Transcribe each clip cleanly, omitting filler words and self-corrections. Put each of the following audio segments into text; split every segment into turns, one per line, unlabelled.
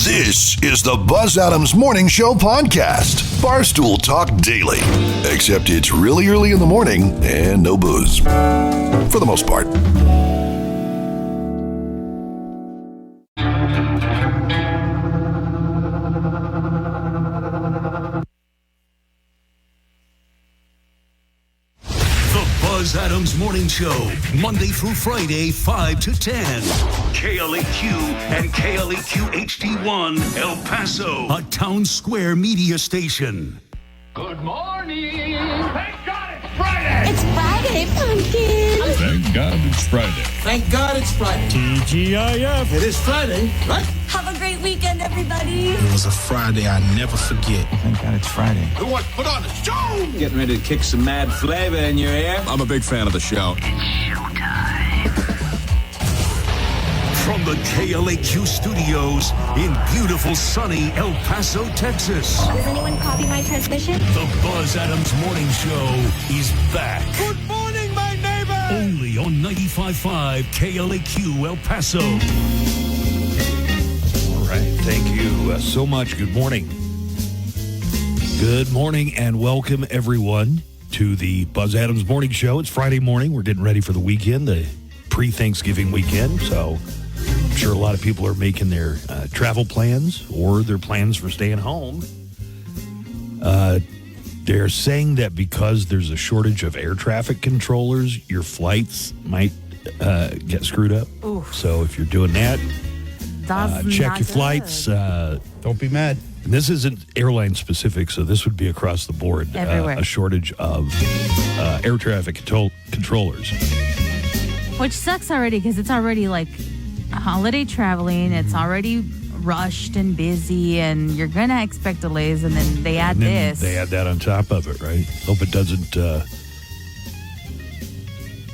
This is the Buzz Adams Morning Show podcast. Barstool Talk Daily. Except it's really early in the morning and no booze. For the most part.
Buzz Adams Morning Show, Monday through Friday, 5 to 10. KLAQ and KLAQ HD1, El Paso, a town square media station.
Good morning. Thank God it's Friday.
It's Friday, pumpkin.
Thank God it's Friday.
Thank God it's Friday.
TGIF.
It is Friday, right?
Have a great weekend, everybody.
It was a Friday I never forget.
Thank God it's Friday.
Who wants to put on the show?
Getting ready to kick some mad flavor in your ear.
I'm a big fan of the show.
From the KLAQ studios in beautiful sunny El Paso, Texas.
Does anyone copy my transmission?
The Buzz Adams Morning Show is back.
Good morning, my neighbor.
Only on 95.5 KLAQ El Paso.
All right. Thank you so much. Good morning. Good morning and welcome, everyone, to the Buzz Adams Morning Show. It's Friday morning. We're getting ready for the weekend, the pre-Thanksgiving weekend. So I'm sure a lot of people are making their travel plans or their plans for staying home. They're saying that because there's a shortage of air traffic controllers, your flights might get screwed up.
Oof.
So if you're doing that, check
not
your
good.
flights.
Don't be mad.
And this isn't airline specific, so this would be across the board.
Everywhere.
A shortage of air traffic controllers.
Which sucks already because it's already like holiday traveling. It's already rushed and busy, and you're going to expect delays, and then they add
And then
this.
they add that on top of it, right? Hope it doesn't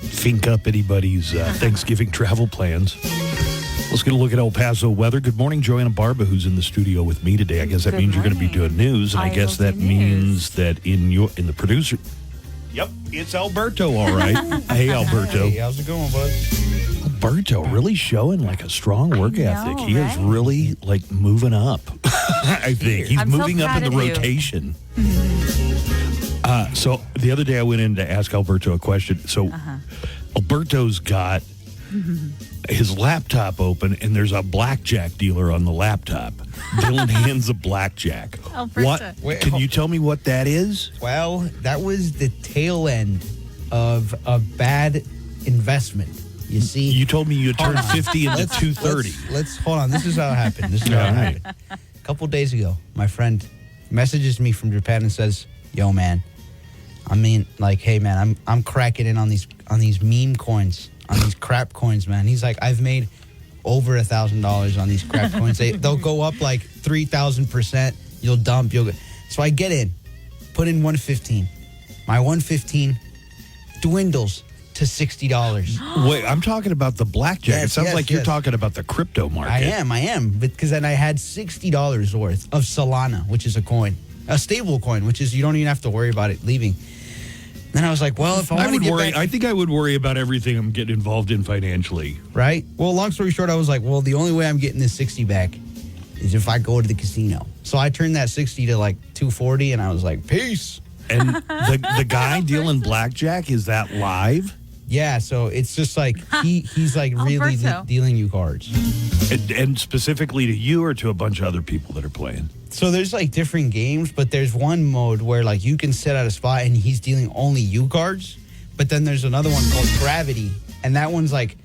fink up anybody's Thanksgiving travel plans. Let's get a look at El Paso weather. Good morning, Joanna Barba, who's in the studio with me today. I guess that
Good
means you're going to be
morning.
doing news, and I guess
will
that
do
means
news.
that in the producer. Yep, it's Alberto, all right. Hey, Alberto.
Hey, how's it going, bud?
Alberto really showing like a strong work
know,
ethic. He is
right?
really like moving up. I think he's
I'm so
moving up
proud
in the
of you.
rotation. So the other day I went in to ask Alberto a question. So Alberto's got his laptop open, and there's a blackjack dealer on the laptop. Dylan hands a blackjack.
Alberto.
What?
Wait,
Can you tell me what that is?
Well, that was the tail end of a bad investment. You see?
You told me you turned
Hold on.
50 into 230.
Let's hold on. This is how it happened. A couple days ago, my friend messages me from Japan and says, "Yo, man, I mean, like, hey, man, I'm cracking in on these meme coins, on these crap coins, man." He's like, "I've made over $1,000 on these crap coins. They'll go up like 3,000%. You'll dump. So I get in, put in 115. My 115 dwindles to $60.
Wait, I'm talking about the blackjack.
Yes,
it sounds
yes,
like you're
yes.
talking about the crypto market.
I am, because then I had $60 worth of Solana, which is a coin, a stable coin, which is you don't even have to worry about it leaving. Then I was like, well, if I
I
want to
would
get
worry.
back,
I think I would worry about everything I'm getting involved in financially.
right? Well, long story short, I was like, well, the only way I'm getting this 60 back is if I go to the casino. So I turned that 60 to like 240, and I was like, peace.
And the guy dealing blackjack, is that live?
Yeah, so it's just like he's like really
Alberto.
dealing you cards.
And specifically to you or to a bunch of other people that are playing?
So there's like different games, but there's one mode where like you can sit at a spot and he's dealing only you cards. But then there's another one called Gravity, and that one's like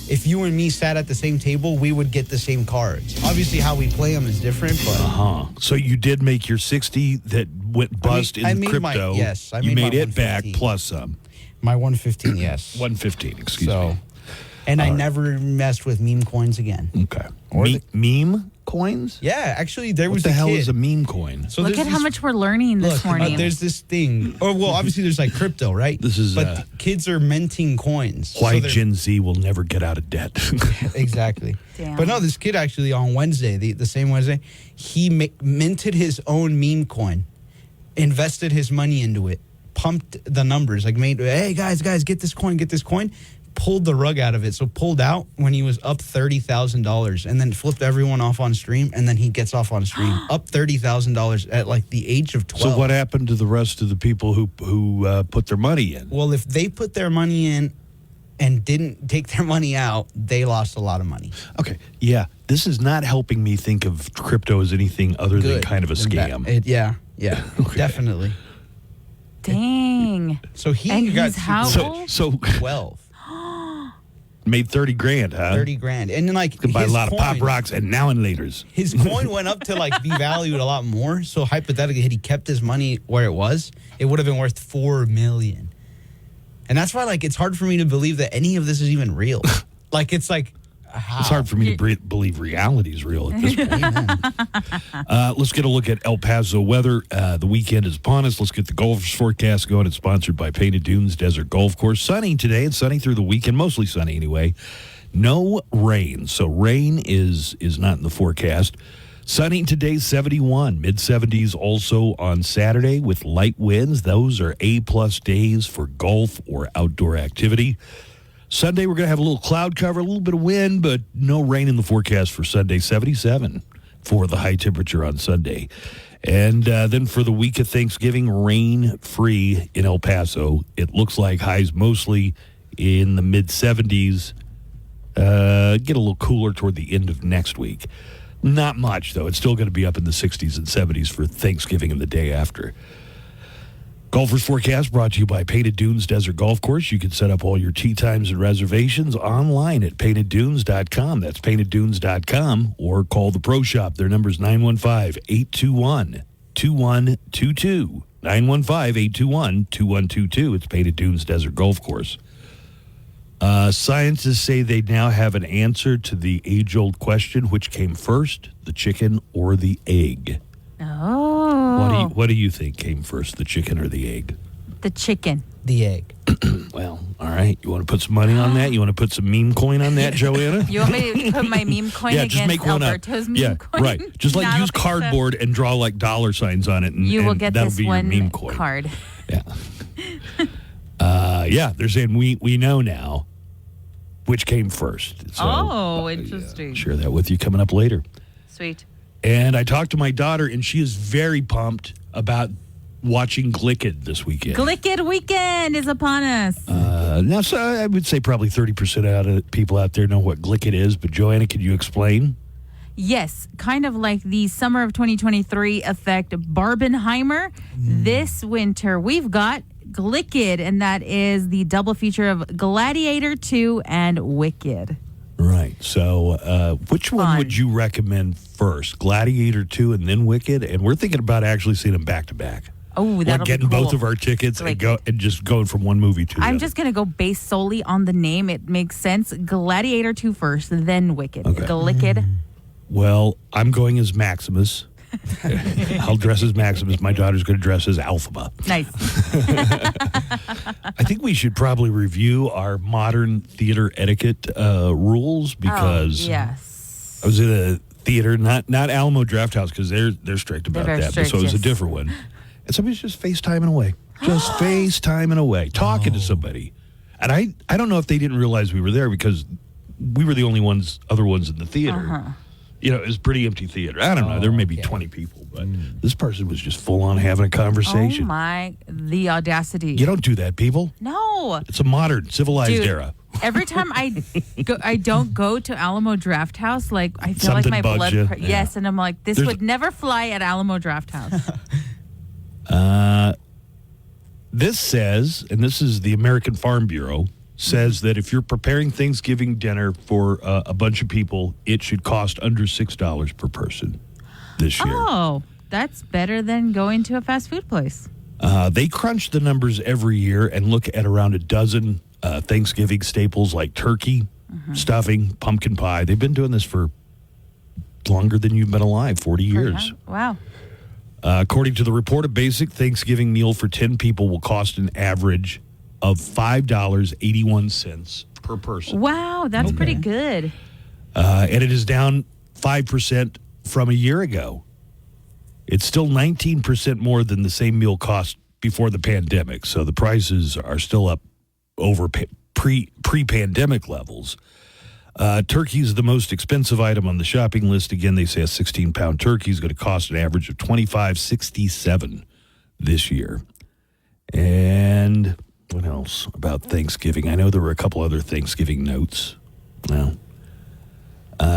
if you and me sat at the same table, we would get the same cards. Obviously, how we play them is different, but
So you did make your 60 that went bust
I
in
made
crypto.
I
you
made
made
my
it back
115.
plus some.
My 115, yes.
115, excuse me.
And I never messed with meme coins again.
Okay.
Or
Meme coins?
Yeah, actually, there
What
was
the
a
hell
kid.
is a meme coin?
So
Look
there's
at how
this-
much we're learning this
Look,
morning.
there's this thing. Oh, well, obviously there's like crypto, right?
This is,
but kids are minting coins.
Why
So they're-
Gen Z will never get out of debt.
Exactly.
Damn.
But no, this kid actually on Wednesday, the same Wednesday, he minted his own meme coin, invested his money into it, pumped the numbers, like made, hey guys, get this coin, pulled the rug out of it. So pulled out when he was up $30,000 and then flipped everyone off on stream. And then he gets off on stream up $30,000 at like the age of 12.
So what happened to the rest of the people who put their money in?
Well, if they put their money in and didn't take their money out, they lost a lot of money.
Okay. Yeah. This is not helping me think of crypto as anything other than kind of a scam.
Yeah,
Okay.
definitely.
Dang.
So he
And
got
he's how old?
So
12.
made 30 grand, huh?
30 grand. And then like
Could buy a
his
lot of pop
coin-
rocks and now and laters.
His coin went up to like be valued a lot more. So hypothetically, had he kept his money where it was, it would have been worth $4 million. And that's why like it's hard for me to believe that any of this is even real. Like it's like how?
It's hard for me to believe reality is real at this point. Let's get a look at El Paso weather. The weekend is upon us. Let's get the golfers forecast going. It's sponsored by Painted Dunes Desert Golf Course. Sunny today and sunny through the weekend, mostly sunny anyway. No rain, so rain is not in the forecast. Sunny today, 71, mid-70s also on Saturday with light winds. Those are A-plus days for golf or outdoor activity. Sunday, we're going to have a little cloud cover, a little bit of wind, but no rain in the forecast for Sunday. 77 for the high temperature on Sunday. And then for the week of Thanksgiving, rain-free in El Paso. It looks like highs mostly in the mid-70s. Get a little cooler toward the end of next week. Not much, though. It's still going to be up in the 60s and 70s for Thanksgiving and the day after. Golfers Forecast brought to you by Painted Dunes Desert Golf Course. You can set up all your tee times and reservations online at painteddunes.com. That's painteddunes.com, or call the Pro Shop. Their number is 915-821-2122. 915-821-2122. It's Painted Dunes Desert Golf Course. Scientists say they now have an answer to the age-old question, which came first, the chicken or the egg?
Oh.
What do you think came first, the chicken or the egg?
The chicken.
The egg.
Well, all right. You want to put some money on that? You want to put some meme coin on that, Joanna?
You want me to put my meme coin
Yeah, just
against
make one up.
Alberto's meme
Yeah,
coin?
right. Just
No, I
like
don't
use
think so.
cardboard and draw like dollar signs on it, and
You will
and
get
that'll
this
be your
one
meme coin.
card.
Yeah. Yeah, they're saying we know now which came first. So,
Interesting.
share that with you coming up later.
Sweet.
And I talked to my daughter, and she is very pumped about watching Glicked this weekend.
Glicked weekend is upon us.
Now, so I would say probably 30% of people out there know what Glicked is, but Joanna, can you explain?
Yes, kind of like the summer of 2023 effect Barbenheimer. This winter, we've got Glicked, and that is the double feature of Gladiator 2 and Wicked.
Right. So which one
Fun.
would you recommend first? Gladiator 2 and then Wicked? And we're thinking about actually seeing them back to back.
Oh,
Like
that'll
getting
be cool.
both of our tickets
Like-
and just going from one movie to the
I'm
other.
just going to go based solely on the name. It makes sense. Gladiator 2 first, then Wicked.
Okay.
Glicked.
Well, I'm going as Maximus. I'll dress as Maximus. My daughter's going to dress as Alphaba.
Nice.
I think we should probably review our modern theater etiquette rules because
Yes.
I was in a theater, not Alamo Draft House, because they're strict about
very
that. But so it was a
strict, yes.
different one, and somebody's just FaceTiming away, just FaceTiming away, talking to somebody, and I don't know if they didn't realize we were there because we were the only other ones in the theater. You know, it was a pretty empty theater. I don't know. There may be 20 people, but this person was just full on having a conversation.
Oh, my. The audacity.
You don't do that, people.
No.
It's a modern, civilized
Dude,
era.
Every time I don't go to Alamo Draft House, like I feel
Something
like my
bugs
blood.
you.
Yes, and I'm like, this
There's-
would never fly at Alamo Draft House.
This says, and this is the American Farm Bureau, says that if you're preparing Thanksgiving dinner for a bunch of people, it should cost under $6 per person this year.
Oh, that's better than going to a fast food place.
They crunch the numbers every year and look at around a dozen Thanksgiving staples like turkey, stuffing, pumpkin pie. They've been doing this for longer than you've been alive, 40 years.
Wow.
According to the report, a basic Thanksgiving meal for 10 people will cost an average of $5.81 per person.
Wow, that's pretty good.
And it is down 5% from a year ago. It's still 19% more than the same meal cost before the pandemic. So the prices are still up over pre-pandemic levels. Turkey is the most expensive item on the shopping list. Again, they say a 16-pound turkey is going to cost an average of $25.67 this year. And what else about Thanksgiving? I know there were a couple other Thanksgiving notes. Well,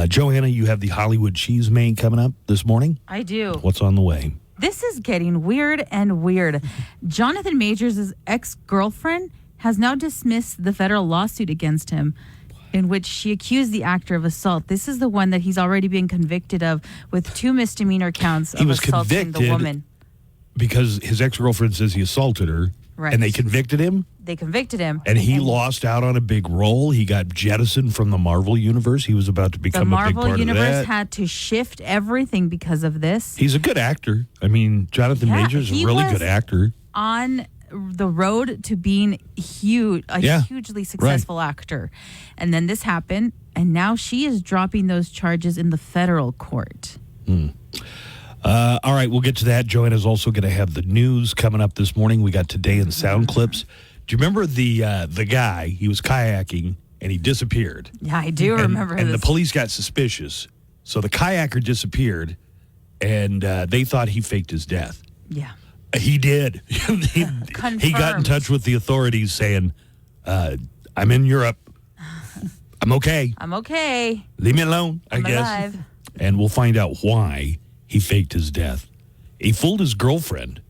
Joanna, you have the Hollywood Cheese Main coming up this morning.
I do.
What's on the way?
This is getting weird and weird. Jonathan Majors' ex-girlfriend has now dismissed the federal lawsuit against him, in which she accused the actor of assault. This is the one that he's already been convicted of with 2 misdemeanor counts of assaulting the woman.
Because his ex-girlfriend says he assaulted her,
right.
And they convicted him?
They convicted him.
And he lost out on a big role. He got jettisoned from the Marvel Universe. He was about to become a big part of that.
The Marvel Universe had to shift everything because of this.
He's a good actor. I mean, Jonathan Majors is a really good actor.
On the road to being hugely successful actor. And then this happened, and now she is dropping those charges in the federal court.
All right, we'll get to that. Joanna's also going to have the news coming up this morning. We got Today in Sound Clips. Do you remember the guy? He was kayaking, and he disappeared.
Yeah, I do remember
and
this.
And the police got suspicious. So the kayaker disappeared, and they thought he faked his death.
Yeah.
He did. He got in touch with the authorities saying, I'm in Europe. I'm okay.
I'm okay.
Leave me alone, I guess.
Alive.
And we'll find out why he faked his death. He fooled his girlfriend.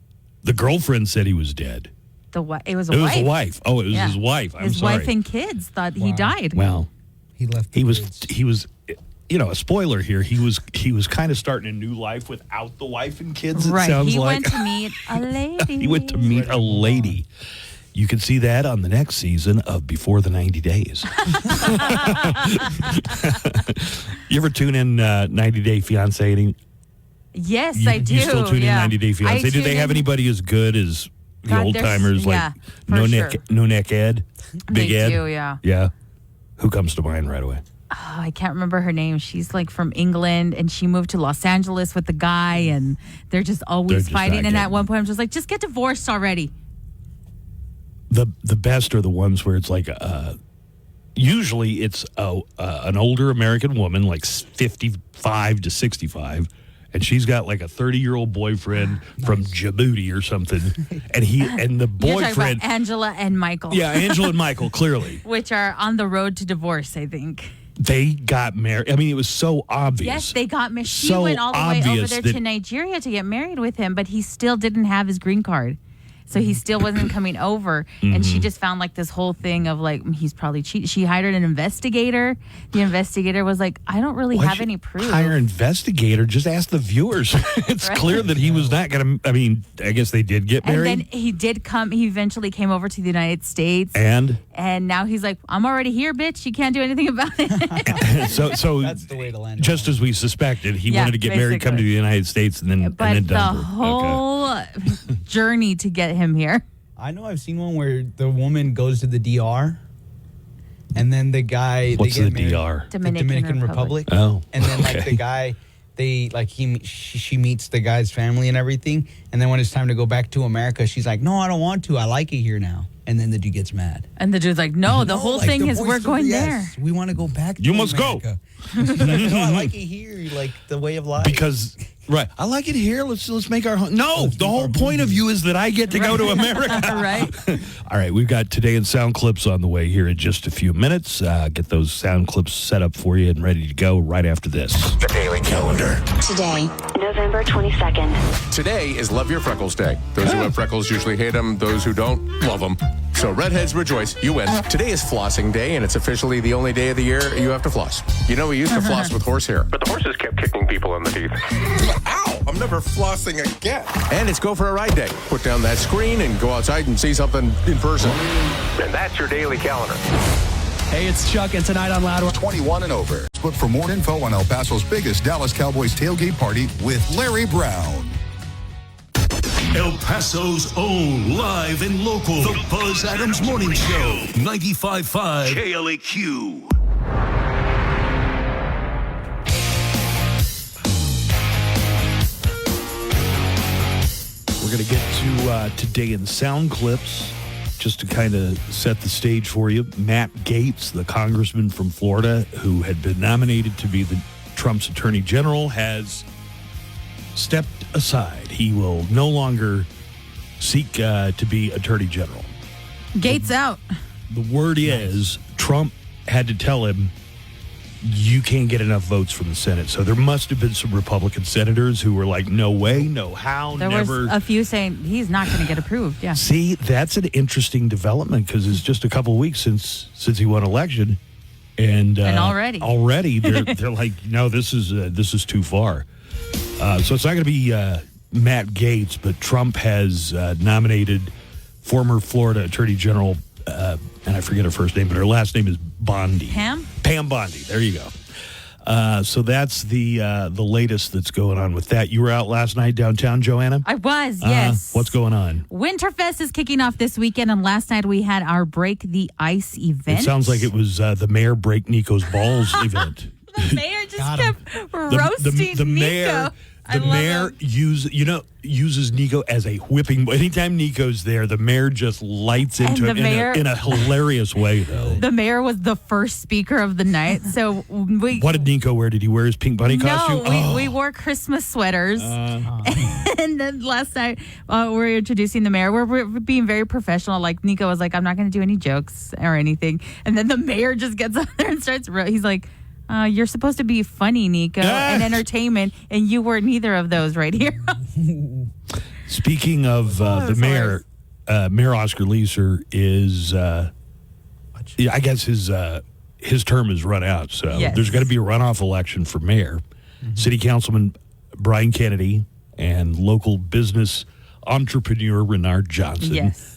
The girlfriend said he was dead.
It was
It was the wife. Oh, it was his wife. I'm
his
sorry.
wife and kids thought he died.
Well,
he left.
He was. You know, a spoiler here. He was kind of starting a new life without the wife and kids. It sounds
he
like
went to meet a lady.
He went to meet a lady. You can see that on the next season of Before the 90 Days. You ever tune in 90 Day Fiancé?
Yes, I do.
You still tune in 90 Day Fiancé? Do they have
in.
anybody as good as the
God,
old timers like
for sure.
No Neck Ed, Big
They
Ed?
do, yeah.
Yeah. Who comes to mind right away?
Oh, I can't remember her name. She's like from England, and she moved to Los Angeles with the guy, and they're just always fighting. And at one point, I'm just like, just get divorced already.
The best are the ones where it's like, usually it's an older American woman, like 55 to 65, and she's got like a 30-year-old boyfriend from Djibouti or something, and the boyfriend.
You're talking about Angela and Michael.
Yeah, Angela and Michael, clearly.
Which are on the road to divorce, I think.
They got married. I mean, it was so obvious.
Yes, they got married. She
So
went all the way over
obvious
there
that-
to Nigeria to get married with him, but he still didn't have his green card. So he still wasn't coming over. And she just found like this whole thing of like, he's probably cheated. She hired an investigator. The investigator was like, I don't really have any proof.
Hire an investigator. Just ask the viewers. It's clear that he was not going to. I mean, I guess they did get married.
And then he did come. He eventually came over to the United States.
And
now he's like, I'm already here, bitch. You can't do anything about it.
so
That's the way to land.
just as we suspected, he wanted to get married, come to the United States, and then
But
and then
the
dump her.
whole journey to get him here.
I know I've seen one where the woman goes to the DR, and then the guy.
What's
they get
the
married,
DR?
The Dominican Republic.
Oh,
and then like
okay.
the guy, she meets the guy's family and everything, and then when it's time to go back to America, she's like, "No, I don't want to. I like it here now." And then the dude gets mad.
And the dude's like, no, the whole
like,
thing
the
is we're going
yes,
there.
We want to go back to
You must
America. She's like, no, I like it here, like the way of life.
Because I like it here. Let's make our home. No, the whole point of you is that I get to go to America.
Right.
All right, we've got Today in Sound Clips on the way here in just a few minutes. Get those sound clips set up for you and ready to go right after this.
The Daily Calendar.
Today, November 22nd.
Today is Love Your Freckles Day. Those who have freckles usually hate them. Those who don't, love them. So redheads rejoice, you win. Today is flossing day, and it's officially the only day of the year you have to floss. You know, we used to floss with horsehair.
But the horses kept kicking people in the teeth.
Ow! I'm never flossing again. And it's go for a ride day. Put down that screen and go outside and see something in person.
And that's your daily calendar.
Hey, it's Chuck, and tonight on Loud
21 and over. Look for more info on El Paso's biggest Dallas Cowboys tailgate party with Larry Brown.
El Paso's own live and local, The Buzz Adams Morning Show, 95.5 KLAQ.
We're going to get to Today in Sound Clips just to kind of set the stage for you. Matt Gaetz, the congressman from Florida who had been nominated to be the Trump's attorney general, has stepped aside. He will no longer seek to be attorney general.
Gates out.
The word is Trump had to tell him, you can't get enough votes from the Senate. So there must have been some Republican senators who were like, no way, no how,
there
never.
was a few saying he's not going to get approved. Yeah.
See, that's an interesting development because it's just a couple of weeks since he won election. And already they're like, no, this is too far. So it's not going to be Matt Gaetz, but Trump has nominated former Florida Attorney General, and I forget her first name, but her last name is Bondi. Pam Bondi. There you go. So that's the latest that's going on with that. You were out last night downtown, Joanna?
I was, yes.
What's going on?
Winterfest is kicking off this weekend, and last night we had our Break the Ice event.
It sounds like it was the Mayor Break Nico's Balls event.
The mayor just kept roasting Nico.
The mayor uses Nico as a whipping. Anytime Nico's there, the mayor just lights into it in a hilarious way, though.
The mayor was the first speaker of the night. So
what did Nico wear? Did he wear his pink bunny costume?
No, we wore Christmas sweaters. And then last night, we were introducing the mayor. We're being very professional. Like, Nico was like, I'm not going to do any jokes or anything. And then the mayor just gets up there and starts, he's like, you're supposed to be funny, Nico, and entertainment, and you were neither of those right here.
Speaking of the mayor, Mayor Oscar Leeser is, I guess his term is run out, so there's going to be a runoff election for mayor. Mm-hmm. City Councilman Brian Kennedy and local business entrepreneur Renard Johnson.
Yes.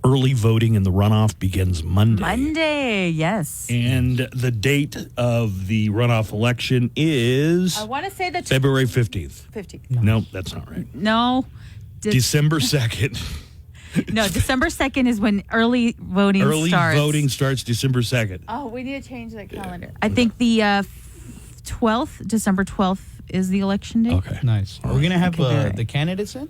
Early voting in the runoff begins Monday.
Monday, yes.
And the date of the runoff election is...
I want to say that...
February 15th.
15th.
No, that's not right.
No.
December 2nd.
No, December 2nd is when early voting starts.
Early voting starts December 2nd.
Oh, we need to change that calendar. I think the 12th, December 12th is the election day.
Okay.
Nice. Are we going to have the candidates in?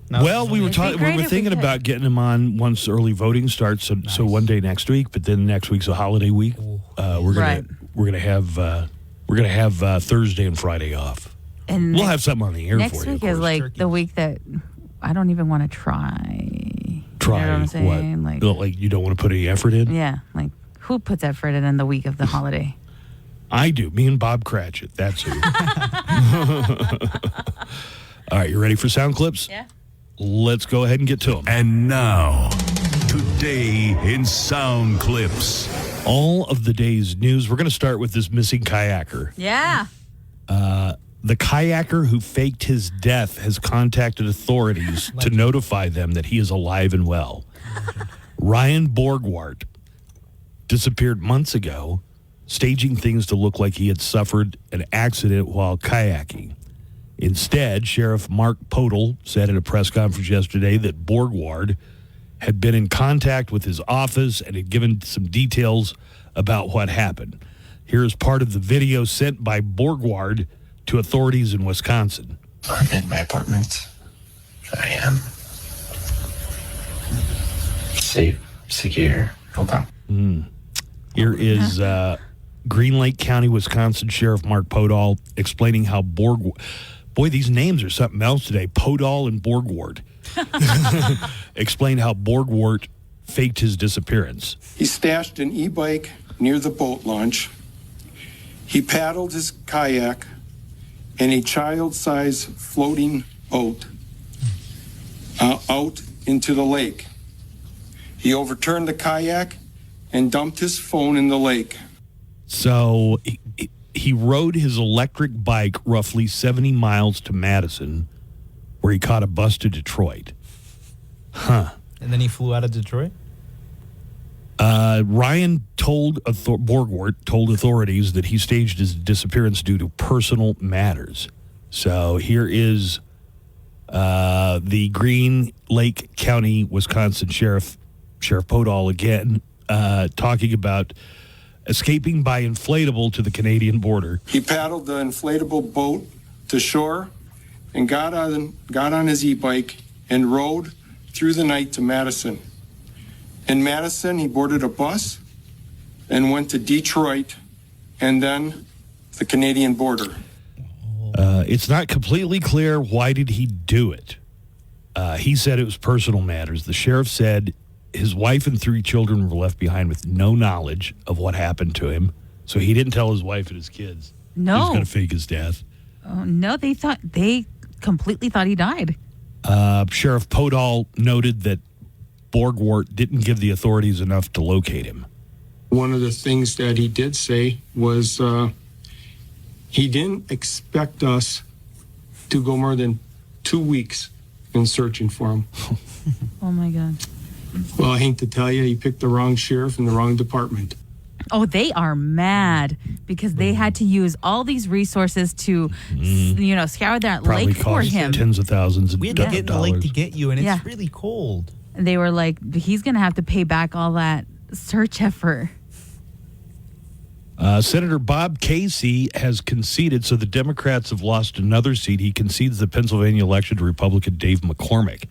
No, well, we were thinking about getting them on once early voting starts. So one day next week, but then next week's a holiday week. We're gonna have Thursday and Friday off, and we'll have something on the air for you.
Next week is like the week that I don't even want to try.
Try
you know what I'm saying?
Like you don't want to put any effort in?
Yeah, like who puts effort in the week of the holiday?
I do. Me and Bob Cratchit. That's who. All right, you ready for sound clips?
Yeah.
Let's go ahead and get to them.
And now, today in Sound Clips.
All of the day's news. We're going to start with this missing kayaker.
Yeah.
The kayaker who faked his death has contacted authorities to notify them that he is alive and well. Ryan Borgwart disappeared months ago, staging things to look like he had suffered an accident while kayaking. Instead, Sheriff Mark Podol said at a press conference yesterday that Borgward had been in contact with his office and had given some details about what happened. Here is part of the video sent by Borgward to authorities in Wisconsin.
I'm in my apartment. I am safe, secure. Hold on.
Here is Green Lake County, Wisconsin Sheriff Mark Podol explaining how Boy, these names are something else today. Podol and Borgward. Explained how Borgwart faked his disappearance.
He stashed an e-bike near the boat launch. He paddled his kayak and a child-sized floating boat out into the lake. He overturned the kayak and dumped his phone in the lake.
So he rode his electric bike roughly 70 miles to Madison, where he caught a bus to Detroit. Huh.
And then he flew out of Detroit?
Ryan Borgwart told authorities that he staged his disappearance due to personal matters. So here is the Green Lake County, Wisconsin Sheriff Podol again, talking about escaping by inflatable to the Canadian border.
He paddled the inflatable boat to shore and got on his e-bike and rode through the night to Madison. In Madison, he boarded a bus and went to Detroit and then the Canadian border.
It's not completely clear why did he do it. He said it was personal matters. The sheriff said his wife and 3 children were left behind with no knowledge of what happened to him. So he didn't tell his wife and his kids.
No.
He was going to fake his death.
Oh, no, they completely thought he died.
Sheriff Podol noted that Borgwart didn't give the authorities enough to locate him.
One of the things that he did say was he didn't expect us to go more than 2 weeks in searching for him.
Oh, my God.
Well, I hate to tell you, he picked the wrong sheriff in the wrong department.
Oh, they are mad because they had to use all these resources to, scour that
Probably
lake for
cost
him.
tens of thousands of
We had to get in the lake
dollars.
to get you, and it's
Yeah.
really cold.
And they were like, he's going to have to pay back all that search effort.
Senator Bob Casey has conceded, so the Democrats have lost another seat. He concedes the Pennsylvania election to Republican Dave McCormick.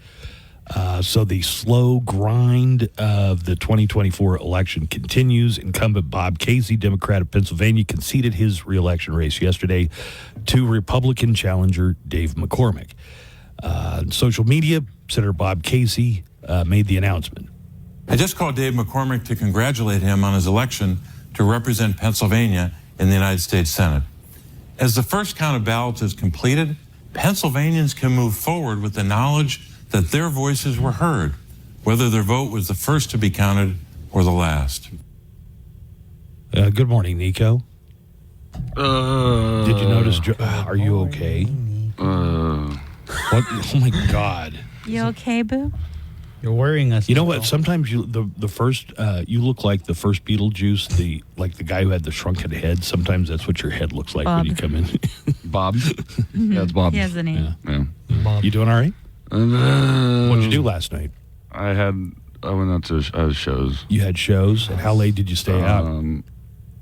So the slow grind of the 2024 election continues. Incumbent Bob Casey, Democrat of Pennsylvania, conceded his reelection race yesterday to Republican challenger Dave McCormick. On social media, Senator Bob Casey made the announcement.
I just called Dave McCormick to congratulate him on his election to represent Pennsylvania in the United States Senate. As the first count of ballots is completed, Pennsylvanians can move forward with the knowledge that their voices were heard, whether their vote was the first to be counted or the last.
Good morning, Nico. Did you notice? Are you okay? What? Oh my God!
You okay, boo?
You're worrying us.
You know what? Sometimes the first you look like the first Beetlejuice, the guy who had the shrunken head. Sometimes that's what your head looks like
Bob.
when you come in.
Bob. Yeah, it's Bob.
He has a name.
Yeah.
Bob. You doing all right? What'd you do last night?
I went out to shows.
You had shows, and how late did you stay out?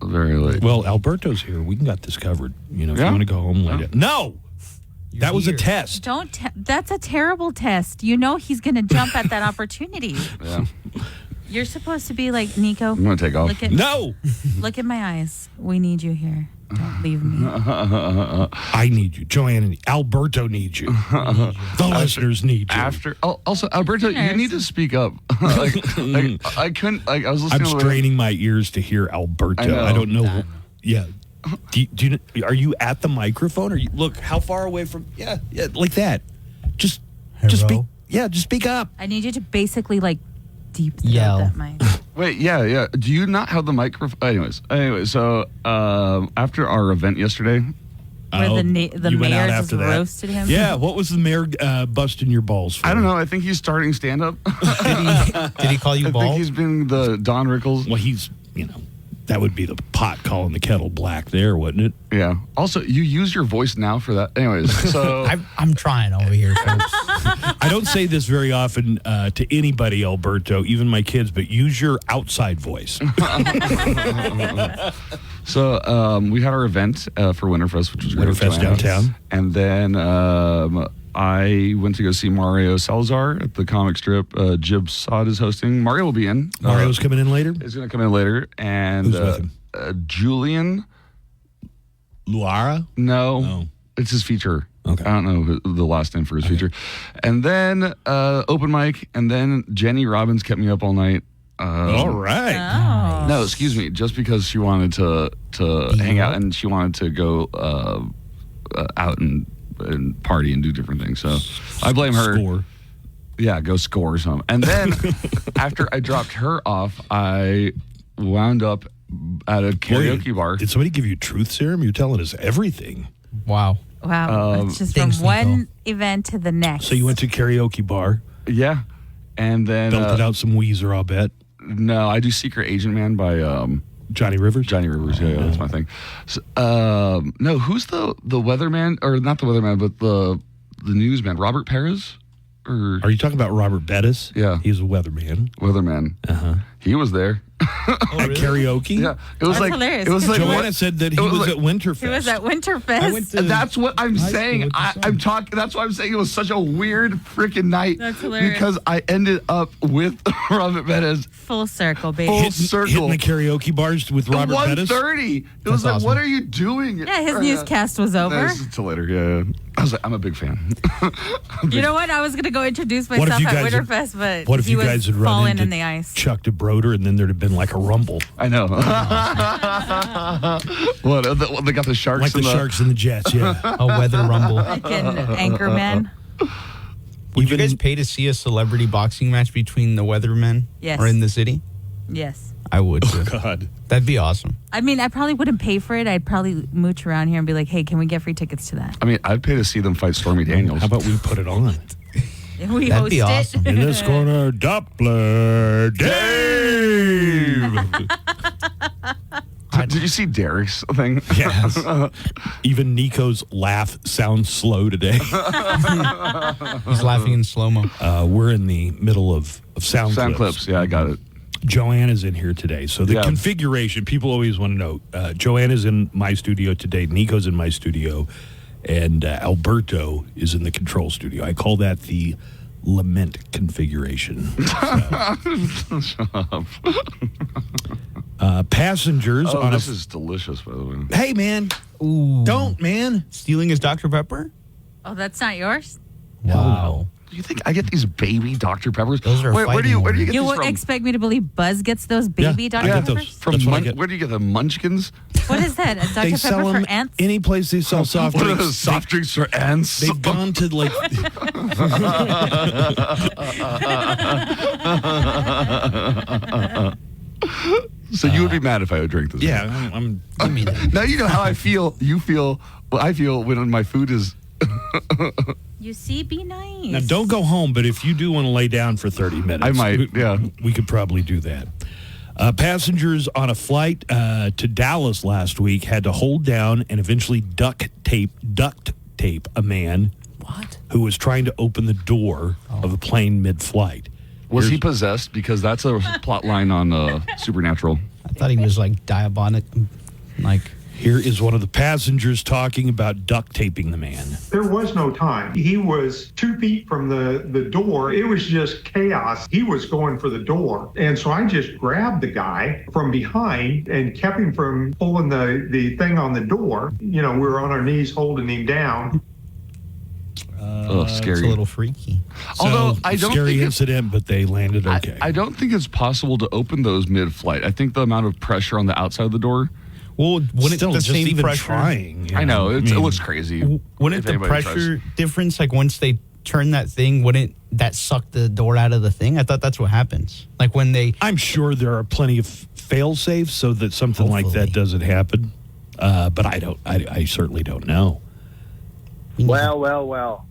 Very late.
Well, Alberto's here. We got this covered. If you
Yeah?
want to go home later. No, that was a
here.
test.
That's a terrible test. You know he's going to jump at that opportunity.
Yeah.
You're supposed to be like, Nico.
I'm going to take off.
No.
Look at my eyes. We need you here. Don't leave me.
I need you. Joanne and Alberto needs you. The listeners need you.
Also, Alberto, you need to speak up. I couldn't. I was listening.
I'm straining my ears to hear Alberto. I don't know. Yeah. Are you at the microphone? Or look how far away from? Yeah, like that. Just speak. Yeah, just speak up.
I need you to basically deep throat
Yell.
that mic.
Wait, yeah. Do you not have the microphone? Anyway, so after our event yesterday,
Where the
you went
mayor
out
just
after that.
roasted him.
Yeah, what was the mayor busting your balls for?
I don't know. I think he's starting stand-up.
Did he call you
I
bald?
think he's been the Don Rickles.
Well, he's that would be the pot calling the kettle black there, wouldn't it?
Yeah. Also, you use your voice now for that. Anyways, so
I'm trying over here, folks.
I don't say this very often to anybody, Alberto, even my kids, but use your outside voice.
So we had our event for Winterfest, which was great.
Winterfest downtown.
And then I went to go see Mario Salazar at the comic strip. Jib Sod is hosting. Mario will be in.
Mario's coming in later?
He's going to come in later. And
Who's with him?
Julian.
Luara?
No. It's his feature.
Okay.
I don't know the last name for his feature. And then open mic. And then Jenny Robbins kept me up all night.
All right.
Oh.
No, excuse me. Just because she wanted to hang out and she wanted to go out and party and do different things. So I blame her.
Score.
Yeah, go score something. And then after I dropped her off, I wound up at a karaoke bar.
Did somebody give you truth serum? You're telling us everything.
Wow.
Wow. It's just
thanks,
from one
Nico.
event to the next.
So you went to karaoke bar,
Yeah. And then
belted out some Weezer, I'll bet.
no, I do Secret Agent Man by
Johnny Rivers?
Johnny Rivers. Yeah, that's my thing. So, no, who's the weatherman, or not the weatherman, but the newsman? Robert Perez? Or
Are you talking about Robert Bettis?
Yeah.
He's a weatherman.
weatherman?
Uh-huh.
He was there.
At karaoke?
Yeah. It was
That's
like
hilarious.
it was like
Joanna said that he was at Winterfest.
He was at Winterfest.
That's what I'm saying. I'm talking. That's why I'm saying it was such a weird freaking night.
That's hilarious.
Because I ended up with Robert Bettis.
Full circle, baby.
Hitting the karaoke bars with Robert Bettis.
1:30. It was like,
awesome.
what are you doing?
Yeah, his newscast was over.
Until later. Yeah. I was like, I'm a big fan.
You know what? I was going to go introduce
What if
myself
you
at
guys had-
Winterfest, but
What if
he
you
was
guys had run
falling
into
in the ice.
Chuck DeBroder and then there'd have been like a rumble?
I know. What? They got the sharks.
Like the Sharks and the Jets, yeah.
A weather rumble.
Like an anchorman.
Would you guys pay to see a celebrity boxing match between the Weathermen?
Yes.
Or in the city?
Yes.
I would.
Oh, God.
That'd be awesome.
I mean, I probably wouldn't pay for it. I'd probably mooch around here and be like, hey, can we get free tickets to that?
I mean, I'd pay to see them fight Stormy Daniels.
How about we put it on?
We
That'd
host
be awesome.
In this corner, Doppler Dave.
Did you see Derek's thing?
Yes. Even Nico's laugh sounds slow today.
He's laughing in slow-mo.
We're in the middle of sound clips.
Yeah, I got it.
Joanna's in here today. So the
Yeah.
configuration, people always want to know. Joanna's in my studio today. Nico's in my studio. And Alberto is in the control studio. I call that the lament configuration.
Shut up.
Passengers
Oh,
on
this is delicious, by the way.
Hey, man.
Ooh.
Don't, man.
Stealing his Dr. Pepper?
Oh, that's not yours?
Wow.
Do you think I get these baby Dr. Peppers?
Those are
where do you get
You
these
would
from?
expect me to believe Buzz gets those baby Dr.
I get
Peppers?
those.
From
That's what I get.
where do you get the Munchkins?
What is that? A Dr.
They
Pepper
sell
for
them
ants?
any place they sell soft
What are
drinks.
those soft drinks for ants?
They've gone to like
So you would be mad if I would drink this?
yeah. I'm
Now you know how I feel. You feel what I feel when my food is.
You see, be nice.
now don't go home, but if you do want to lay down for 30 minutes,
I might, yeah.
we could probably do that. Passengers on a flight to Dallas last week had to hold down and eventually duct tape a man who was trying to open the door of the plane mid-flight.
Was he possessed? Because that's a plot line on Supernatural.
I thought he was like diabolic. Like,
Here is one of the passengers talking about duct taping the man.
There was no time. He was 2 feet from the door. It was just chaos. He was going for the door. And so I just grabbed the guy from behind and kept him from pulling the thing on the door. You know, we were on our knees holding him down.
Scary.
it's a little freaky.
Although
So,
I don't
scary
think it's-
incident, but they landed okay.
I don't think it's possible to open those mid-flight. I think the amount of pressure on the outside of the door.
Well, wouldn't
Still,
the
just
same
even
pressure?
trying. you
I know
I
it
mean,
looks crazy.
Wouldn't
if
the
anybody
pressure
tries.
difference, like once they turn that thing, wouldn't that suck the door out of the thing? I thought that's what happens. Like when they.
I'm sure there are plenty of fail safes so that something like that doesn't happen. But I don't. I certainly don't know.
Well.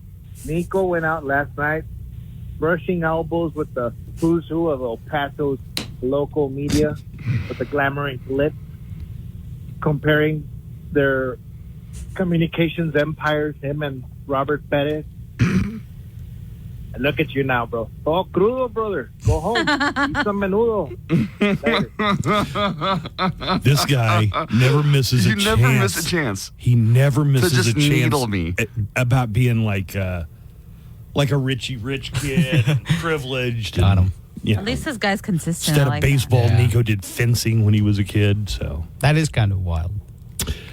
Nico went out last night, brushing elbows with the who's who of El Paso's local media, with the glamoring lip, comparing their communications empires, him and Robert Perez. And look at you now, bro. Oh, crudo, brother. Go home. Eat some menudo.
This guy never misses a
You
chance.
never miss a chance.
He never misses
just
a chance
needle me.
about being like a Richie Rich kid, and privileged.
Got him.
You
At
know,
least this guy's consistent.
instead
I
of
like
baseball,
Yeah.
Nico did fencing when he was a kid. So
That is kind of wild.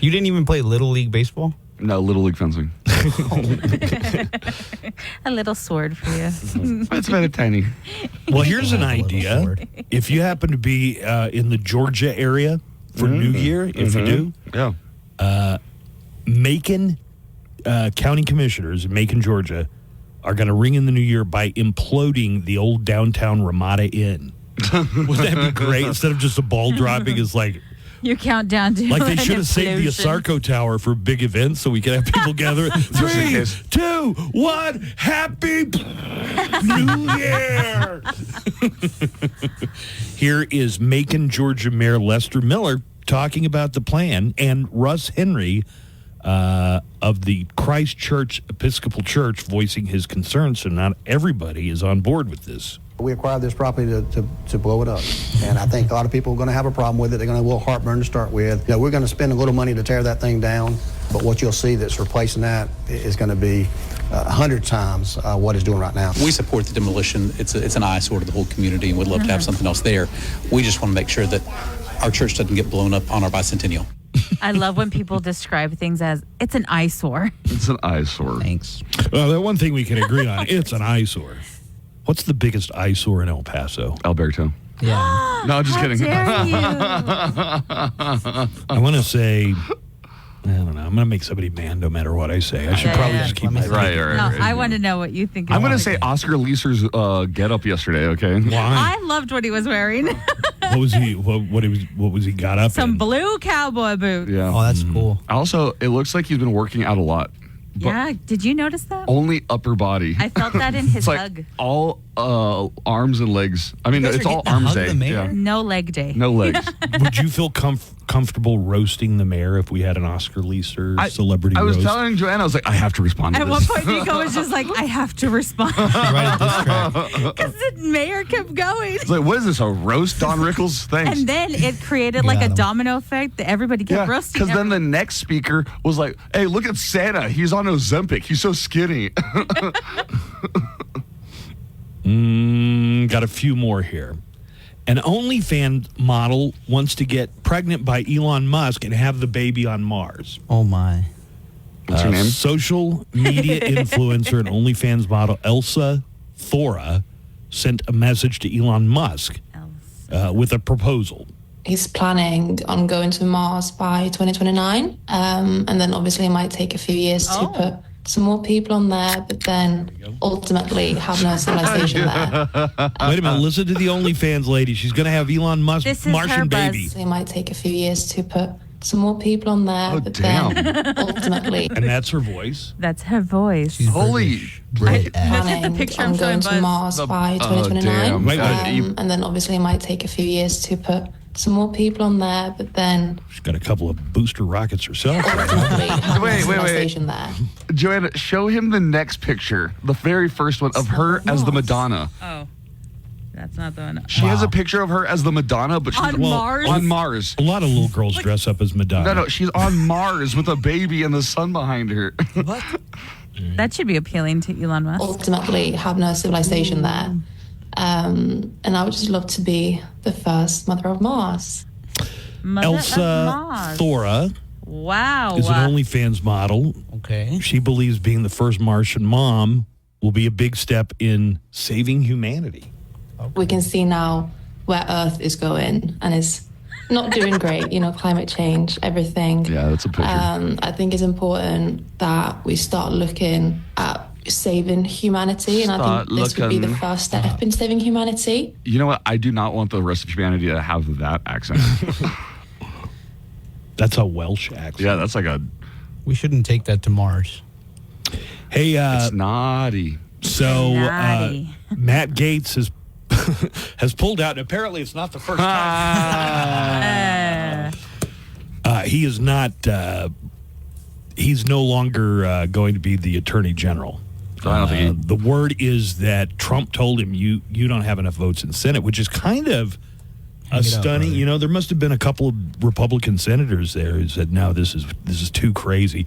You didn't even play Little League Baseball?
No, Little League fencing.
that. A little sword for you.
It's very tiny.
well, here's an
A little
idea.
sword.
If you happen to be in the Georgia area for New Year, if you do,
Yeah.
Macon county commissioners in Macon, Georgia, are going to ring in the new year by imploding the old downtown Ramada Inn. Would that be great? Instead of just a ball dropping, it's like
You count down to
they
an
should have saved the
implosion.
Asarco Tower for big events so we could have people gather. 3, 2, 1, Happy New Year! Here is Macon, Georgia Mayor Lester Miller talking about the plan, and Russ Henry of the Christ Church Episcopal Church voicing his concerns, so not everybody is on board with this.
We acquired this property to blow it up, and I think a lot of people are going to have a problem with it. They're going to have a little heartburn to start with. We're going to spend a little money to tear that thing down, but what you'll see that's replacing that is going to be 100 times what it's doing right now.
We support the demolition. It's an eyesore to the whole community, and we'd love to have something else there. We just want to make sure that our church doesn't get blown up on our bicentennial.
I love when people describe things as, it's an eyesore.
It's an eyesore.
Thanks.
Well, the one thing we can agree on, it's an eyesore. What's the biggest eyesore in El Paso?
Alberto.
Yeah.
No, just kidding.
I want to say, I don't know. I'm going to make somebody mad no matter what I say. I should probably just keep my
Right.
No, I want to know what you think.
I'm going to say Oscar Leeser's get up yesterday, okay?
Why?
I loved what he was wearing.
What was he? What was he got up
Some
in?
blue cowboy boots.
Yeah.
Oh, that's cool.
Also, it looks like he's been working out a lot.
Yeah, did you notice that?
Only upper body.
I felt that in his
It's like
hug.
all arms and legs. I mean,
You guys
it's
are
all
getting to
arms
hug
day.
the mayor?
Yeah.
No leg day.
No legs.
Would you feel comfortable roasting the mayor if we had an Oscar Leeser celebrity
I was
roast?
telling Joanna, I was like, I have to respond to
At
this.
one point, Nico was just like, I have to respond.
Right at this track.
Because the mayor kept going.
It's like, what is this, a roast, Don Rickles? Thanks.
And then it created like a
Got him.
domino effect that everybody kept roasting.
because then the next speaker was like, hey, look at Santa. He's on Ozempic. He's so skinny.
Got a few more here. An OnlyFans model wants to get pregnant by Elon Musk and have the baby on Mars.
Oh, my.
What's her name?
Social media influencer and OnlyFans model Elsa Thora sent a message to Elon Musk with a proposal.
He's planning on going to Mars by 2029, and then obviously it might take a few years to put some more people on there, but then ultimately have no civilization there.
Wait a minute, listen to the OnlyFans lady. She's going to have Elon Musk
This is her
Martian
buzz.
baby.
It might take a few years to put some more people on there, but
damn.
then ultimately
And that's her voice.
That's her voice.
Holy.
planning
the picture I'm
on going
showing
to
Buzz.
Mars by
Oh,
2029,
damn. Wait, wait,
and then obviously it might take a few years to put some more people on there, but then
She's got a couple of booster rockets herself.
ultimately have
Wait,
no
wait, wait.
civilization there.
Joanna, show him the next picture, the very first one of her as the Madonna.
Oh, that's not the one.
She has a picture of her as the Madonna, but she's
On Mars?
On Mars.
A lot of little girls dress up as Madonna.
No, she's on Mars with a baby and the sun behind her.
What?
That should be appealing to Elon Musk.
Ultimately have no civilization there. And I would just love to be the first mother of Mars.
Mother of
Elsa
Mars.
Thora
Wow.
is an OnlyFans model.
Okay.
She believes being the first Martian mom will be a big step in saving humanity.
We can see now where Earth is going and is not doing great. Climate change, everything.
Yeah, that's a picture.
I think it's important that we start looking at saving humanity, and I
Start
think this would be the
looking.
first step in saving humanity.
You know what? I do not want the rest of humanity to have that accent.
That's a Welsh accent.
Yeah, that's like a...
We shouldn't take that to Mars.
Hey,
it's naughty.
So
Naughty.
Matt Gaetz has pulled out, and apparently it's not the first time. He is not. He's no longer going to be the Attorney General.
I don't think
the word is that Trump told him you don't have enough votes in the Senate, which is kind of a stunning. There must have been a couple of Republican senators there who said, "No, this is too crazy."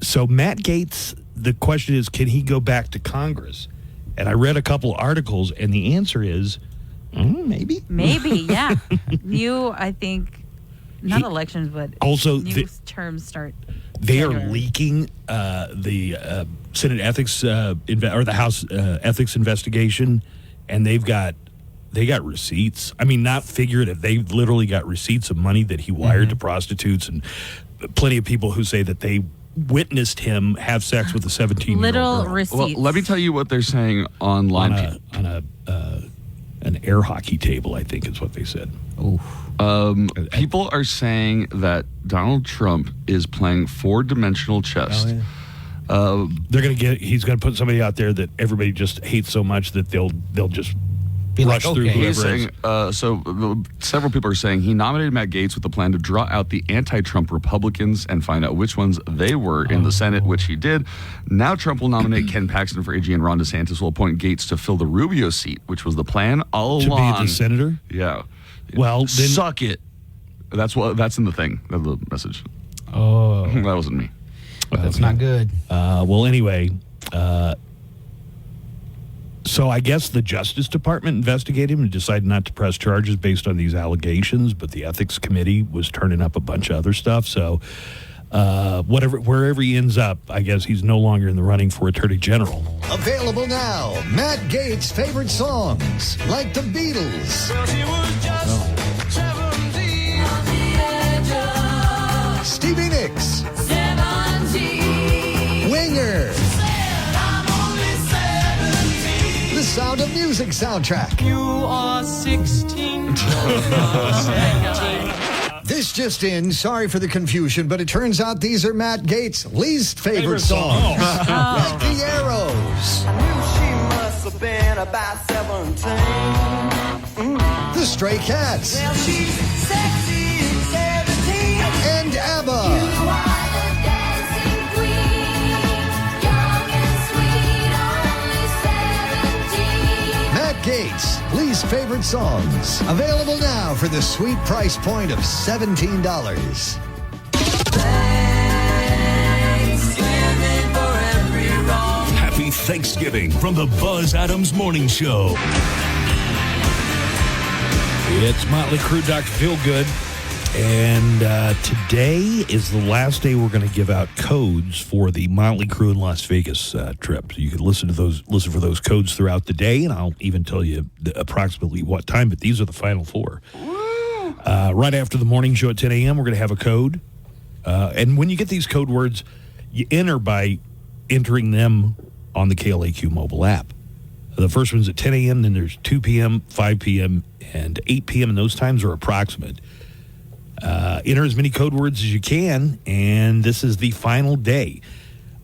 So Matt Gaetz, the question is, can he go back to Congress? And I read a couple of articles, and the answer is maybe.
Maybe, yeah. I think, not elections, but
also
new terms start.
They are
January.
leaking the Senate ethics or the House ethics investigation, and they got receipts. I mean, not figurative. They literally got receipts of money that he wired to prostitutes, and plenty of people who say that they witnessed him have sex with a 17-year-old
Literal
girl.
receipts.
Well, let me tell you what they're saying online.
on an air hockey table, I think is what they said.
People are saying that Donald Trump is playing four-dimensional chess.
He's going to put somebody out there that everybody just hates so much that they'll just
be like,
rush through
okay.
whoever
He's
is.
saying, several people are saying he nominated Matt Gaetz with the plan to draw out the anti-Trump Republicans and find out which ones they were in the Senate, which he did. Now Trump will nominate Ken Paxton for AG, and Ron DeSantis will appoint Gaetz to fill the Rubio seat, which was the plan all
To
along.
be the senator?
Yeah.
Well, then,
Suck it. That's in the thing, the message.
Oh.
That wasn't me.
That's not good.
Well, anyway, so I guess the Justice Department investigated him and decided not to press charges based on these allegations, but the Ethics Committee was turning up a bunch of other stuff. So wherever he ends up, I guess he's no longer in the running for Attorney General.
Available now, Matt Gaetz' favorite songs, like the Beatles. Stevie Nicks. Winger. The Sound of Music soundtrack.
You are 16.
This just in, sorry for the confusion, but it turns out these are Matt Gaetz' least favorite songs. Like the Arrows.
She must have been about 17.
The Stray Cats.
Well, she's sexy, 17.
And ABBA.
You are the dancing queen. Young and sweet, only 17.
Matt Gaetz' least favorite songs. Available now for the sweet price point of $17.
Thanksgiving for every wrong. Happy Thanksgiving from the Buzz Adams Morning Show.
It's Motley Crue, Dr. Feelgood. And today is the last day we're going to give out codes for the Motley Crue in Las Vegas trip. So you can listen for those codes throughout the day, and I'll even tell you approximately what time, but these are the final four. Right after the morning show at 10 a.m., we're going to have a code. And when you get these code words, you enter by entering them on the KLAQ mobile app. The first one's at 10 a.m., then there's 2 p.m., 5 p.m., and 8 p.m., and those times are approximate. Enter as many code words as you can, and this is the final day.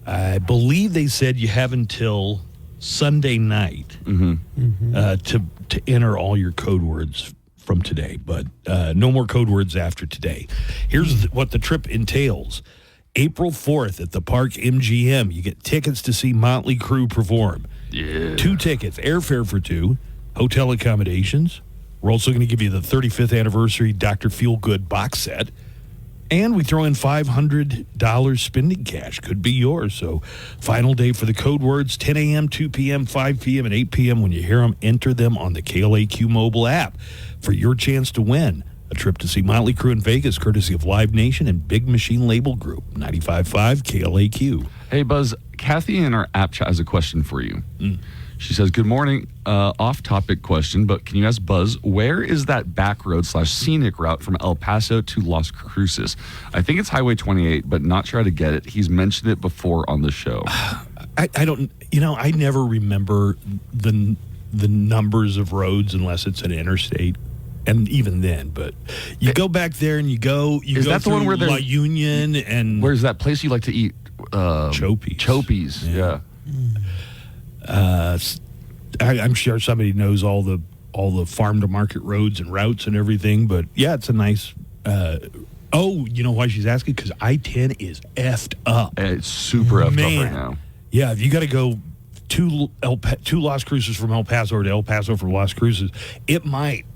I believe they said you have until Sunday night to enter all your code words from today, but no more code words after today. Here's what the trip entails. April 4th at the Park MGM, you get tickets to see Motley Crue perform.
Yeah.
2 tickets, airfare for 2, hotel accommodations. We're also going to give you the 35th anniversary Dr. Feelgood box set. And we throw in $500 spending cash. Could be yours. So final day for the code words, 10 a.m., 2 p.m., 5 p.m., and 8 p.m. When you hear them, enter them on the KLAQ mobile app for your chance to win a trip to see Motley Crue in Vegas, courtesy of Live Nation and Big Machine Label Group, 95.5 KLAQ.
Hey, Buzz, Kathy in our app chat has a question for you. She says, good morning, off-topic question, but can you ask Buzz, where is that back road / scenic route from El Paso to Las Cruces? I think it's Highway 28, but not sure how to get it. He's mentioned it before on the show.
I don't, I never remember the numbers of roads unless it's an interstate. And even then, but you go back there and you go
that the one where
La Union and
where's that place you like to eat? Chopies. Yeah.
I'm sure somebody knows all the farm to market roads and routes and everything, but yeah, it's a nice. You know why she's asking? Because I-10 is effed up.
It's super effed up right now.
Yeah, if you got to go to Las Cruces from El Paso or to El Paso from Las Cruces, it might.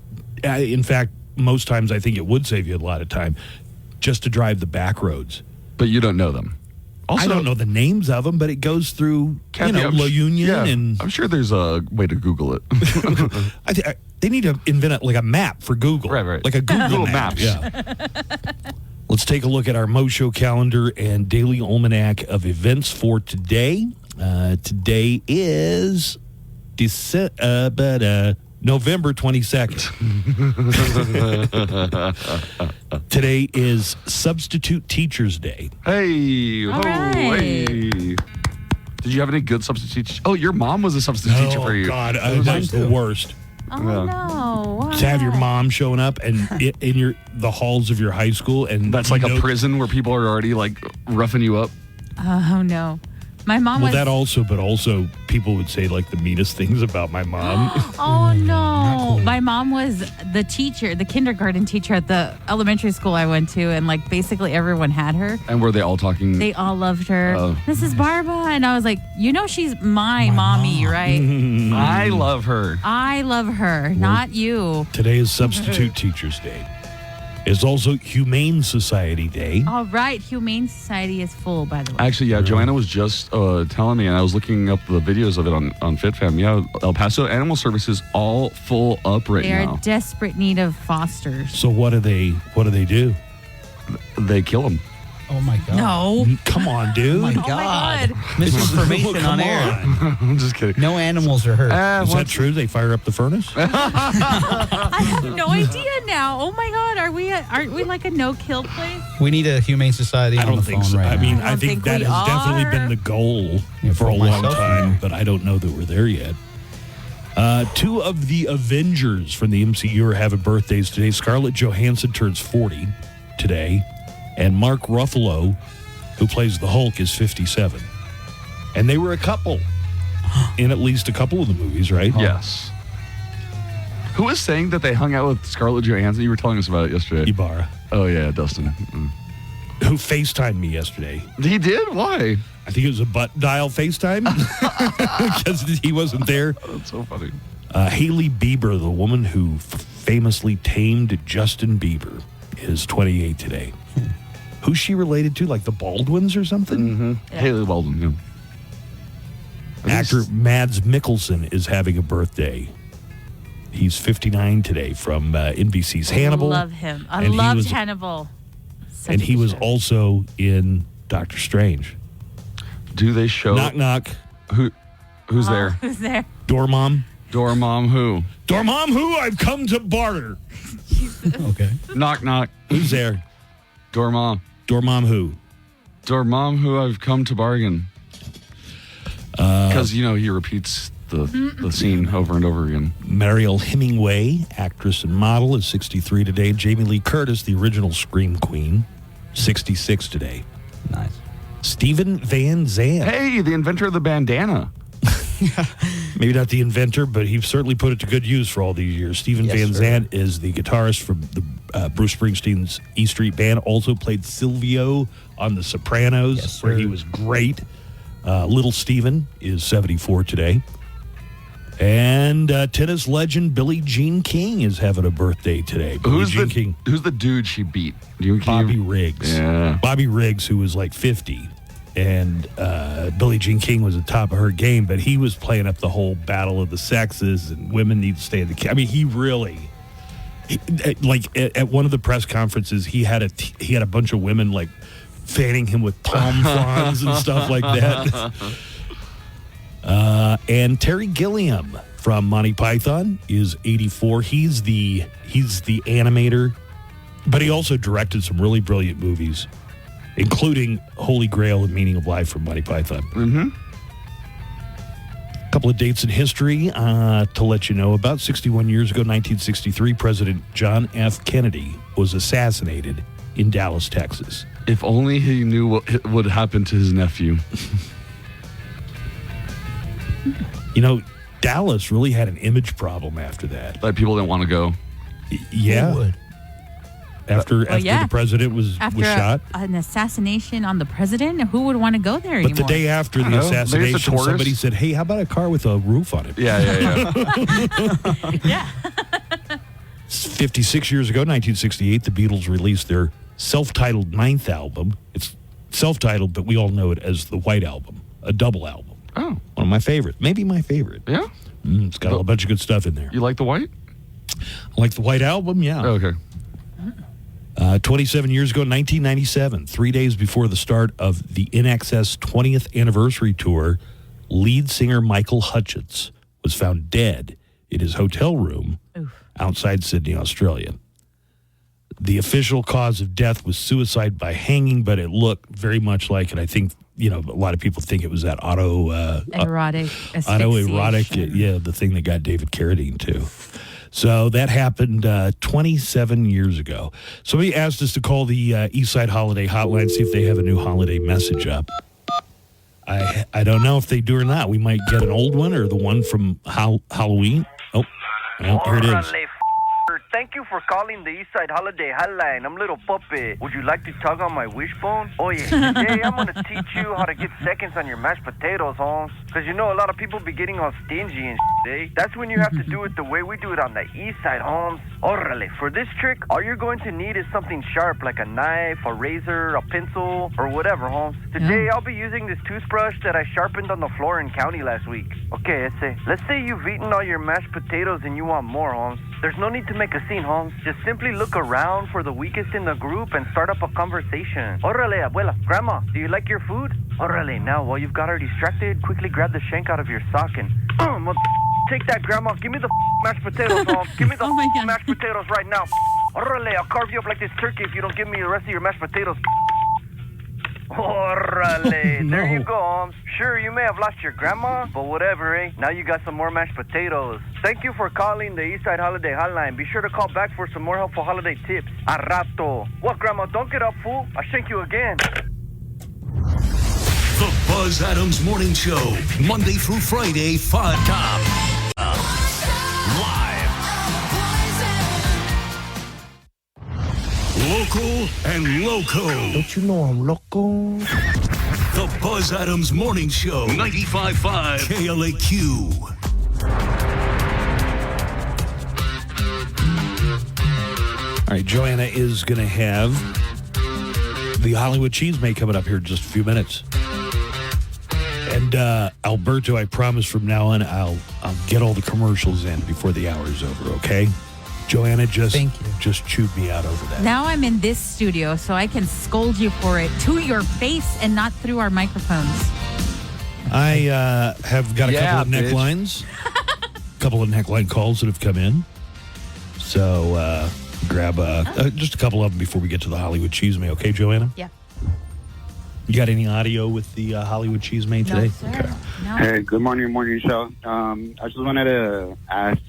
In fact, most times I think it would save you a lot of time just to drive the back roads.
But you don't know them. Also,
I don't know the names of them, but it goes through La Union, and
I'm sure there's a way to Google it.
They need to invent a map for Google,
right?
Like a Google Maps. Yeah. Let's take a look at our Mo Show calendar and daily almanac of events for today. Today is November 22nd. Today is Substitute Teachers Day.
Hey. Hey. Did you have any good substitute teachers? Oh, your mom was a substitute teacher for you.
Oh, God. That's the worst.
Oh, no.
To have your mom showing up and in the halls of your high school. And
that's like a prison where people are already roughing you up.
Oh, no. My mom
Well,
was.
that also, but also people would say like the meanest things about my mom.
Oh no! My mom was the teacher, the kindergarten teacher at the elementary school I went to, and like basically everyone had her.
And were they all talking?
They all loved her.
Oh.
Mrs. Barba, and I was like, she's my mommy, right?
I love her.
I love her, not you.
Today is Substitute Teachers Day. It's also Humane Society Day.
All right, Humane Society is full, by the way.
Actually, yeah, Joanna was just telling me, and I was looking up the videos of it on FitFam. Yeah, El Paso Animal Services all full up right
They are
now.
in desperate need of fosters.
So what do they do?
They kill them.
Oh my God.
No.
Come on, dude.
Oh my God. Misinformation
Come
on air.
I'm just kidding.
No animals are hurt.
Is that true? They fire up the furnace?
I have no idea now. Oh my God, aren't we like a no-kill place?
We need a Humane Society
I
on
don't
the
think
phone
so.
right
I
now.
mean,
I
I think
think
that
we
has definitely
are.
been the goal
Yeah,
for a
for
long
myself,
time,
yeah.
but I don't know that we're there yet. Two of the Avengers from the MCU are having birthdays today. Scarlett Johansson turns 40 today, and Mark Ruffalo, who plays the Hulk, is 57. And they were a couple in at least a couple of the movies, right?
Yes. Who was saying that they hung out with Scarlett Johansson? You were telling us about it yesterday.
Ibarra.
Oh, yeah, Dustin.
Who FaceTimed me yesterday.
He did? Why?
I think it was a butt dial FaceTime because he wasn't there.
That's so funny.
Hailey Bieber, the woman who famously tamed Justin Bieber, is 28 today. Who's she related to? Like the Baldwins or something?
Mm-hmm.
Yeah.
Haley Baldwin, yeah.
Actor Mads Mikkelsen is having a birthday. He's 59 today from NBC's Hannibal.
I love him. I
And he
loved
was-
Hannibal. Such
And
a
he
good
was
show.
also in Doctor Strange.
Do they show
Knock, knock.
who's there?
Who's there?
Dormom.
Dormom who?
Dormom who? I've come to barter.
Okay.
Knock knock.
Who's there?
Dormom.
Dormom who?
Dormom who? I've come to bargain. Because he repeats the scene over and over again.
Mariel Hemingway, actress and model, is 63 today. Jamie Lee Curtis, the original Scream Queen, 66 today.
Nice.
Stephen Van Zandt.
Hey, the inventor of the bandana.
Maybe not the inventor, but he certainly put it to good use for all these years. Stephen
Yes,
Van
sir.
Zandt is the guitarist from the Bruce Springsteen's E Street Band. Also played Silvio on The Sopranos,
Yes,
where he
sir.
was great. Little Steven is 74 today. And tennis legend Billie Jean King is having a birthday today. Billie Jean King.
Who's the dude she beat?
Bobby Riggs.
Yeah.
Bobby Riggs, who was like 50. And Billie Jean King was at the top of her game, but he was playing up the whole battle of the sexes and women need to stay in the... I mean, he really... at one of the press conferences, he had a bunch of women like fanning him with palm fronds and stuff like that. And Terry Gilliam from Monty Python is 84. He's the animator, but he also directed some really brilliant movies, including Holy Grail and Meaning of Life from Monty Python.
Mm-hmm.
A couple of dates in history to let you know about. 61 years ago, 1963, President John F. Kennedy was assassinated in Dallas, Texas.
If only he knew what would happen to his nephew.
Dallas really had an image problem after that.
Like people didn't want to go.
Yeah.
Who would?
After the president was
After
shot.
an assassination on the president, who would want to go there
But
anymore?
the day after the
Maybe it's a
assassination,
tourist.
somebody said, hey, how about a car with a roof on it?
Yeah.
Yeah.
56 years ago, 1968, the Beatles released their self-titled ninth album. It's self-titled, but we all know it as the White Album, a double album.
Oh.
One of my favorites. Maybe my favorite.
Yeah?
It's got a bunch of good stuff in there.
You like the white?
I like the White Album, yeah.
Oh, okay.
27 years ago, 1997, 3 days before the start of the INXS 20th anniversary tour, lead singer Michael Hutchence was found dead in his hotel room outside Sydney, Australia. The official cause of death was suicide by hanging, but it looked very much like, and I think, a lot of people think it was that
Erotic
autoerotic, the thing that got David Carradine too. So that happened 27 years ago. Somebody asked us to call the Eastside Holiday Hotline, see if they have a new holiday message up. I don't know if they do or not. We might get an old one or the one from Halloween. Oh, well, here it is.
Thank you for calling the Eastside Holiday Hotline. I'm Little Puppet. Would you like to tug on my wishbone? Oh, yeah. Today I'm going to teach you how to get seconds on your mashed potatoes, Holmes. Because you know a lot of people be getting all stingy and shit, eh? That's when you have to do it the way we do it on the Eastside, Holmes. Orale. For this trick, all you're going to need is something sharp like a knife, a razor, a pencil, or whatever, Holmes. Today I'll be using this toothbrush that I sharpened on the floor in county last week. Okay, let's say you've eaten all your mashed potatoes and you want more, Holmes. There's no need to make a scene, Holmes. Just simply look around for the weakest in the group and start up a conversation. Orale, abuela, grandma, do you like your food? Orale, now while you've got her distracted, quickly grab the shank out of your sock and take that, grandma. Give me the mashed potatoes, Holmes. Give me the mashed potatoes right now. Orale, I'll carve you up like this turkey if you don't give me the rest of your mashed potatoes. Orale, there you go, Holmes. Sure, you may have lost your grandma, but whatever, eh? Now you got some more mashed potatoes. Thank you for calling the Eastside Holiday Hotline. Be sure to call back for some more helpful holiday tips. A rato. What, Grandma? Don't get up, fool. I'll shank you again.
The Buzz Adams Morning Show, Monday through Friday, 5 top. Live. Local and loco.
Don't you know I'm loco?
The Buzz Adams Morning Show, 95.5 KLAQ.
All right, Joanna is going to have the Hollywood Cheese May coming up here in just a few minutes. And Alberto, I promise from now on, I'll get all the commercials in before the hour is over, okay? Joanna just chewed me out over that.
Now I'm in this studio, so I can scold you for it to your face and not through our microphones.
I have got a couple of necklines. A couple of neckline calls that have come in. So grab just a couple of them before we get to the Hollywood Cheese May, okay, Joanna?
Yeah.
You got any audio with the Hollywood Cheese May today?
No, sir.
Okay.
No.
Hey, good morning show. I just wanted to ask,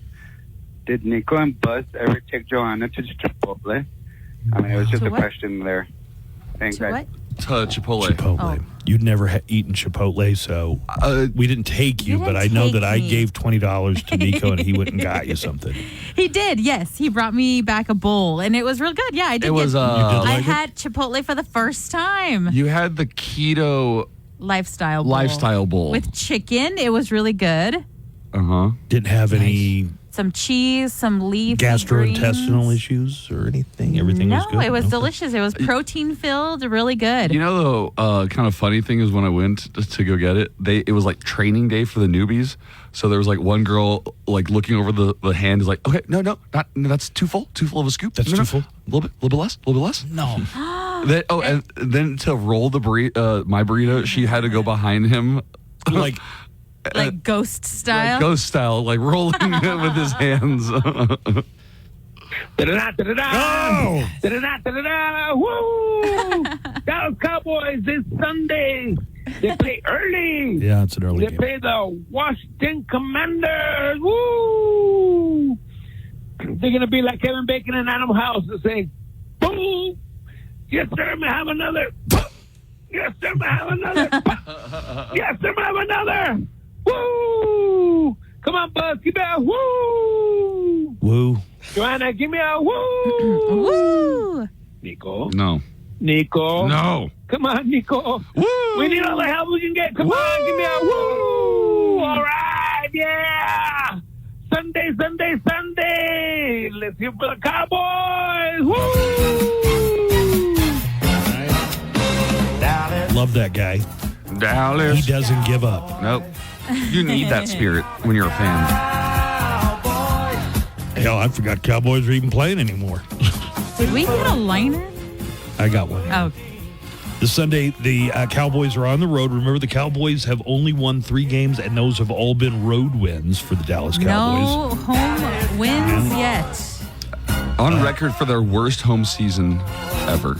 did Nico and Buzz ever take Joanna to Chipotle? I mean, it was just a question there. Thanks, guys.
Chipotle.
Chipotle. You'd never eaten Chipotle, so we didn't take you, but I know that I gave $20 to Nico and he went and got you something.
He did, yes. He brought me back a bowl, and it was real good. Yeah, I did.
It was,
I had Chipotle for the first time.
You had the keto
Lifestyle
bowl.
With chicken. It was really good.
Uh-huh.
Didn't have any
some cheese, some leaf
gastrointestinal issues or anything. Everything was good.
No, it was delicious. It was protein filled, really good.
You know, the kind of funny thing is when I went to go get it, it was like training day for the newbies. So there was like one girl like looking over the hand is like, okay, no, that's too full of a scoop.
That's too full.
A little bit less.
No.
And then to roll the my burrito, she had to go behind him,
like ghost style.
Like rolling it with his hands.
Da-da-da-da-da! Da-da-da-da-da! Woo! Dallas Cowboys this Sunday. They play early.
Yeah, it's an early
They
game.
play the Washington Commanders. Woo! They're going to be like Kevin Bacon and Adam House and say, boom! Yes, sir, may I have another? Yes, sir, may I have another? Yes, sir, may I have another? Woo! Come on, Buzz, give me a woo!
Woo.
Joanna, give me a woo!
Woo!
Nico?
No.
Nico?
No.
Come on, Nico.
Woo!
We need all the help we can get. Come on, give me a woo! All right, yeah! Sunday. Let's hear for the Cowboys. Woo!
Dallas. Love that guy.
Dallas.
He doesn't give up.
Nope. You need that spirit when you're a fan.
Hell, I forgot Cowboys are even playing anymore.
Did we get a liner?
I got one.
Oh.
This Sunday, the Cowboys are on the road. Remember, the Cowboys have only won 3 games, and those have all been road wins for the Dallas Cowboys.
No home wins yet.
On record for their worst home season ever.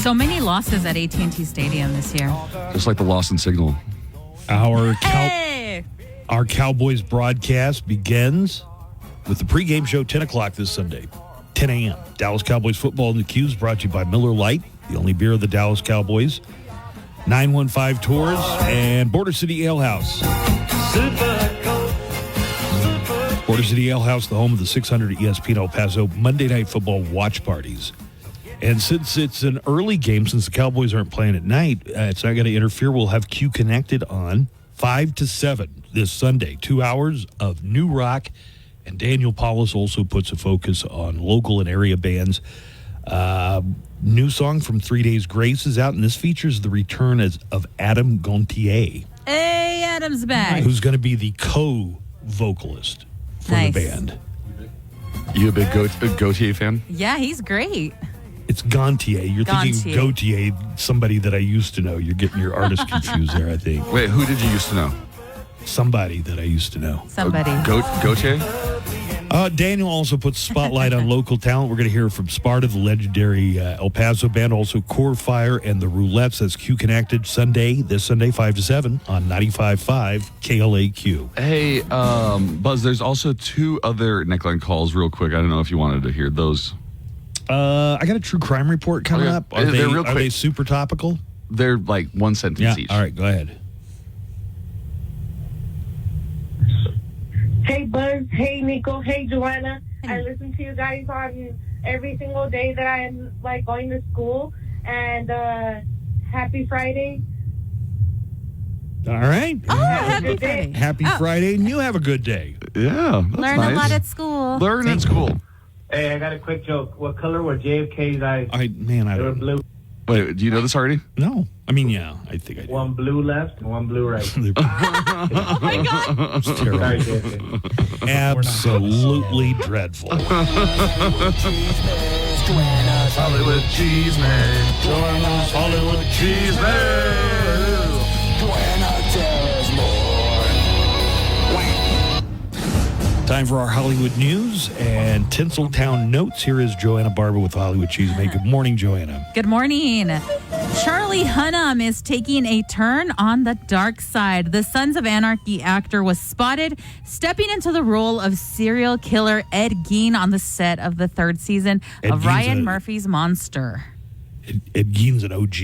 So many losses at AT&T Stadium this year.
Just like the Lost Signal.
Our Cowboys broadcast begins with the pregame show 10 o'clock this Sunday, 10 a.m. Dallas Cowboys football in the Q's brought to you by Miller Lite, the only beer of the Dallas Cowboys. 915 Tours and Border City Ale House. Border City Ale House, the home of the 600 ESPN El Paso Monday Night Football watch parties. And since it's an early game, since the Cowboys aren't playing at night, it's not going to interfere. We'll have Q Connected on 5 to 7 this Sunday. 2 hours of new rock. And Daniel Paulus also puts a focus on local and area bands. New song from 3 Days Grace is out, and this features the return of Adam Gontier.
Hey, Adam's back.
Who's going to be the co-vocalist for the band.
You a big Gautier fan?
Yeah, he's great.
It's Gontier. You're thinking Gautier, somebody that I used to know. You're getting your artist confused there, I think.
Wait, who did you used to know?
Somebody that I used to know.
Somebody.
Gautier?
Daniel also puts spotlight on local talent. We're going to hear from Sparta, the legendary El Paso band, also Core Fire and the Roulettes. That's Q Connected this Sunday, 5 to 7 on 95.5 KLAQ.
Hey, Buzz, there's also 2 other neckline calls real quick. I don't know if you wanted to hear those.
I got a true crime report coming up. Are
They're real quick.
Are they super topical?
They're like one sentence each.
All right, go ahead.
Hey, Buzz. Hey, Nico. Hey, Joanna. I listen to you guys on every single day that I'm going to school. And happy Friday.
All right.
Oh, happy Friday.
Happy Friday, and you have a good day.
Yeah.
Learn a lot at school.
Learn at school.
Hey, I got a quick joke. What color were JFK's eyes?
I
They were
don't.
blue.
Wait, do you know this already?
No. I mean, yeah, I think I do.
One blue left and one blue right.
Oh, my God.
It's terrible.
Sorry, JFK.
Absolutely dreadful.
Hollywood Cheese Man. Hollywood Cheese Man.
Time for our Hollywood news and Tinseltown notes. Here is Joanna Barber with the Hollywood Cheese Man. Good morning, Joanna.
Good morning. Charlie Hunnam is taking a turn on the dark side. The Sons of Anarchy actor was spotted stepping into the role of serial killer Ed Gein on the set of the 3rd season of Ryan Murphy's Monster.
Ed Gein's an OG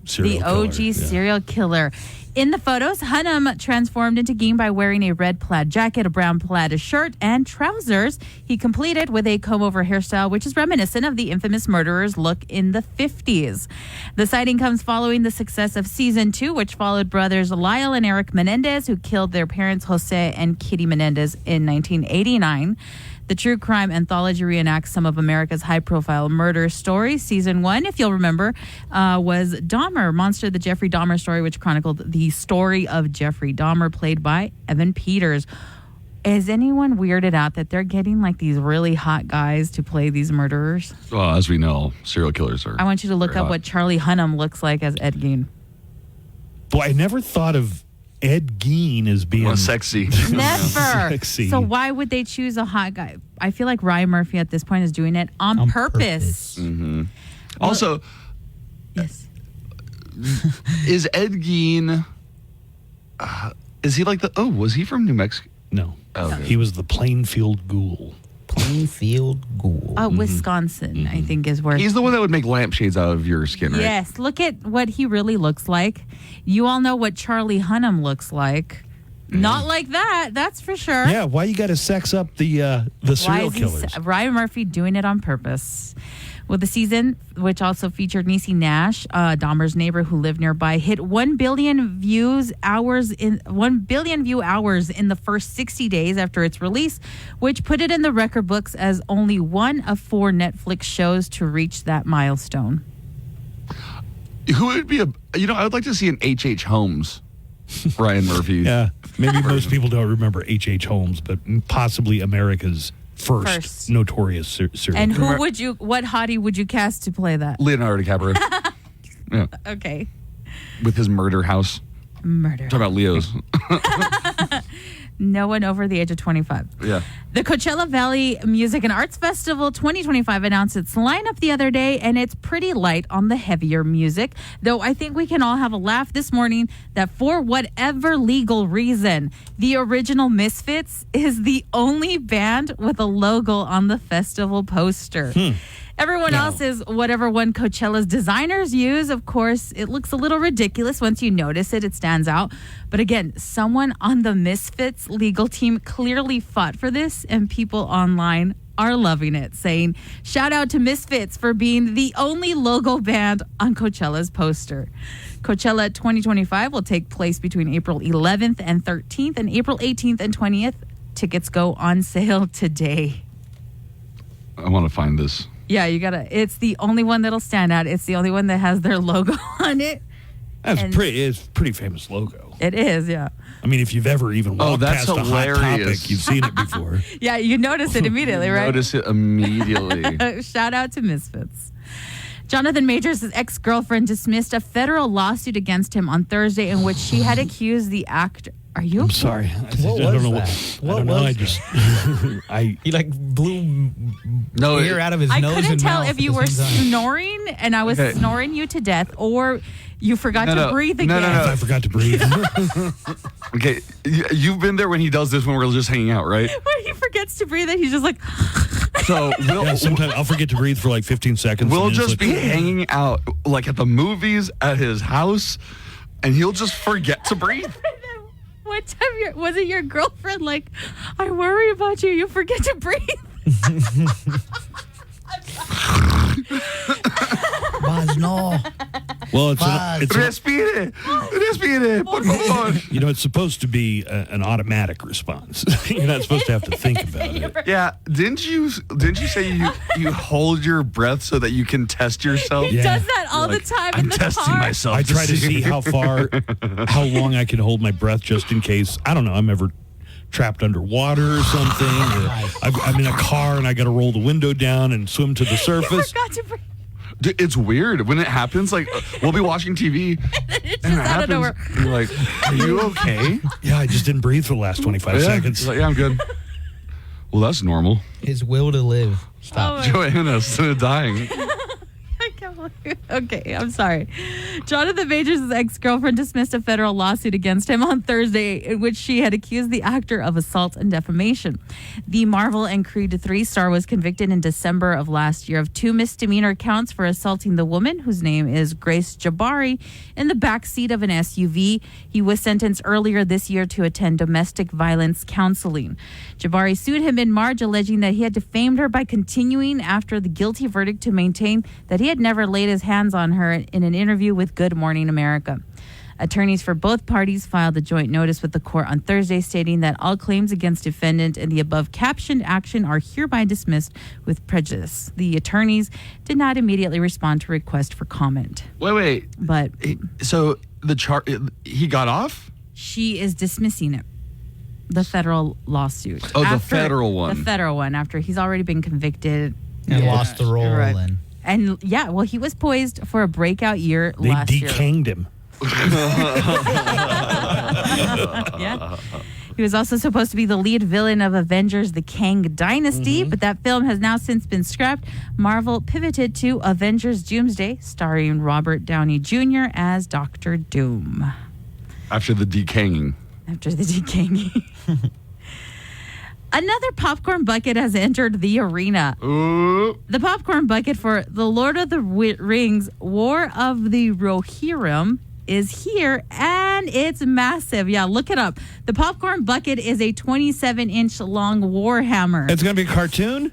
serial killer.
The OG serial killer. In the photos, Hunnam transformed into Gein by wearing a red plaid jacket, a brown plaid shirt, and trousers. He completed with a comb-over hairstyle, which is reminiscent of the infamous murderer's look in the 50s. The sighting comes following the success of Season 2, which followed brothers Lyle and Eric Menendez, who killed their parents, Jose and Kitty Menendez, in 1989. The true crime anthology reenacts some of America's high-profile murder stories. Season 1, if you'll remember, was Dahmer, Monster, the Jeffrey Dahmer story, which chronicled the story of Jeffrey Dahmer, played by Evan Peters. Is anyone weirded out that they're getting these really hot guys to play these murderers?
Well, as we know, serial killers are.
I want you to look
very
up
hot.
what Charlie Hunnam looks like as Ed Gein.
Boy, I never thought of Ed Gein as being
sexy.
Never.
Sexy.
So why would they choose a hot guy? I feel like Ryan Murphy at this point is doing it on purpose.
Mm-hmm. Also,
yes.
Is Ed Gein? Is he was he from New Mexico?
No.
Okay.
He was the Plainfield Ghoul.
Plainfield Ghoul.
Oh, Wisconsin, I think is where.
He's the one that would make lampshades out of your skin, right?
Yes, look at what he really looks like. You all know what Charlie Hunnam looks like. Not like that, that's for sure.
Yeah, why you got to sex up the serial killers?
Ryan Murphy doing it on purpose. Well, the season, which also featured Niecy Nash, Dahmer's neighbor who lived nearby, hit 1 billion view hours in the first 60 days after its release, which put it in the record books as only one of 4 Netflix shows to reach that milestone.
Who would be I would like to see an H.H. Holmes, Ryan Murphy.
Yeah, maybe most people don't remember H.H. Holmes, but possibly America's first notorious serial
And
killer.
what hottie would you cast to play that?
Leonardo DiCaprio. Yeah.
Okay.
With his murder house.
Murder.
Talk about Leo's.
No one over the age of 25.
Yeah.
The Coachella Valley Music and Arts Festival 2025 announced its lineup the other day, and it's pretty light on the heavier music. Though I think we can all have a laugh this morning that for whatever legal reason, the original Misfits is the only band with a logo on the festival poster. Everyone else is whatever one Coachella's designers use. Of course, it looks a little ridiculous. Once you notice it, it stands out. But again, someone on the Misfits legal team clearly fought for this, and people online are loving it, saying, shout out to Misfits for being the only logo band on Coachella's poster. Coachella 2025 will take place between April 11th and 13th and April 18th and 20th. Tickets go on sale today.
I want to find this.
Yeah, you gotta. It's the only one that'll stand out. It's the only one that has their logo on it.
It's a pretty famous logo.
It is, yeah.
I mean, if you've ever even walked
that's
past
hilarious.
a Hot Topic, you've seen it before.
Yeah, you notice it immediately, right?
Notice it immediately.
Shout out to Misfits. Jonathan Majors' ex-girlfriend dismissed a federal lawsuit against him on Thursday in which she had accused the actor. Are you?
I'm sorry. I don't know.
He like blew
No,
air out of his
I
nose
couldn't
and
tell
mouth
if
at
you
the
were
same time.
snoring and I was snoring you to death, or you forgot to breathe again.
I forgot to breathe.
Okay, you've been there when he does this when we're just hanging out, right?
When he forgets to breathe, and he's just like.
So
sometimes I'll forget to breathe for like 15 seconds.
We'll
and
just
it's
be
like,
hanging out, like at the movies, at his house, and he'll just forget to breathe.
One time, was it your girlfriend? Like, I worry about you. You forget to breathe.
Buzz, no.
Well, it's
Respire, por favor.
You know, it's supposed to be an automatic response. You're not supposed to have to think about it.
Yeah, didn't you say you hold your breath so that you can test yourself?
He does that all the time in
I'm
the
testing
car.
myself.
I try to see how long I can hold my breath just in case, I don't know, I'm ever trapped underwater or something. Or I'm in a car and I got to roll the window down and swim to the surface.
Forgot to breathe.
Dude, it's weird when it happens. Like, we'll be watching TV and it
out of nowhere.
happens. And you're like, are you okay?
Yeah, I just didn't breathe for the last 25 seconds.
He's like, yeah, I'm good. Well, that's normal.
His will to live. Stop.
Joanna's dying.
Okay, I'm sorry. Jonathan Majors' ex-girlfriend dismissed a federal lawsuit against him on Thursday in which she had accused the actor of assault and defamation. The Marvel and Creed 3 star was convicted in December of last year of 2 misdemeanor counts for assaulting the woman, whose name is Grace Jabari, in the backseat of an SUV. He was sentenced earlier this year to attend domestic violence counseling. Jabari sued him in March, alleging that he had defamed her by continuing after the guilty verdict to maintain that he had never laid his hands on her in an interview with Good Morning America. Attorneys for both parties filed a joint notice with the court on Thursday stating that all claims against defendant in the above captioned action are hereby dismissed with prejudice. The attorneys did not immediately respond to request for comment.
Wait.
But
so he got off?
She is dismissing it. The federal lawsuit.
Oh, the federal one.
The federal one after he's already been convicted.
And lost the role
Right. And yeah, well, he was poised for a breakout year
They
last year.
decanged him.
Yeah. He was also supposed to be the lead villain of Avengers: The Kang Dynasty, but that film has now since been scrapped. Marvel pivoted to Avengers: Doomsday, starring Robert Downey Jr. as Dr. Doom.
After the decaying.
Another popcorn bucket has entered the arena.
Ooh.
The popcorn bucket for The Lord of the Rings War of the Rohirrim is here, and it's massive. Yeah, look it up. The popcorn bucket is a 27-inch long Warhammer.
It's going to be a cartoon?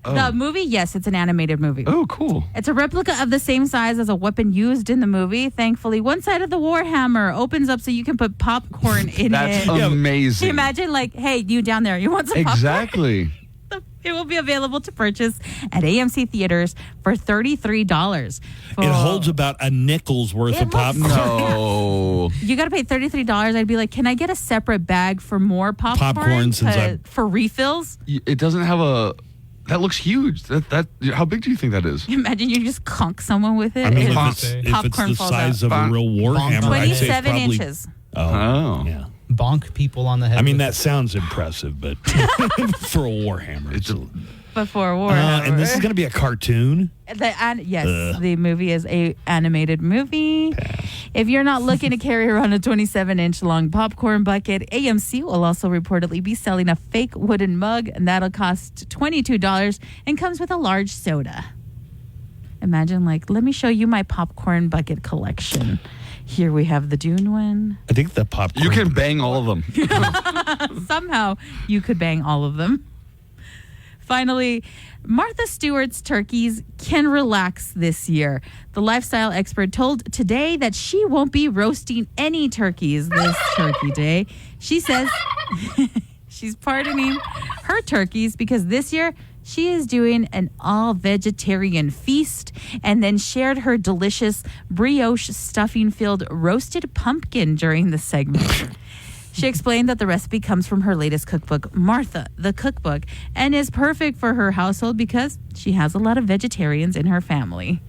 The movie, yes, it's an animated movie.
Oh, cool.
It's a replica of the same size as a weapon used in the movie. Thankfully, one side of the Warhammer opens up so you can put popcorn in
That's
it.
amazing.
Can you imagine, like, hey, you down there, you want some popcorn?
Exactly.
It will be available to purchase at AMC theaters for $33.
It holds about a nickel's worth of popcorn.
No.
You got to pay $33. I'd be like, can I get a separate bag for more popcorn for refills?
It doesn't have a... That looks huge. How big do you think that is?
Imagine you just conk someone with it.
I mean,
and
if it's
popcorn
the
falls
size
out.
of a real Warhammer, I'd say it's
27
probably,
inches.
Oh, yeah.
Bonk people on the head.
I mean, that sounds impressive, but for a Warhammer.
Before war.
And this is going to be a cartoon?
Yes, the movie is a animated movie. If you're not looking to carry around a 27-inch long popcorn bucket, AMC will also reportedly be selling a fake wooden mug, and that'll cost $22 and comes with a large soda. Imagine, like, let me show you my popcorn bucket collection. Here we have the Dune one.
I think the popcorn.
You can bang all of them.
Somehow you could bang all of them. Finally, Martha Stewart's turkeys can relax this year. The lifestyle expert told Today that she won't be roasting any turkeys this turkey day. She says she's pardoning her turkeys because this year she is doing an all-vegetarian feast, and then shared her delicious brioche stuffing-filled roasted pumpkin during the segment. She explained that the recipe comes from her latest cookbook, Martha, the Cookbook, and is perfect for her household because she has a lot of vegetarians in her family.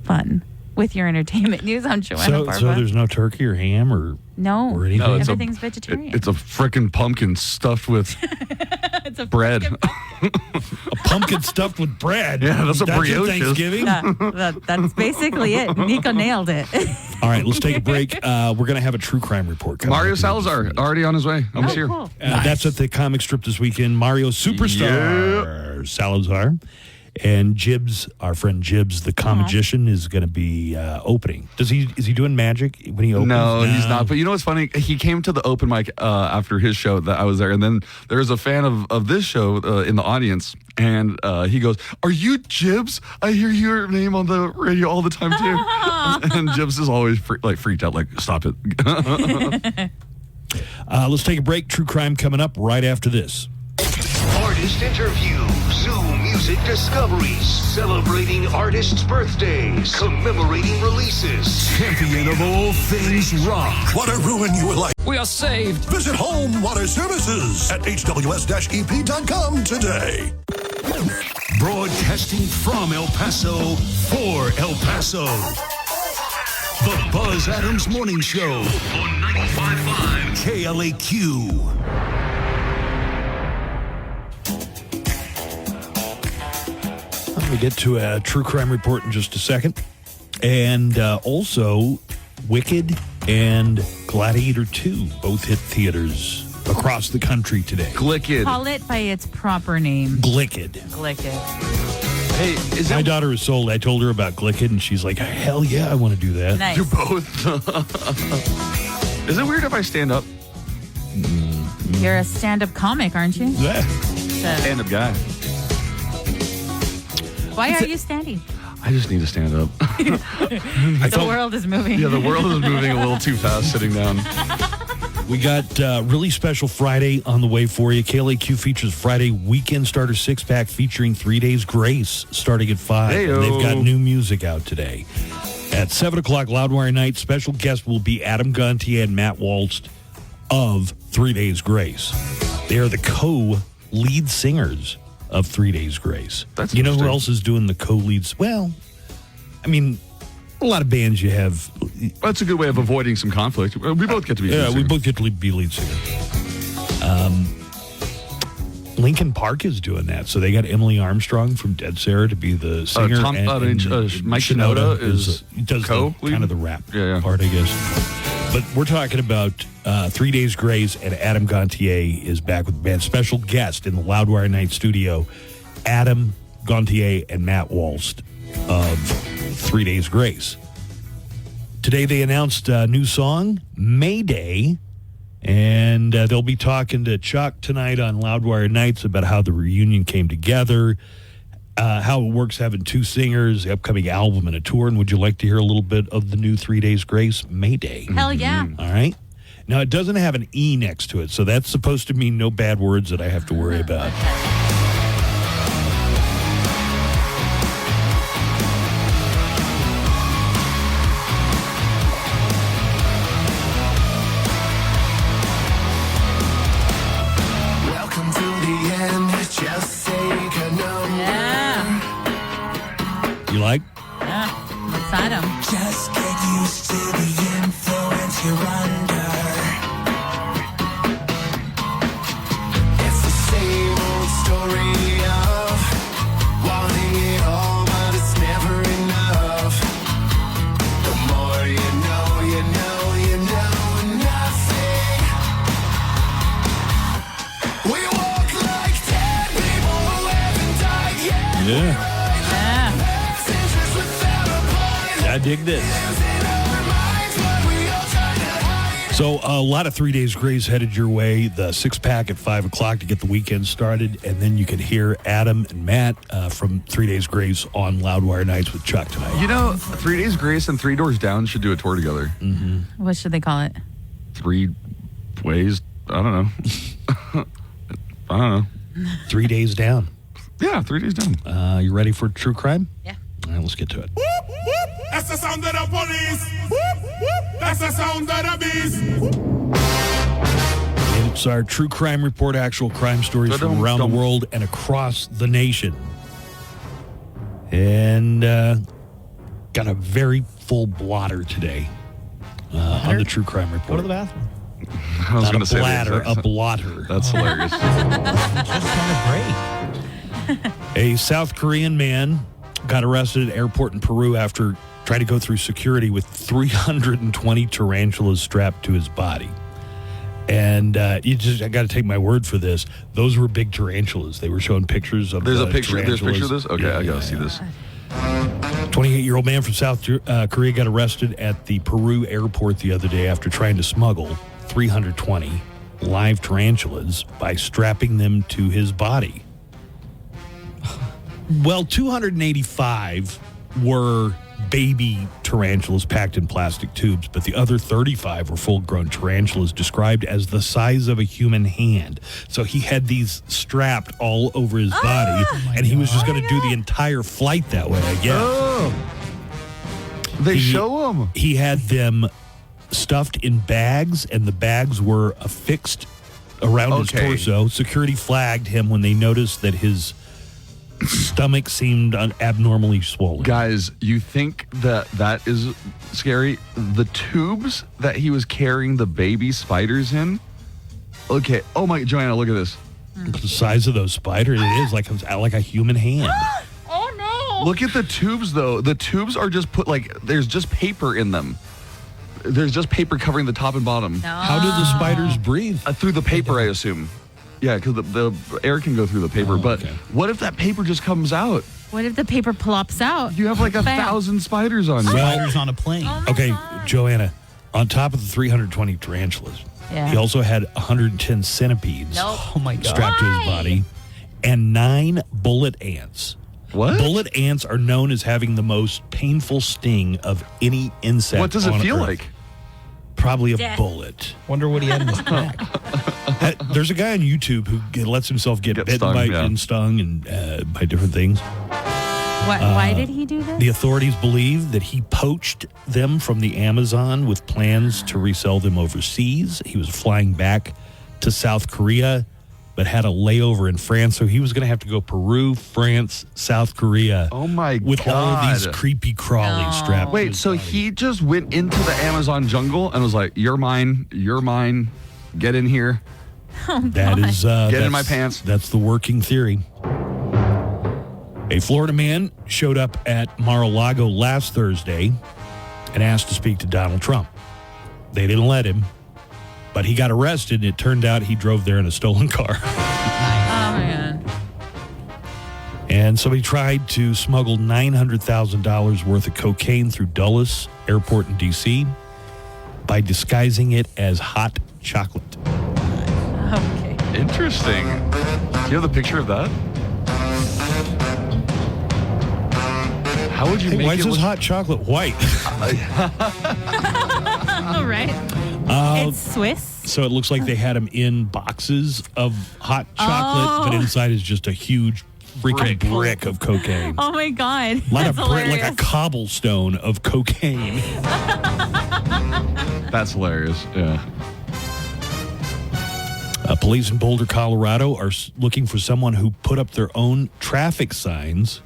Fun. With your entertainment news, I'm Joanna Barba.
So there's no turkey or ham or
No,
anything? No,
everything's vegetarian.
It's a frickin' pumpkin stuffed with bread.
A pumpkin stuffed with bread.
Yeah, that's what
your
brioche is.
Thanksgiving?
That's basically it. Nico nailed it.
All right, let's take a break. We're going to have a true crime report coming
Mario
up.
Salazar, already on his way. Almost here.
Cool.
That's at the comic strip this weekend. Mario Superstar Salazar. And Jibs, our friend Jibs, the comagician, is going to be opening. Is he doing magic when he opens?
No, he's not. But you know what's funny? He came to the open mic after his show that I was there. And then there was a fan of this show in the audience. And he goes, "Are you Jibs? I hear your name on the radio all the time, too." And Jibs is always freaked out, like, stop it.
Let's take a break. True crime coming up right after this.
Artist interviews, new music discoveries, celebrating artists' birthdays, commemorating releases, champion of all things rock.
Want to ruin your life?
We are saved.
Visit Home Water Services at hws-ep.com today.
Broadcasting from El Paso for El Paso. The Buzz Adams Morning Show on 95.5 KLAQ.
We'll get to a true crime report in just a second. And also, Wicked and Gladiator 2 both hit theaters across the country today.
Glicked.
Call it by its proper name.
Glicked.
Glicked.
Hey, is
My daughter is sold. I told her about Glicked, and she's like, hell yeah, I want to do that.
Nice.
You both. Is it weird if I stand up?
You're a stand-up comic, aren't you?
Yeah.
Stand-up guy.
Why are you standing?
I just need to stand up.
The world is moving.
Yeah, the world is moving a little too fast sitting down.
We got really special Friday on the way for you. KLAQ features Friday Weekend Starter 6-pack featuring 3 Days Grace starting at 5.
Hey-o.
And they've got new music out today. At 7 o'clock, Loudwire Night, special guest will be Adam Gontier and Matt Waltz of 3 Days Grace. They are the co-lead singers of 3 Days Grace.
That's
you know who
interesting.
else is doing the co-leads? Well, I mean, a lot of bands you have.
That's a good way of avoiding some conflict. We both get to be lead
Yeah, we
singers.
both get to be lead singer. Lincoln Park is doing that. So they got Emily Armstrong from Dead Sarah to be the singer.
Mike Shinoda
does
co-lead?
kind of the rap
Yeah.
part, I guess. But we're talking about 3 Days Grace, and Adam Gontier is back with the band. Special guest in the Loudwire Night studio, Adam Gontier and Matt Waltz of 3 Days Grace. Today they announced a new song, Mayday, and they'll be talking to Chuck tonight on Loudwire Nights about how the reunion came together, how it works having two singers, the upcoming album and a tour. And would you like to hear a little bit of the new 3 Days Grace, Mayday?
Hell yeah.
All right. Now, it doesn't have an E next to it, so that's supposed to mean no bad words that I have to worry about.
Welcome to the end. Just take a number.
Yeah.
You like?
Yeah. Inside him.
Just get used to the influence you're under. It's the same old story of wanting it all, but it's never enough. The more you know, you know, you know nothing. We walk like dead people who haven't died yet.
Yeah.
Yeah.
dig this. So a lot of 3 Days Grace headed your way. The 6-pack at 5 o'clock to get the weekend started. And then you can hear Adam and Matt from 3 Days Grace on Loudwire Nights with Chuck tonight.
You know, 3 Days Grace and 3 Doors Down should do a tour together.
Mm-hmm.
What should they call it?
3 ways. I don't know. I don't know.
3 days down.
Yeah, 3 days down.
You ready for true crime?
Yeah.
All right, let's get to it.
That's the sound of the police. That's the sound of the beast.
It's our true crime report, actual crime stories from around the world and across the nation. And got a very full blotter today on the true crime report.
Go to the bathroom.
I was
Not
going
a
to say
bladder,
that.
a blotter.
That's hilarious.
Just on a break.
A South Korean man got arrested at an airport in Peru after trying to go through security with 320 tarantulas strapped to his body. And I got to take my word for this. Those were big tarantulas. They were showing pictures of
There's a
the
picture. There's a picture of
tarantulas.
this. Okay,
Yeah,
I got
yeah,
to see this.
28-year-old man from South Korea got arrested at the Peru airport the other day after trying to smuggle 320 live tarantulas by strapping them to his body. Well, 285 were baby tarantulas packed in plastic tubes, but the other 35 were full-grown tarantulas described as the size of a human hand. So he had these strapped all over his body, and he was just going to do the entire flight that way, I guess.
Oh. They show them.
He had them stuffed in bags, and the bags were affixed around his torso. Security flagged him when they noticed that his stomach seemed abnormally swollen.
Guys, you think that is scary? The tubes that he was carrying the baby spiders in? Okay. Oh my, Joanna, look at this.
The size of those spiders, it is like a human hand.
Oh no!
Look at the tubes, though. The tubes are just there's just paper in them. There's just paper covering the top and bottom.
No.
How do the spiders breathe?
Through the paper, I assume. Yeah, because the air can go through the paper. But what if that paper just comes out?
What if the paper plops out?
You have like 1,000 spiders on you.
Spiders on a plane.
Okay, Joanna, on top of the 320 tarantulas,
Yeah.
he also had 110 centipedes
Oh my God.
strapped to his body and 9 bullet ants.
What?
Bullet ants are known as having the most painful sting of any insect.
What does it
on
feel
Earth.
like?
Probably a
Death.
bullet.
Wonder what he had in his pack.
There's a guy on YouTube who lets himself get bitten
stung,
by
yeah.
and stung and by different things.
Why did he do this?
The authorities believe that he poached them from the Amazon with plans to resell them overseas. He was flying back to South Korea, but had a layover in France, so he was going to have to go Peru, France, South Korea.
Oh my
with
God.
all of these creepy crawlies strapped. to
Wait,
his
so
body.
he just went into the Amazon jungle and was like, "You're mine, get in here."
That is
Get in
that's-
my pants.
That's the working theory. A Florida man showed up at Mar-a-Lago last Thursday and asked to speak to Donald Trump. They didn't let him, but he got arrested, and it turned out he drove there in a stolen car.
Oh man.
And somebody tried to smuggle $900,000 worth of cocaine through Dulles Airport in D.C. by disguising it as hot chocolate.
Okay.
Interesting. Do you have the picture of that? How would you
Hey,
make
why
it
is this
look-
hot chocolate white?
All right. It's Swiss.
So it looks like they had them in boxes of hot chocolate, but inside is just a huge freaking brick of cocaine.
Oh my God.
Like
That's hilarious.
a cobblestone of cocaine.
That's hilarious. Yeah.
Police in Boulder, Colorado are looking for someone who put up their own traffic signs,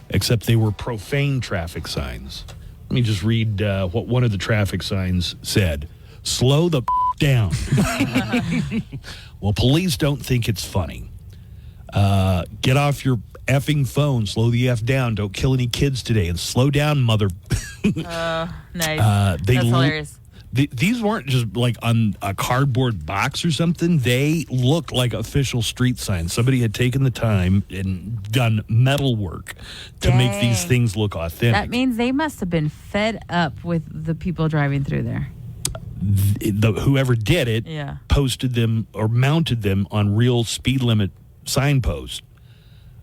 except they were profane traffic signs. Let me just read what one of the traffic signs said. Slow the down. Well, police don't think it's funny. Get off your effing phone. Slow the F down. Don't kill any kids today. And slow down, mother.
Nice.
That's
hilarious.
These weren't just like on a cardboard box or something. They looked like official street signs. Somebody had taken the time and done metal work to make these
Dang.
things look authentic.
That means they must have been fed up with the people driving through there.
Whoever did it
Yeah.
posted them or mounted them on real speed limit signposts.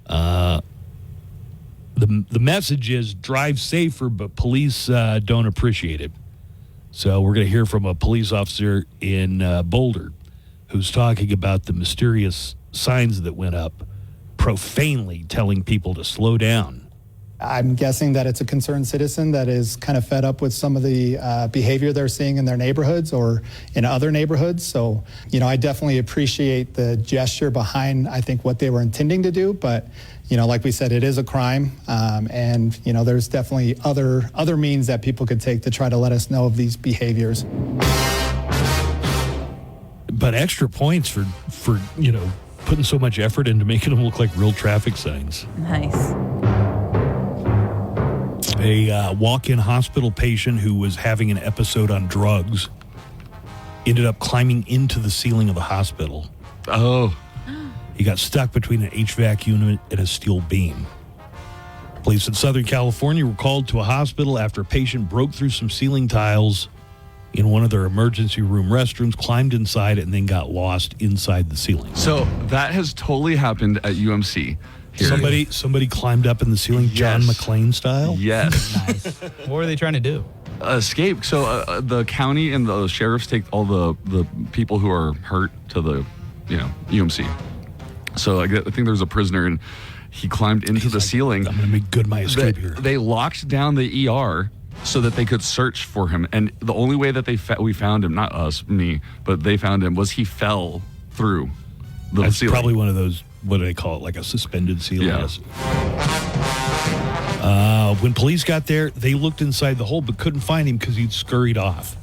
The message is drive safer, but police don't appreciate it. So we're going to hear from a police officer in Boulder who's talking about the mysterious signs that went up, profanely telling people to slow down.
I'm guessing that it's a concerned citizen that is kind of fed up with some of the behavior they're seeing in their neighborhoods or in other neighborhoods. So, I definitely appreciate the gesture behind, I think, what they were intending to do. But, like we said, it is a crime. And, there's definitely other means that people could take to try to let us know of these behaviors.
But extra points for putting so much effort into making them look like real traffic signs.
Nice.
A walk-in hospital patient who was having an episode on drugs ended up climbing into the ceiling of the hospital.
Oh.
He got stuck between an HVAC unit and a steel beam. Police in Southern California were called to a hospital after a patient broke through some ceiling tiles in one of their emergency room restrooms, climbed inside, and then got lost inside the ceiling.
So that has totally happened at UMC. Here.
Somebody climbed up in the ceiling, John McClane style?
Yes.
Nice. What were they trying to do?
Escape. So the county and the sheriffs take all the people who are hurt to the, UMC. So I think there was a prisoner and he climbed into the ceiling.
I'm going to make good my escape here.
They locked down the ER so that they could search for him. And the only way that we found him, not us, me, but they found him, was he fell through the
That's
ceiling.
probably one of those, what do they call it, like a suspended ceiling?
Yeah.
When police got there, they looked inside the hole but couldn't find him because he'd scurried off.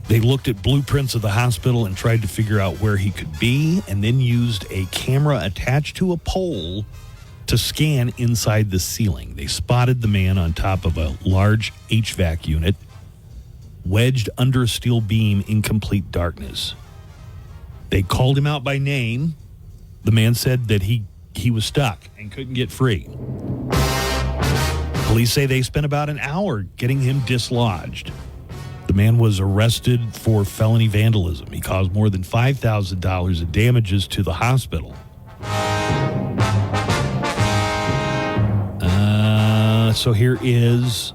They looked at blueprints of the hospital and tried to figure out where he could be, and then used a camera attached to a pole to scan inside the ceiling. They spotted the man on top of a large HVAC unit, wedged under a steel beam in complete darkness. They called him out by name. The man said that he was stuck and couldn't get free. Police say they spent about an hour getting him dislodged. The man was arrested for felony vandalism. He caused more than $5,000 of damages to the hospital. So here's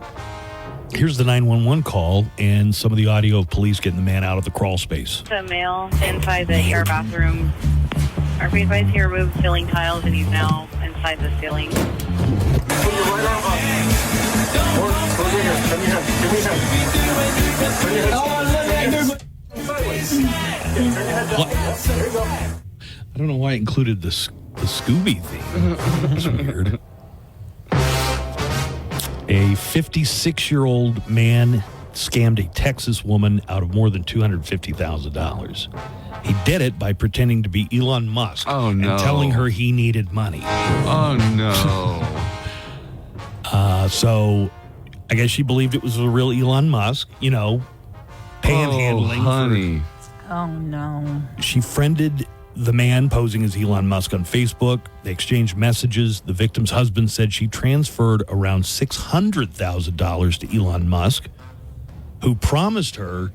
the 911 call and some of the audio of police getting the man out of the crawl space.
The male inside the ER bathroom. Our police advised he removed ceiling tiles and he's now inside the ceiling.
I don't know why I included the Scooby theme. That's weird. A 56-year-old man scammed a Texas woman out of more than $250,000. He did it by pretending to be Elon Musk and telling her he needed money.
Oh, no.
So I guess she believed it was the real Elon Musk, panhandling.
Oh, honey.
Oh, no.
She friended the man posing as Elon Musk on Facebook. They exchanged messages. The victim's husband said she transferred around $600,000 to Elon Musk, who promised her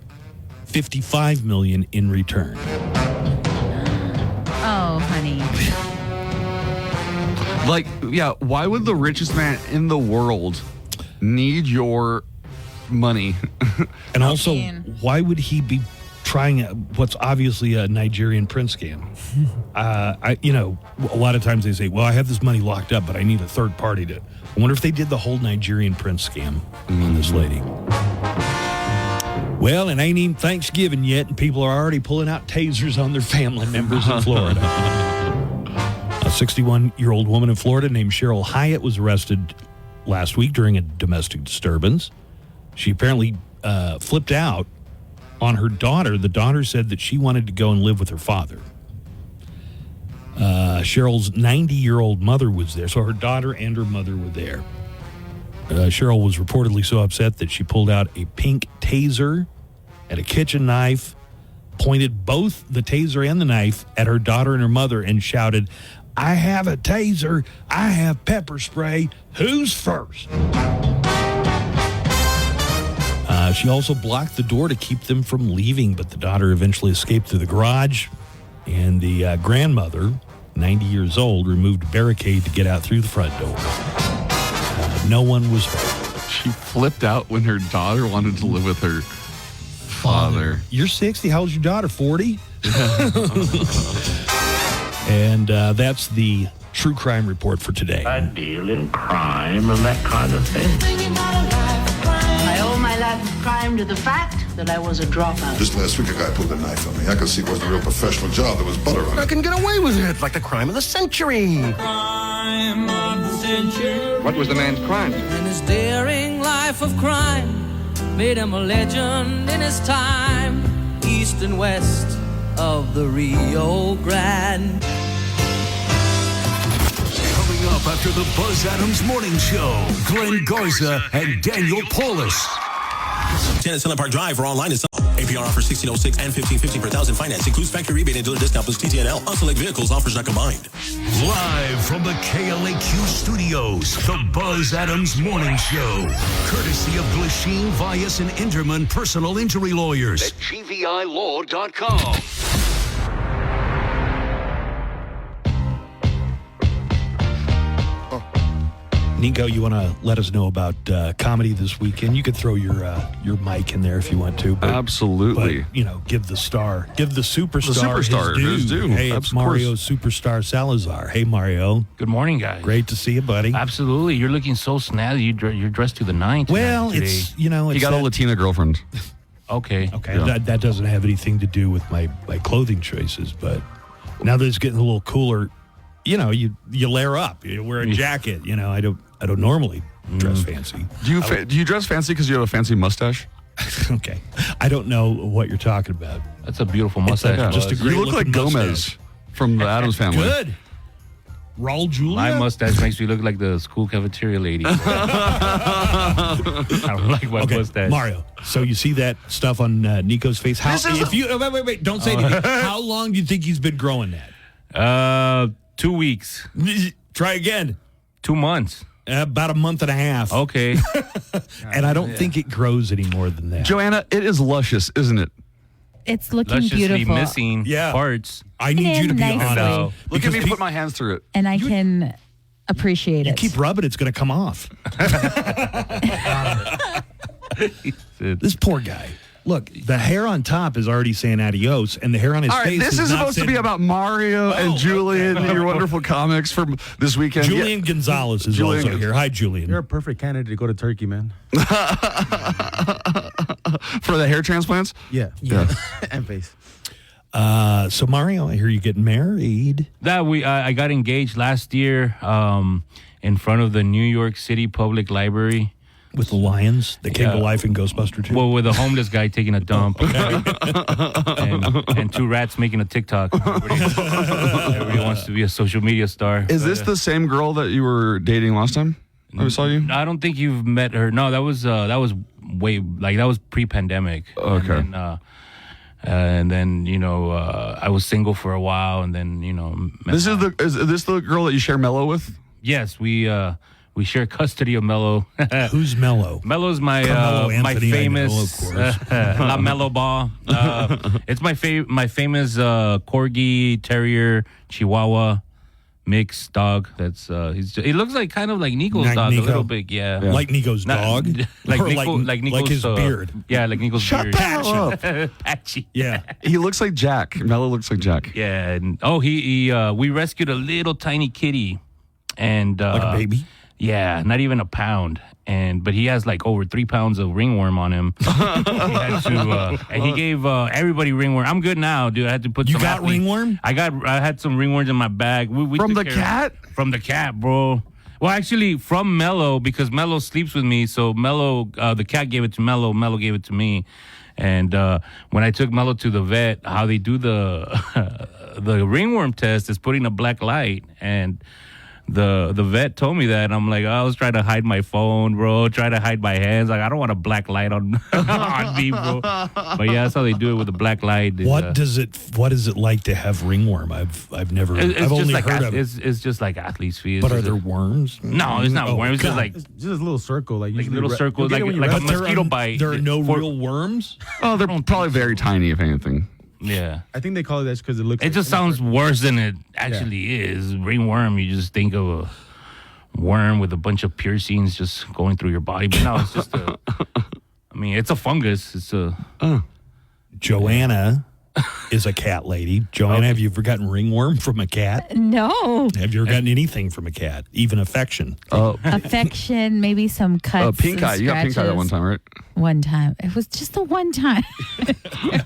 $55 million in return.
Oh, honey.
Why would the richest man in the world need your money?
And also, why would he be trying what's obviously a Nigerian print scam? A lot of times they say, well, I have this money locked up, but I need a third party to. I wonder if they did the whole Nigerian print scam on this lady. Well, it ain't even Thanksgiving yet, and people are already pulling out tasers on their family members in Florida. A 61-year-old woman in Florida named Cheryl Hyatt was arrested last week during a domestic disturbance. She apparently flipped out on her daughter. The daughter said that she wanted to go and live with her father. Cheryl's 90-year-old mother was there, so her daughter and her mother were there. Cheryl was reportedly so upset that she pulled out a pink taser and a kitchen knife, pointed both the taser and the knife at her daughter and her mother and shouted, "I have a taser. I have pepper spray. Who's first?" She also blocked the door to keep them from leaving, but the daughter eventually escaped through the garage, and the grandmother, 90 years old, removed a barricade to get out through the front door. No one was hurt.
She flipped out when her daughter wanted to live with her father.
You're 60. How old's your daughter? 40? And that's the true crime report for today.
I deal in crime and that kind of thing.
I owe my life of crime to the fact that I was a dropout.
Just last week, a guy pulled a knife on me. I could see it wasn't a real professional job. There was butter on it.
I can get away with it, like the crime of the century.
What was the man's crime?
And his daring life of crime made him a legend in his time, east and west of the Rio Grande.
Coming up after the Buzz Adams Morning Show, Glenn Garza and Daniel Paulus.
10 at Sunland Park Drive or online is APR offers 1606 and 1550 per thousand. Finance includes factory rebate and dealer discount plus TTNL on select vehicles. Offers not combined.
Live from the KLAQ studios, the Buzz Adams Morning Show. Courtesy of Glasheen, Vyas, and Enderman Personal Injury Lawyers at GVILaw.com.
Nico, you want to let us know about comedy this weekend? You could throw your mic in there if you want to. But,
absolutely.
But, give the superstar
his due.
Hey, it's Mario Superstar Salazar. Hey, Mario.
Good morning, guys.
Great to see you, buddy.
Absolutely. You're looking so snazzy. You're dressed to the nines.
Well,
today.
it's
he got a Latina girlfriend.
Okay.
Yeah. That doesn't have anything to do with my clothing choices, but now that it's getting a little cooler, you layer up. You wear a jacket. I don't normally dress fancy.
Do you dress fancy because you have a fancy mustache?
Okay. I don't know what you're talking about.
That's a beautiful mustache.
Just a great
You look like Gomez
mustache.
from the Addams Family.
Good. Raul Julia?
My mustache makes me look like the school cafeteria lady. I don't like my mustache.
Mario, so you see that stuff on Nico's face? Wait, don't say anything. How long do you think he's been growing that?
2 weeks.
Try again.
2 months.
About a month and a half.
Okay.
And I don't think it grows any more than that.
Joanna, it is luscious, isn't it?
It's looking
Lusciously
beautiful.
missing parts.
I need you to be
nicely.
honest.
Look at me put my hands through it.
And I can appreciate
You
it.
keep rubbing, it's going to come off. This poor guy. Look, the hair on top is already saying adios, and the hair on his
All right,
face
this is
not
supposed to
saying-
be about Mario and Julian, your wonderful comics from this weekend.
Julian Gonzalez is also here. Hi, Julian.
You're a perfect candidate to go to Turkey, man.
For the hair transplants?
Yeah. And face.
So Mario, I hear you getting married.
I got engaged last year in front of the New York City Public Library.
With the lions that came to life in Ghostbuster 2?
Well, with a homeless guy taking a dump. and 2 rats making a TikTok. Everybody wants to be a social media star.
Is this the same girl that you were dating last time I saw you?
I don't think you've met her. No, that was pre-pandemic.
Okay.
And then I was single for a while, and then
Is this the girl that you share Mello with?
Yes, we share custody of Mello.
Who's Mello?
Mello's my
Anthony,
famous
I know, of course.
La Mello Ball. It's my famous Corgi Terrier Chihuahua mix dog. That's he looks like kind of like Nico's dog,
Nico.
a little big, yeah.
Like Nico's dog?
Like
Or
Nico, like Nico's
his beard?
Yeah, like Nico's beard.
Patchy.
Patchy.
Yeah.
He looks like Jack. Mello looks like Jack.
Yeah. And, we rescued a little tiny kitty, and
Like a baby?
Yeah, not even a pound. But he has like over 3 pounds of ringworm on him. He had to, and he gave everybody ringworm. I'm good now, dude. I had to put.
You
some
got ringworm?
I had some ringworms in my bag. We
From
took
the
care of-
cat?
From the cat, bro. Well, actually, from Mello, because Mello sleeps with me. So Mello, the cat gave it to Mello. Mello gave it to me. And when I took Mello to the vet, how they do the ringworm test is putting a black light, and the vet told me that, and I'm like, I was trying to hide my phone, bro. Trying to hide my hands. Like, I don't want a black light on on me, bro. But yeah, that's how they do it with the black light.
What is it like to have ringworm? I've never. I've only heard of.
It's just like athlete's feet.
But are there worms?
No, it's not worms. It's just like
It's just a little circle, like
little circles, like a mosquito bite.
There are no real worms.
Oh, they're probably very tiny, if anything.
Yeah,
I think they call it that because it looks.
It just sounds worse than it actually is. Ringworm, you just think of a worm with a bunch of piercings just going through your body, but no, it's just a. I mean, it's a fungus. It's a.
Joanna is a cat lady. Joanna, have you ever gotten ringworm from a cat?
No.
Have you ever gotten anything from a cat, even affection?
Affection, maybe some cuts.
Pink eye. You got pink eye that one time, right?
One time. It was just the one time.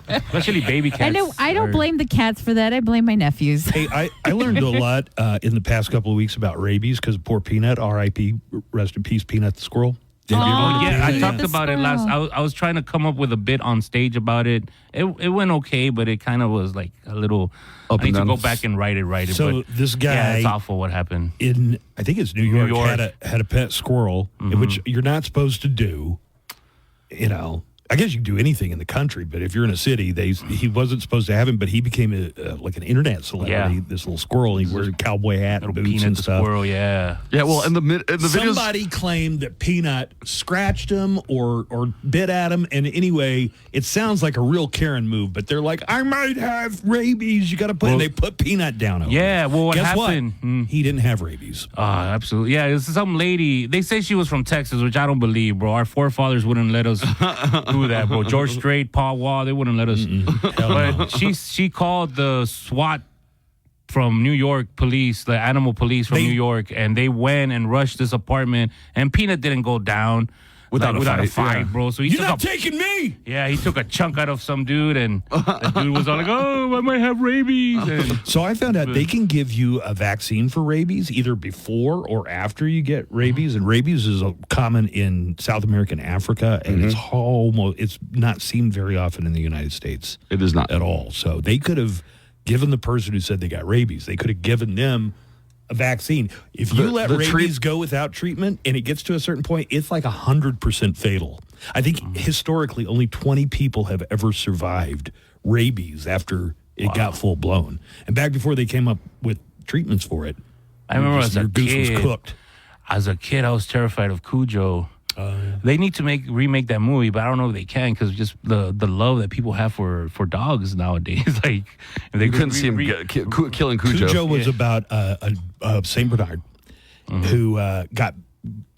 Especially baby cats.
I don't blame the cats for that. I blame my nephews.
Hey, I learned a lot in the past couple of weeks about rabies because poor Peanut, R.I.P., rest in peace, Peanut the squirrel.
I talked about it last. I was trying to come up with a bit on stage about it. It went okay, but it kind of was like a little. I need to go back and write it.
So
but
this guy,
yeah, it's awful. What happened
in? I think it's New York. Had a pet squirrel, which you're not supposed to do. You know, I guess you can do anything in the country, but if you're in a city, he wasn't supposed to have him, but he became like an internet celebrity. Yeah. This little squirrel, he wears a cowboy hat and boots and stuff.
Squirrel, yeah.
Well, in the videos,
somebody claimed that Peanut scratched him or bit at him, and anyway, it sounds like a real Karen move. But they're like, I might have rabies. You got to put. And they put Peanut down. Over
yeah. Well, what
Guess
happened?
What? He didn't have rabies.
Absolutely. Yeah, this is some lady. They say she was from Texas, which I don't believe, bro. Our forefathers wouldn't let us do that, bro. George Strait, Paul Wall, they wouldn't let us. But she called the SWAT from New York police, the animal police from New York, and they went and rushed this apartment. And Peanut didn't go down without a fight, bro. So
you're not taking me.
Yeah, he took a chunk out of some dude, and the dude was all like, "Oh, I might have rabies." And
so I found out they can give you a vaccine for rabies either before or after you get rabies, and rabies is common in South America and Africa, and it's not seen very often in the United States.
It is not
at all. So they could have given the person who said they got rabies, they could have given them a vaccine. If you let rabies go without treatment and it gets to a certain point, it's like 100% fatal. I think historically only 20 people have ever survived rabies after it got full blown. And back before they came up with treatments for it,
I remember as a
goose was cooked.
As a kid, I was terrified of Cujo. They need to remake that movie, but I don't know if they can because just the love that people have for dogs nowadays. Like
they couldn't see him killing Cujo.
Cujo was about a Saint Bernard who got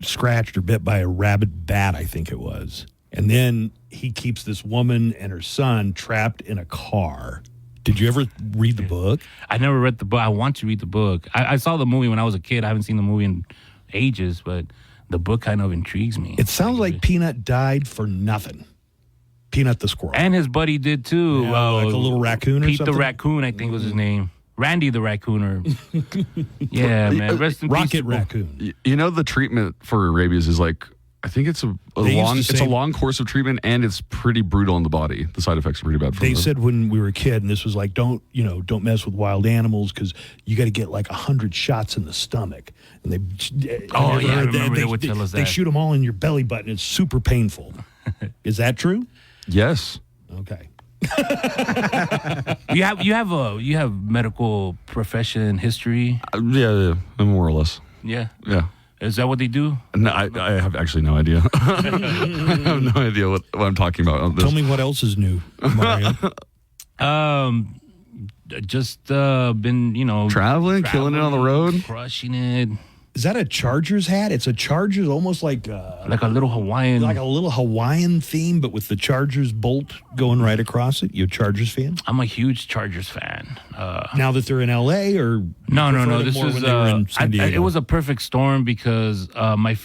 scratched or bit by a rabid bat, I think it was, and then he keeps this woman and her son trapped in a car. Did you ever read the book?
I never read the book. I want to read the book. I saw the movie when I was a kid. I haven't seen the movie in ages, but the book kind of intrigues me.
It sounds like Peanut died for nothing. Peanut the squirrel.
And his buddy did too.
Yeah, like a little raccoon or
Pete
something?
the raccoon, I think was his name. Randy the raccoon. Yeah, man. Rest in
Rocket
peace.
Raccoon.
You know, the treatment for rabies is like, I think it's a long course of treatment, and it's pretty brutal on the body. The side effects are pretty bad.
They said when we were a kid, and this was like, don't mess with wild animals because you got to get like 100 shots in the stomach. And
I remember they would tell us that.
They shoot them all in your belly button. It's super painful. Is that true?
Yes.
Okay.
You have medical profession history.
Yeah, more or less.
Yeah. Is that what they do?
No, I have actually no idea. I have no idea what I'm talking about.
Tell me what else is new, Mario.
Just been,
traveling, killing it on the road,
crushing it.
Is that a Chargers hat? It's a Chargers, almost like
a little Hawaiian,
like a little Hawaiian theme, but with the Chargers bolt going right across it. You a Chargers fan?
I'm a huge Chargers fan.
Now that they're in LA, or
no. This was
in San Diego?
It was a perfect storm because my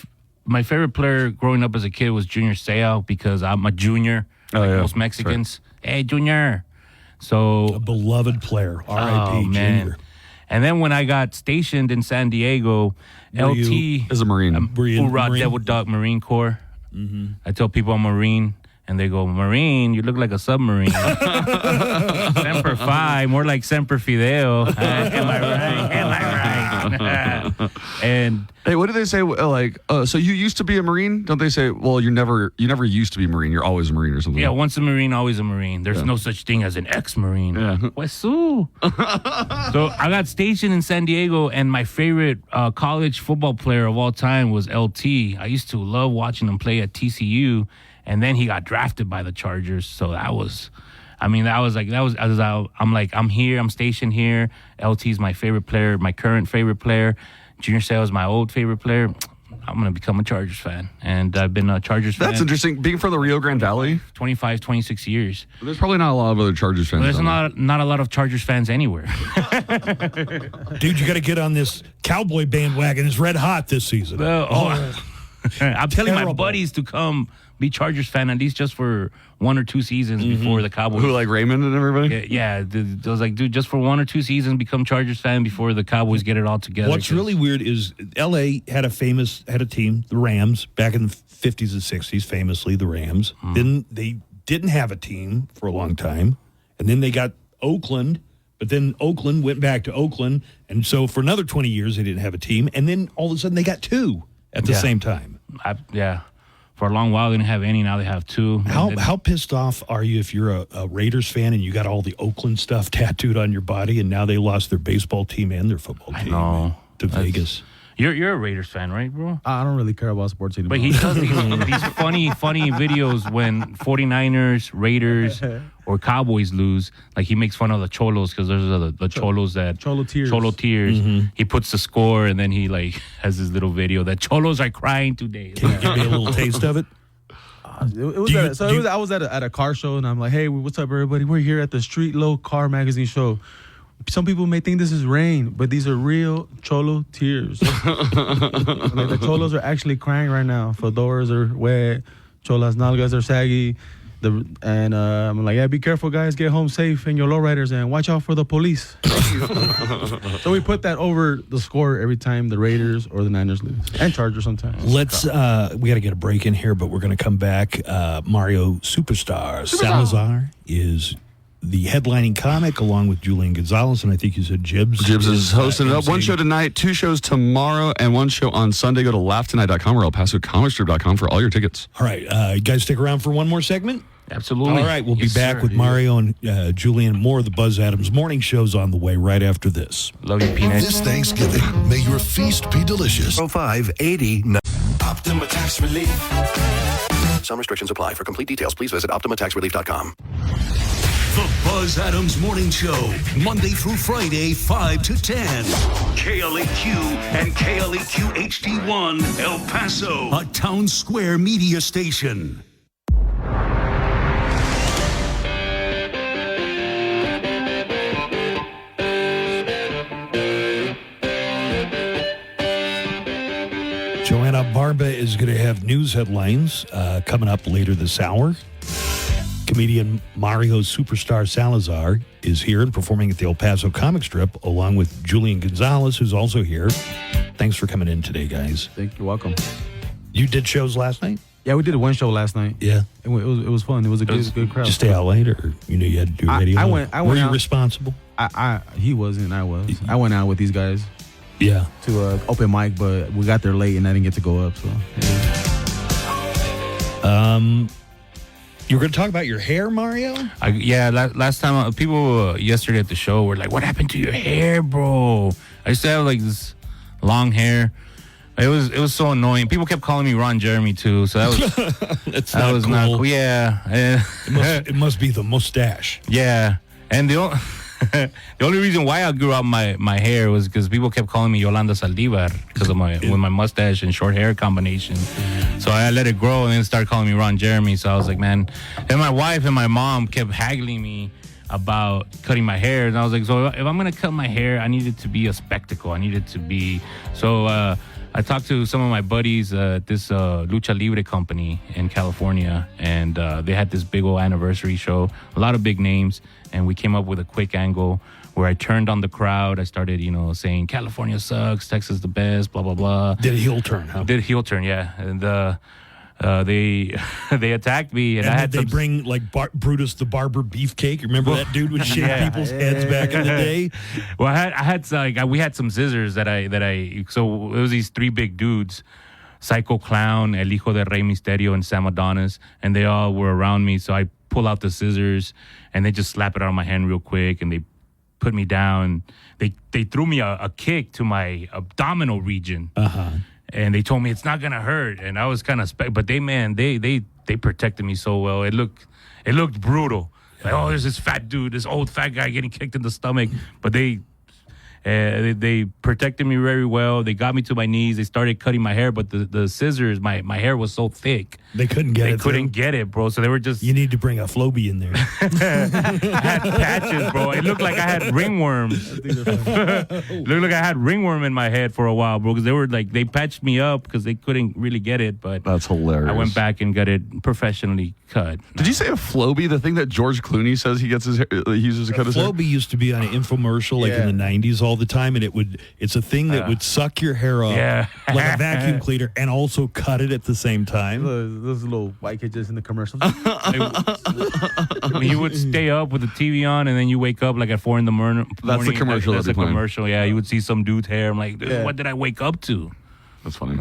favorite player growing up as a kid was Junior Seau because I'm a junior, most Mexicans. Right. Hey, Junior. So
a beloved player, R.I.P. Junior.
And then when I got stationed in San Diego, LT
is a Marine.
Hoorah, Devil Dog Marine Corps. Mm-hmm. I tell people I'm Marine, and they go, Marine, you look like a submarine. Semper Fi, more like Semper Fidel. Am I right? And
hey, what do they say? So you used to be a Marine? Don't they say, well, you never used to be a Marine. You're always a Marine or something?
yeah, once a Marine, always a Marine. There's no such thing as an ex-Marine.
Yeah.
So I got stationed in San Diego, and my favorite college football player of all time was LT. I used to love watching him play at TCU, and then he got drafted by the Chargers. So I'm here, I'm stationed here. LT's my favorite player, my current favorite player. Junior Seau's my old favorite player. I'm going to become a Chargers fan. And I've been a Chargers fan.
That's interesting. Being from the Rio Grande Valley?
26 years.
There's probably not a lot of other Chargers fans.
There's not a lot of Chargers fans anywhere.
Dude, you got to get on this Cowboy bandwagon. It's red hot this season.
I'm telling my buddies to come be Chargers fan at least just for 1 or 2 seasons before the Cowboys.
Who, like Raymond and everybody?
Yeah. I was like, dude, just for 1 or 2 seasons, become Chargers fan before the Cowboys get it all together.
What's really weird is L.A. had a team, the Rams, back in the 50s and 60s, famously the Rams. Then they didn't have a team for a long time. And then they got Oakland, but then Oakland went back to Oakland. And so for another 20 years, they didn't have a team. And then all of a sudden, they got 2 at the same time.
For a long while, they didn't have any. Now they have 2.
How pissed off are you if you're a Raiders fan and you got all the Oakland stuff tattooed on your body, and now they lost their baseball team and their football team to Vegas?
You're a Raiders fan, right, bro?
I don't really care about sports anymore.
But he does these funny videos when 49ers, Raiders, or Cowboys lose. Like, he makes fun of the Cholos because there's the Cholos that...
Cholo tears.
He puts the score, and then he, has his little video that Cholos are crying today.
Can you give me a little taste of it?
I was at a car show, and I'm like, hey, what's up, everybody? We're here at the Street Low Car Magazine show. Some people may think this is rain, but these are real Cholo tears. The Cholos are actually crying right now. Fedoras are wet. Cholas nalgas are saggy. I'm like, yeah, be careful, guys. Get home safe in your lowriders and watch out for the police. So we put that over the score every time the Raiders or the Niners lose, and Chargers sometimes.
We got to get a break in here, but we're going to come back. Mario Superstar Salazar is the headlining comic, along with Julian Gonzalez, and I think you said Jibs.
Jibs is hosting it up. 1 show tonight, 2 shows tomorrow, and 1 show on Sunday. Go to LaughTonight.com or ElPasoComicStrip.com for all your tickets.
All right. You guys stick around for one more segment?
Absolutely.
All right. We'll be back with Mario and Julian. More of the Buzz Adams Morning Show's on the way right after this.
Love you, Peanut.
This Thanksgiving, may your feast be delicious. 0580.
Optima Tax Relief.
Some restrictions apply. For complete details, please visit OptimaTaxRelief.com.
The Buzz Adams Morning Show, Monday through Friday, 5 to 10. KLAQ and KLAQ HD1, El Paso, a town square media station.
Joanna Barba is going to have news headlines coming up later this hour. Comedian Mario Superstar Salazar is here and performing at the El Paso Comic Strip, along with Julian Gonzalez, who's also here. Thanks for coming in today, guys.
Thank you. Welcome.
You did shows last night?
Yeah, we did 1 show last night.
Yeah.
It was fun. It was a good crowd.
Did you stay out late, or you had to do radio?
I went
Were you
out.
responsible?
He wasn't. I was. I went out with these guys.
Yeah.
To open mic, but we got there late and I didn't get to go up. So.
Yeah. You were going to talk about your hair, Mario?
Last time, people yesterday at the show were like, what happened to your hair, bro? I used to have this long hair. It was so annoying. People kept calling me Ron Jeremy, too. So that was not cool. Yeah.
It must be the mustache.
Yeah. And the only reason why I grew out my hair was because people kept calling me Yolanda Saldivar because of with my mustache and short hair combination. So I let it grow and then started calling me Ron Jeremy. So I was like, man. And my wife and my mom kept haggling me about cutting my hair. And I was like, so if I'm going to cut my hair, I need it to be a spectacle. I need it to be... So I talked to some of my buddies at this Lucha Libre company in California, and they had this big old anniversary show, a lot of big names, and we came up with a quick angle where I turned on the crowd. I started, saying California sucks, Texas the best, blah, blah, blah.
Did a heel turn, huh?
Did a heel turn, yeah. And they attacked me, and I had
they bring like Brutus the Barber beefcake. Remember that dude would shave people's heads back in the day?
Well, we had some scissors that I so it was these 3 big dudes, Psycho Clown, El Hijo de Rey Misterio, and Sam Adonis, and they all were around me. So I pull out the scissors, and they just slap it out of my hand real quick, and they put me down. They threw me a kick to my abdominal region. And they told me it's not gonna hurt, and I was kind of but they protected me so well. It looked brutal. Like, oh, there's this fat dude, this old fat guy getting kicked in the stomach, but they protected me very well. They got me to my knees. They started cutting my hair, but the scissors, my hair was so thick.
They couldn't get it.
They couldn't get it, bro. So they were just...
You need to bring a Floby in there.
I had patches, bro. It looked like I had ringworm. It looked like I had ringworm in my head for a while, bro, because they were like, they patched me up because they couldn't really get it, but...
That's hilarious.
I went back and got it professionally cut.
Did you say a Floby? The thing that George Clooney says he gets his hair, he uses to cut his hair?
Floby used to be on an infomercial like in the 90s all the time, and it's a thing that would suck your hair off like a vacuum cleaner and also cut it at the same time.
Those little white kids just in the commercials.
You would stay up with the TV on, and then you wake up like at 4 in the morning.
That's the commercial.
That's the commercial. Yeah, you would see some dude's hair. I'm like, what did I wake up to?
That's funny.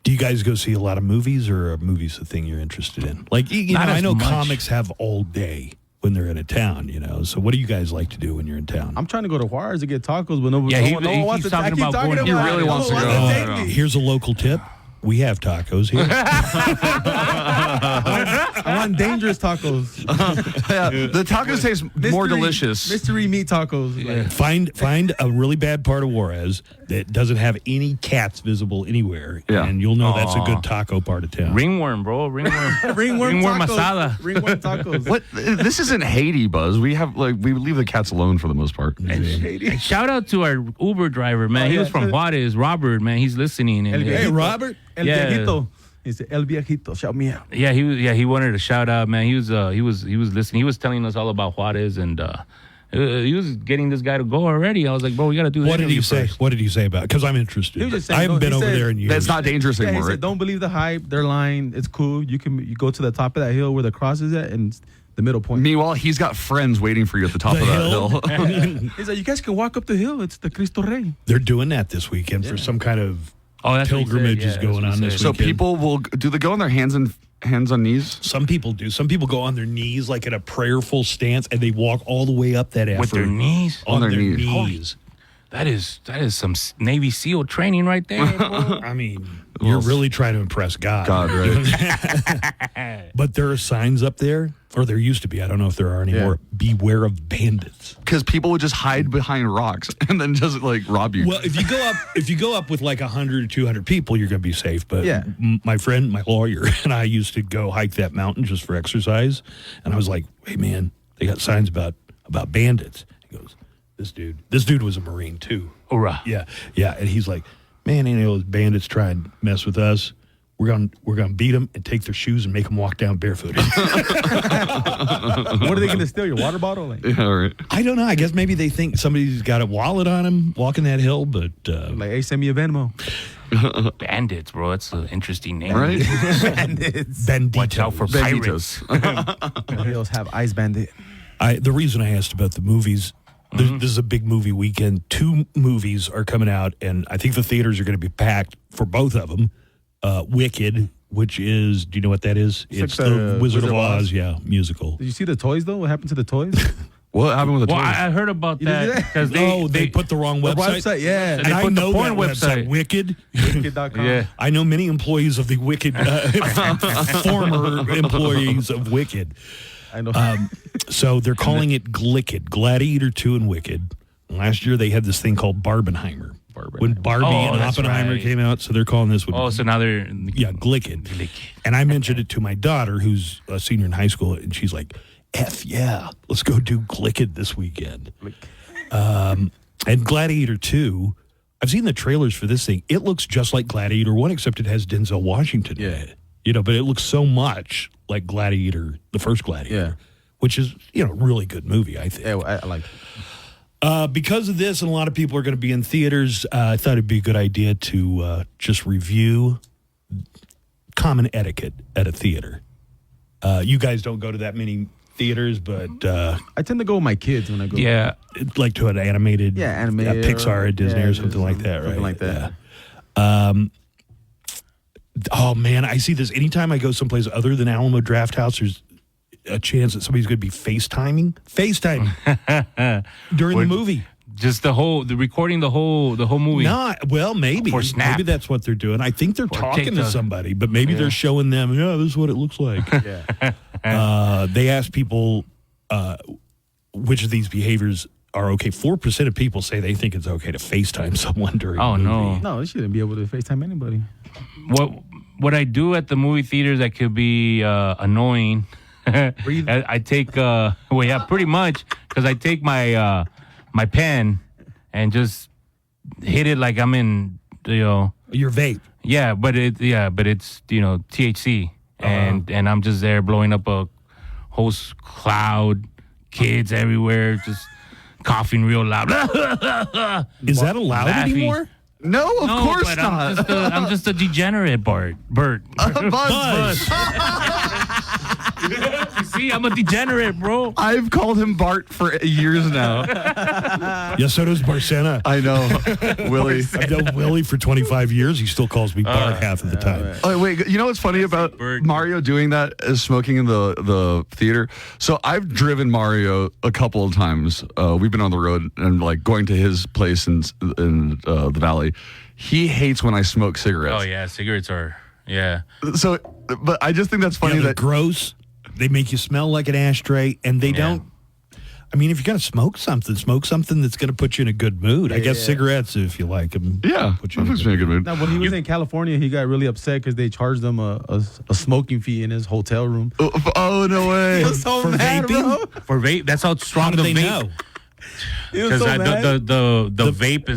Do you guys go see a lot of movies, or are movies a thing you're interested in? Like, you know, I know comics have all day when they're in a town, you know. So what do you guys like to do when you're in town?
I'm trying to go to Juarez to get tacos, but no one wants to.
Talking about going.
He really wants to go.
Here's a local tip. We have tacos here.
I want dangerous tacos.
The tacos taste more delicious.
Mystery meat tacos.
Yeah.
Find a really bad part of Juarez that doesn't have any cats visible anywhere, and you'll know that's a good taco part of town.
Ringworm, bro. Ringworm.
Ringworm
masala.
Ringworm tacos.
What? This isn't Haiti, Buzz. We leave the cats alone for the most part.
And shout out to our Uber driver, man. He was from Juarez, Robert, man. He's listening. And
hey, Robert. El viejito. He said, El viejito, shout me out.
Yeah, he wanted a shout out, man. He was listening. He was telling us all about Juarez, and he was getting this guy to go already. I was like, bro, we got to do that.
What did he say? What did he say about it? Because I'm interested. I haven't been over there in years.
That's not dangerous anymore.
He said, don't believe the hype. They're lying. It's cool. You go to the top of that hill where the cross is at, and the middle point.
Meanwhile, he's got friends waiting for you at the top of that hill.
He's like, you guys can walk up the hill. It's the Cristo Rey.
They're doing that this weekend for some kind of pilgrimage is going on this
so
weekend.
People do they go on their hands on knees?
Some people do. Some people go on their knees like in a prayerful stance, and they walk all the way up that effort.
With their knees?
On their knees.
That is some Navy SEAL training right there, bro.
I mean, you're really trying to impress God.
Right?
But there are signs up there, or there used to be. I don't know if there are anymore. Beware of bandits.
Because people would just hide behind rocks and then just like rob you.
Well, if you go up with like 100 or 200 people, you're going to be safe. But my friend, my lawyer, and I used to go hike that mountain just for exercise, and I was like, "Hey, man, they got signs about bandits." He goes, This dude was a Marine too.
Hoorah.
Yeah. And he's like, man, you know, those bandits try and mess with us. We're gonna beat them and take their shoes and make them walk down barefooted.
What are they gonna steal? Your water bottle? Like,
yeah, right.
I don't know. I guess maybe they think somebody's got a wallet on him walking that hill, but
like, hey, send me a Venmo.
Bandits, bro. That's an interesting name.
Right?
Bandits.
Banditos.
Watch out for pirates.
They have Ice Bandit.
The reason I asked about the movies. This is a big movie weekend. 2 movies are coming out, and I think the theaters are going to be packed for both of them. Wicked, which is, do you know what that is? It's like the Wizard of Oz, musical.
Did you see the toys, though? What happened to the toys?
What happened with the toys?
I heard about that because
they put the wrong website.
Yeah.
And I know
porn
that website, Wicked.
Wicked.com.
Yeah.
I know many employees of the Wicked, former employees of Wicked.
I know.
So they're calling it Glicked, Gladiator 2 and Wicked. Last year they had this thing called Barbenheimer. When Barbie and Oppenheimer came out, so they're calling this one.
Oh, so now they're...
Yeah, Glicked. And I mentioned it to my daughter, who's a senior in high school, and she's like, F yeah, let's go do Glicked this weekend. And Gladiator 2, I've seen the trailers for this thing. It looks just like Gladiator 1, except it has Denzel Washington in it. You know, but it looks so much like Gladiator, the first Gladiator, which is, you know, a really good movie, I think.
Yeah, I like it.
Because of this, and a lot of people are going to be in theaters, I thought it'd be a good idea to just review common etiquette at a theater? You guys don't go to that many theaters, but
I tend to go with my kids when I go.
Yeah.
Like to an animated,
animated,
Pixar at Disney or something like that, right? Something like that. Oh man, I see this anytime I go someplace other than Alamo Draft House. There's a chance that somebody's going to be FaceTiming during the movie.
Just the recording the whole movie.
Maybe.
For Snap.
Maybe that's what they're doing. I think they're talking to somebody, but maybe they're showing them, this is what it looks like. They asked people which of these behaviors are okay. 4% of people say they think it's okay to FaceTime someone during the movie.
No, they shouldn't be able to FaceTime anybody.
What I do at the movie theaters that could be annoying, I take, pretty much, because I take my my pen and just hit it like I'm in,
your vape.
Yeah, but it's THC, and I'm just there blowing up a whole cloud, kids everywhere, just coughing real loud.
Is that allowed anymore?
No, of course not.
I'm just a degenerate, Bert.
Buzz.
You see, I'm a degenerate, bro.
I've called him Bart for years now.
Yeah, so does Barcena.
I know. Willie.
I've known Willie for 25 years. He still calls me Bart half of the time.
Right. Oh, wait, you know what's funny about Mario doing that is smoking in the theater? So I've driven Mario a couple of times. We've been on the road and like going to his place in the Valley. He hates when I smoke cigarettes.
Oh, yeah, cigarettes are, yeah.
So, but I just think that's funny
they're
that
gross. They make you smell like an ashtray, and they don't. I mean, if you're going to smoke something that's going to put you in a good mood. I guess cigarettes, if you like them.
Yeah,
put you in a good mood.
Now, when he was in California, he got really upset because they charged him a smoking fee in his hotel room.
Oh, no way.
He was so
for
mad,
vaping?
bro.
For vape? That's how strong the
they
vape.
know?
Because the vape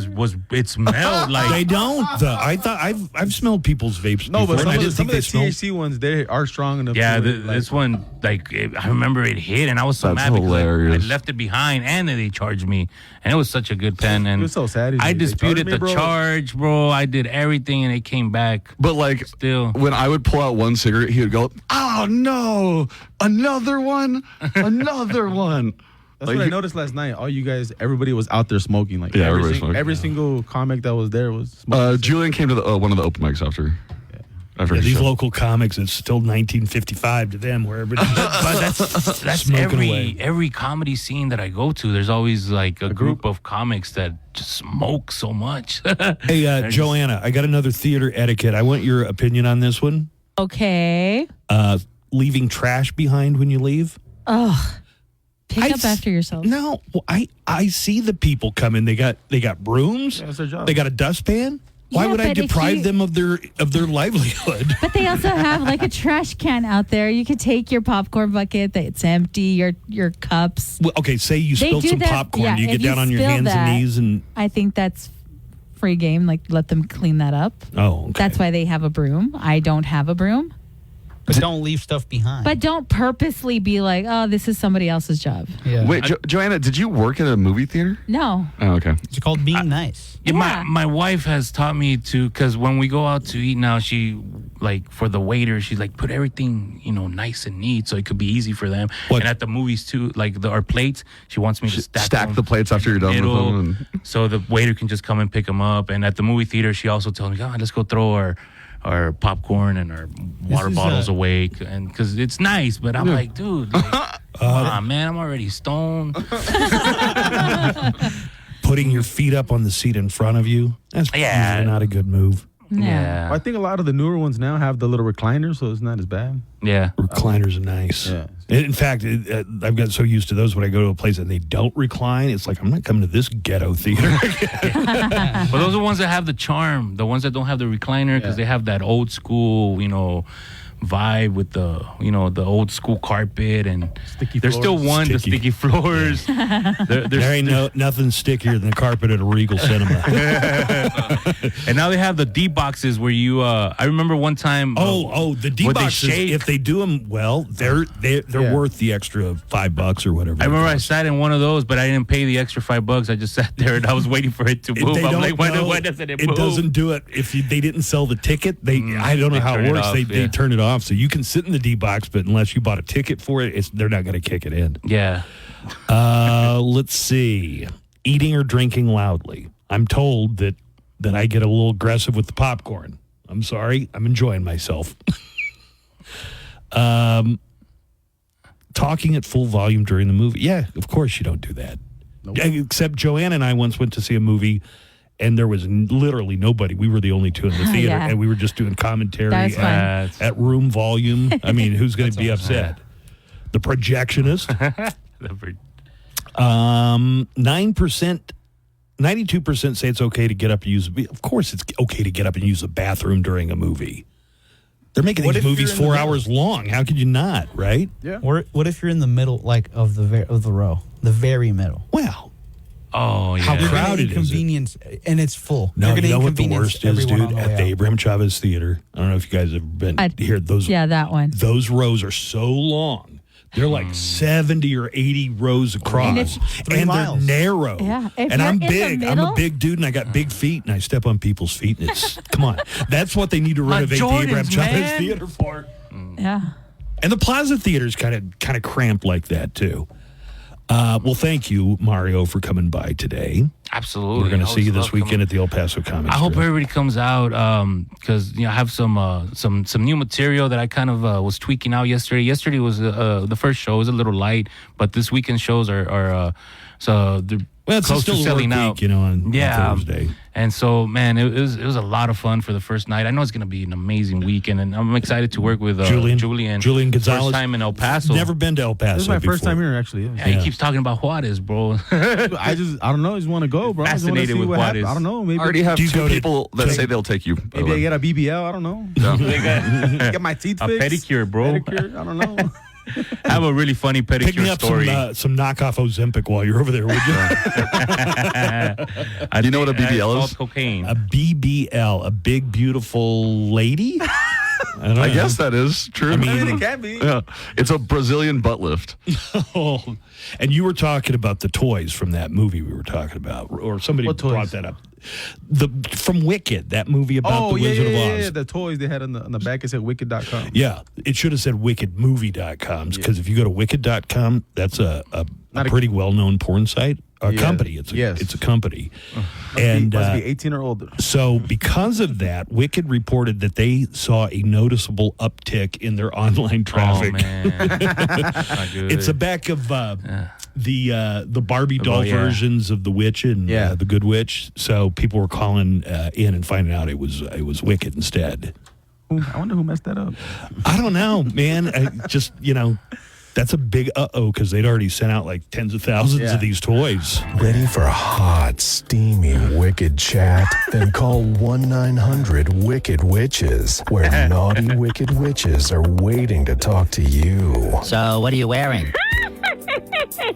it smelled like
they don't. I thought I've smelled people's vapes.
No,
before,
but
and I
some
didn't
of the
think they
THC ones, they are strong enough.
Yeah,
to
this one, I remember it hit, and I was so
That's
mad because I
hilarious.
left it behind, and then they charged me, and it was such a good pen. And
It was so sad.
I
They
disputed
charged me,
the
bro.
charge, bro. I did everything, and it came back.
But like
Still.
when I would pull out one cigarette, he would go, "Oh no, another one, another one."
That's
Like,
what I noticed last night. Everybody was out there smoking. Like
Yeah, everybody smoking.
every single comic that was there was smoking.
Julian came to the one of the open mics after. After his
these
show.
local comics, it's still 1955 to them, where everybody's
But that's
smoking away.
every comedy scene that I go to. There's always like a group of comics that just smoke so much.
Hey, Joanna, I got another theater etiquette. I want your opinion on this one.
Okay.
Leaving trash behind when you leave.
Ugh. Pick up after yourself.
No, well, I see the people come in. They got brooms.
That's their job.
They got a dustpan. Why
Yeah,
would I
but if
deprive
you-
them of their livelihood?
But they also have like a trash can out there. You could take your popcorn bucket that's empty, your cups.
Well, okay, say you
They
spilled
do
some
that-
popcorn.
yeah,
Do you
if
get down on your
spill
hands
that,
and knees and
I think that's free game. Like let them clean that up.
oh, okay.
That's why they have a broom. I don't have a broom.
But don't leave stuff behind.
But don't purposely be like, oh, this is somebody else's job.
yeah.
Wait, Joanna, did you work at a movie theater?
No.
Oh, okay.
It's called being nice.
Yeah,
Yeah.
my wife has taught me to, because when we go out to eat now, she, like, for the waiter, she's like, put everything, nice and neat so it could be easy for them.
What?
And at the movies, too, like, our plates, she wants me to stack them
the plates after you're done with
middle,
them.
so the waiter can just come and pick them up. And at the movie theater, she also tells me, let's go throw our popcorn and our water
is,
bottles away, and because it's nice, but I'm like, dude, like, come on, man, I'm already stoned.
Putting your feet up on the seat in front of you. That's usually not a good move.
Yeah.
I think a lot of the newer ones now have the little recliners, so it's not as bad.
Yeah.
Recliners are nice.
Yeah.
In fact, I've got so used to those when I go to a place and they don't recline. It's like, I'm not coming to this ghetto theater.
But those are the ones that have the charm. The ones that don't have the recliner because they have that old school, vibe with the the old school carpet and
Sticky
there's
floors.
still one the sticky floors.
There ain't nothing stickier than the carpet at a Regal Cinema.
And now they have the D boxes where you. I remember one time.
The D
where they
boxes.
shake.
If they do them well, they're worth the extra $5 or whatever.
I remember I sat in one of those, but I didn't pay the extra $5. I just sat there and I was waiting for it to move. I'm like, why doesn't it move?
It doesn't do it. If they didn't sell the ticket, I don't know how it works. They turn it off, so you can sit in the D box, but unless you bought a ticket for it, they're not going to kick it in.
Yeah.
Let's see. Eating or drinking loudly. I'm told that I get a little aggressive with the popcorn. I'm sorry. I'm enjoying myself. Talking at full volume during the movie. Yeah, of course you don't do that. Nope. Except Joanne and I once went to see a movie and there was literally nobody. We were the only two in the theater, and we were just doing commentary at room volume. I mean, who's going to be upset? The projectionist. 9%, 92% say it's okay to get up and use. Of course, it's okay to get up and use the bathroom during a movie. They're making these movies 4 hours long. How could you not? Right?
Yeah. Or what if you're in the middle, like of the row, the very middle?
Well.
Oh, yeah.
How crowded is
it? And it's full.
No, you know what the worst is, dude?
The
at the Abraham Chavez Theater. I don't know if you guys have been here.
That one.
Those rows are so long. They're like 70 or 80 rows across.
And it's 3 miles.
They're narrow.
Yeah. If
And I'm
you're in the
big. I'm a
middle-
big dude, and I got big feet, and I step on people's feet. And it's, come on. That's what they need to renovate the Abraham Chavez Theater for.
Yeah.
And the Plaza Theater's kind of cramped like that, too. Well, thank you, Mario, for coming by today.
Absolutely.
We're going to see you this
love
weekend at the El Paso Comic
I hope
Strip.
everybody comes out because I have some new material that I kind of was tweaking out yesterday. Yesterday was the first show. It was a little light, but this weekend shows are so they're
it's
close
still
to
a
selling
work
out.
week, on Thursday.
And so, man, it was a lot of fun for the first night. I know it's going to be an amazing weekend, and I'm excited to work with Julian
Gonzalez.
First time in El Paso.
Never been to El Paso.
This is my first
before.
time here, actually.
Yeah, he keeps talking about Juarez, bro.
I don't know. I just want to go, bro.
Fascinated
I just
with
what
Juarez.
happens. I don't know. Maybe
I already have two people that say they'll take you.
Maybe I get a BBL. I don't know. Get my teeth
a
fixed.
pedicure, bro.
Pedicure. I don't know.
I have a really funny pedicure
Pick me up
story.
some knockoff Ozempic while you're over there, would you?
Do you know what a BBL is?
Cocaine.
A BBL, a big, beautiful lady?
I guess that is true.
I mean, it can be.
Yeah, it's a Brazilian butt lift.
Oh, and you were talking about the toys from that movie we were talking about, or somebody brought that up. From Wicked, that movie about the Wizard of Oz.
Yeah, the toys they had on the back, it said wicked.com.
Yeah, it should have said wickedmovie.com because if you go to wicked.com, that's a pretty well-known porn site. A company. It's a company. And
must be 18 or older.
So because of that, Wicked reported that they saw a noticeable uptick in their online traffic.
Oh, man. Not good.
It's a back of the Barbie doll versions of the Witch and the Good Witch. So people were calling in and finding out it was Wicked instead.
I wonder who messed that up.
I don't know, man. That's a big because they'd already sent out like tens of thousands of these toys.
Ready for hot, steamy, wicked chat? Then call 1-900-WICKED-WITCHES, where naughty wicked witches are waiting to talk to you.
So, what are you wearing?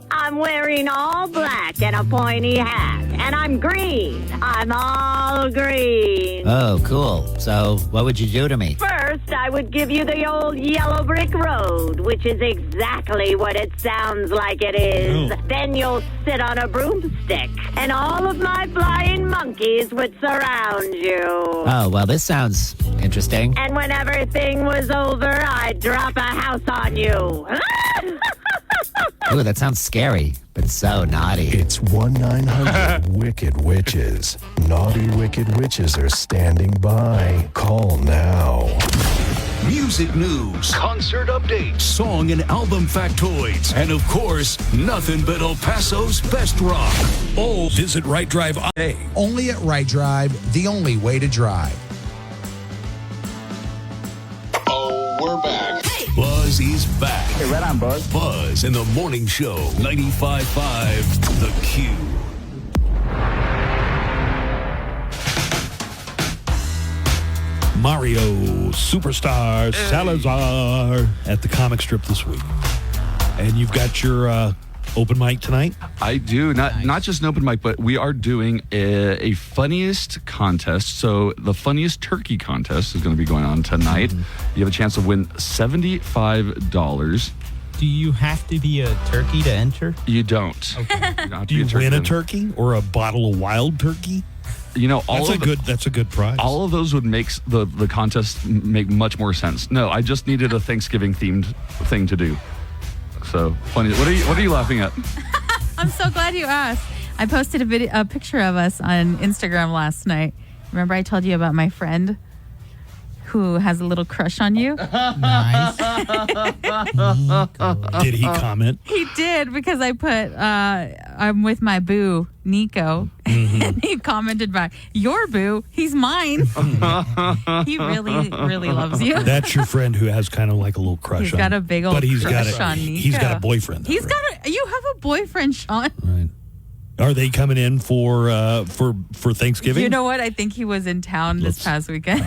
I'm wearing all black and a pointy hat, and I'm green. I'm all green.
Oh, cool. So, what would you do to me?
First, I would give you the old yellow brick road, which is exactly what it sounds like it is. Then you'll sit on a broomstick, and all of my flying monkeys would surround you.
Oh, well, this sounds interesting.
And when everything was over, I'd drop a house on you.
Ooh, that sounds scary, but so naughty.
It's 1-900-WICKED-WITCHES. Naughty wicked witches are standing by. Call now.
Music news, concert updates, song and album factoids, and of course, nothing but El Paso's best rock. All visit Right Drive today.
Only at Right Drive, the only way to drive.
Oh, we're back. Buzz is back.
Hey, right on, Buzz.
Buzz in the Morning Show, 95.5 The Q.
Mario Mario Superstar Salazar at the comic strip this week. And you've got your open mic tonight?
I do. Not just an open mic, but we are doing a funniest contest. So the funniest turkey contest is going to be going on tonight. You have a chance to win $75.
Do you have to be a turkey to enter?
You don't.
Okay.
Do you win a turkey or a bottle of wild turkey?
You know,
that's a good prize.
All of those would make the contest make much more sense. No, I just needed a Thanksgiving themed thing to do. So funny. What are you laughing at?
I'm so glad you asked. I posted a picture of us on Instagram last night. Remember I told you about my friend who has a little crush on you?
Nice.
Did he comment?
He did, because I put, I'm with my boo, Nico. And he commented back, your boo? He's mine. He really, really loves you.
That's your friend who has kind of like a little crush on
He's got a big old crush on Nico.
He's got a boyfriend, though,
You have a boyfriend, Sean.
Right. Are they coming in for Thanksgiving?
You know what? I think he was in town this past weekend.